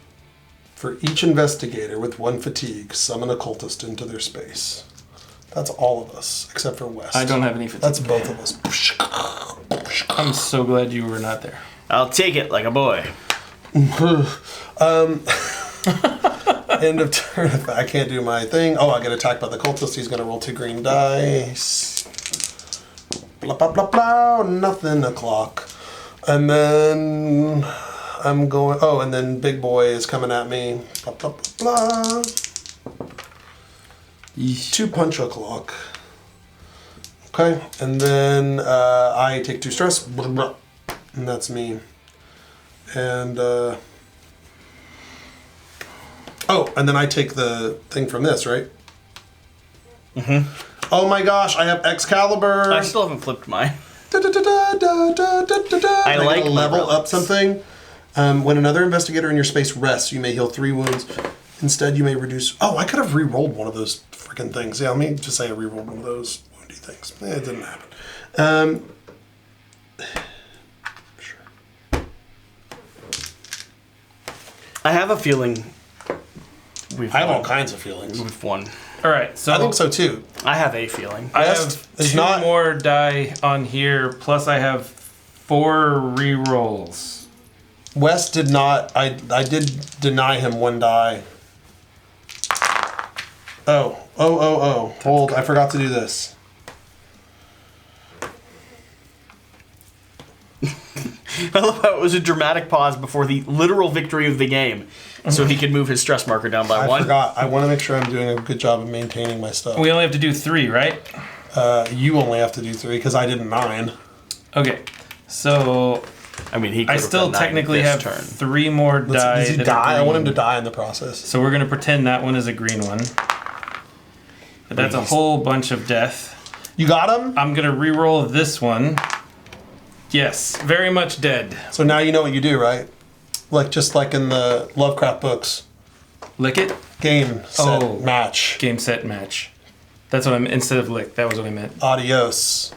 For each investigator with 1 fatigue, summon a cultist into their space. That's all of us, except for West. I don't have any fatigue. That's both of us. I'm so glad you were not there. I'll take it like a boy. End of turn. If I can't do my thing. Oh, I get attacked by the cultist. He's going to roll 2 green dice. Blah, blah, blah, blah. Nothing o'clock. And then I'm going... Oh, and then Big Boy is coming at me. Blah, blah, blah, blah. 2 punch o'clock. Okay. And then I take 2 stress. Blah, blah. And that's me. And... Oh, and then I take the thing from this, right? Oh my gosh, I have Excalibur. I still haven't flipped mine. I like level up something. When another investigator in your space rests, you may heal 3 wounds. Instead, you may reduce... Oh, I could have re-rolled one of those freaking things. Yeah, let me just say I re-rolled one of those woundy things. It didn't happen. Sure. I have a feeling I have all kinds of feelings. we've won. All right, so I think so too. I have a feeling. I West have is 2 not- more die on here, plus I have 4 re-rolls. West did not... I did deny him 1 die. Oh, Hold, I forgot to do this. I love how it was a dramatic pause before the literal victory of the game, so he could move his stress marker down by 1. I forgot. I want to make sure I'm doing a good job of maintaining my stuff. We only have to do 3, right? You only have to do 3 because I did 9. Okay, so I mean, I still technically have 3 more die. Does he die? I want him to die in the process. So we're gonna pretend that one is a green one. But that's a whole bunch of death. You got him? I'm gonna re-roll this one. Yes, very much dead. So now you know what you do, right? Just like in the Lovecraft books. Lick it? Game, set, match. Game, set, match. That's what I meant. Instead of lick, that was what I meant. Adios.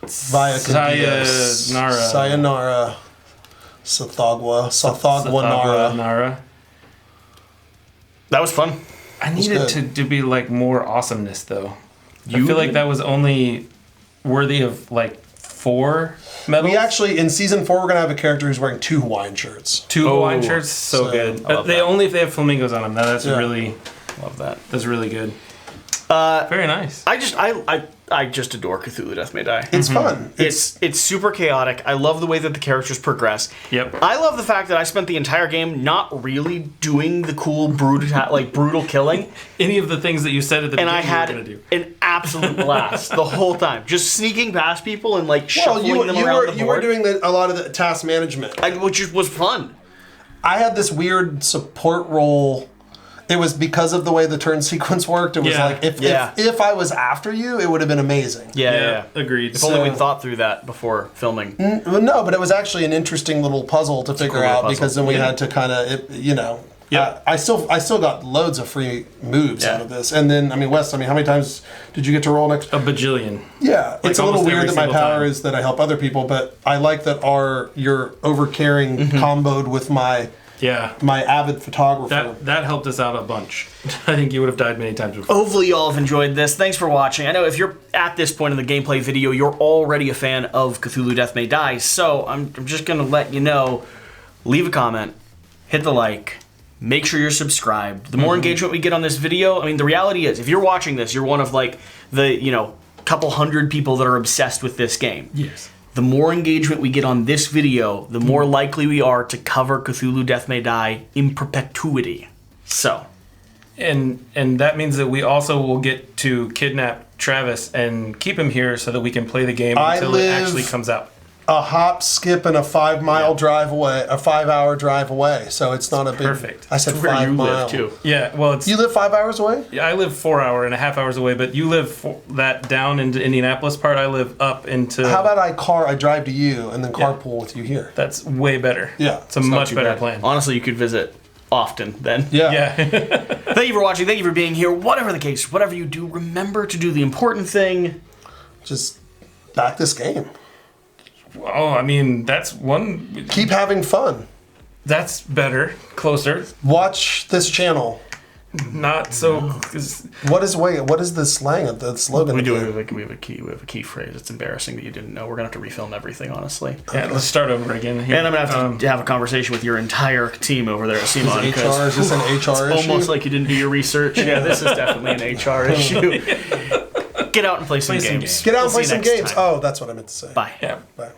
Via Sayonara. Sayonara. Sathagwa Nara. That was fun. I needed to be like more awesomeness though. I feel like that was only worthy of like 4 medals. We actually, in season 4, we're going to have a character who's wearing 2 Hawaiian shirts. 2 Hawaiian shirts? So good. Only if they have flamingos on them. Now that's really... Love that. That's really good. Very nice. I just adore Cthulhu Death May Die. It's fun. It's super chaotic. I love the way that the characters progress. Yep. I love the fact that I spent the entire game not really doing the cool brutal killing. Any of the things that you said at the beginning I had you were going to do. an absolute blast the whole time. Just sneaking past people and shuffling them around the board. You were doing a lot of the task management. Which was fun. I had this weird support role. It was because of the way the turn sequence worked. It was if I was after you, it would have been amazing. Yeah. Agreed. If only we'd thought through that before filming. No, but it was actually an interesting little puzzle to figure out because then we had to kind of, I still got loads of free moves out of this. And then, Wes, how many times did you get to roll next? A bajillion. Yeah. It's a little weird that my power is that I help other people, but I like that your overcaring comboed with my avid photographer. That helped us out a bunch. I think you would have died many times before. Hopefully you all have enjoyed this. Thanks for watching. I know if you're at this point in the gameplay video, you're already a fan of Cthulhu Death May Die, so I'm just going to let you know, leave a comment, hit the like, make sure you're subscribed. The more engagement we get on this video, the reality is, if you're watching this, you're one of the couple hundred people that are obsessed with this game. Yes. The more engagement we get on this video, the more likely we are to cover Cthulhu Death May Die in perpetuity. So. And that means that we also will get to kidnap Travis and keep him here so that we can play the game until it actually comes out. A hop, skip, and a 5-mile drive away, a 5-hour drive away. So it's not a big. Perfect. I said 5 miles too. Yeah, well, you live 5 hours away. Yeah, I live 4.5 hours away, but you live that down into Indianapolis part. I live up into. How about I drive to you and then carpool with you here? That's way better. Yeah, it's a much better plan. Honestly, you could visit often then. Yeah. Thank you for watching. Thank you for being here. Whatever the case, whatever you do, remember to do the important thing. Just back this game. Oh, that's one. Keep having fun. That's better. Closer. Watch this channel. Not so. What is the slang? The slogan? We have a key phrase. It's embarrassing that you didn't know. We're gonna have to refilm everything, honestly. Yeah, let's start over again. And I'm gonna have to have a conversation with your entire team over there at CMON. Is this an HR issue? Almost like you didn't do your research. Yeah, this is definitely an HR issue. Get out and play some games. Get out and play some games. Oh, that's what I meant to say. Bye. Yeah. Bye.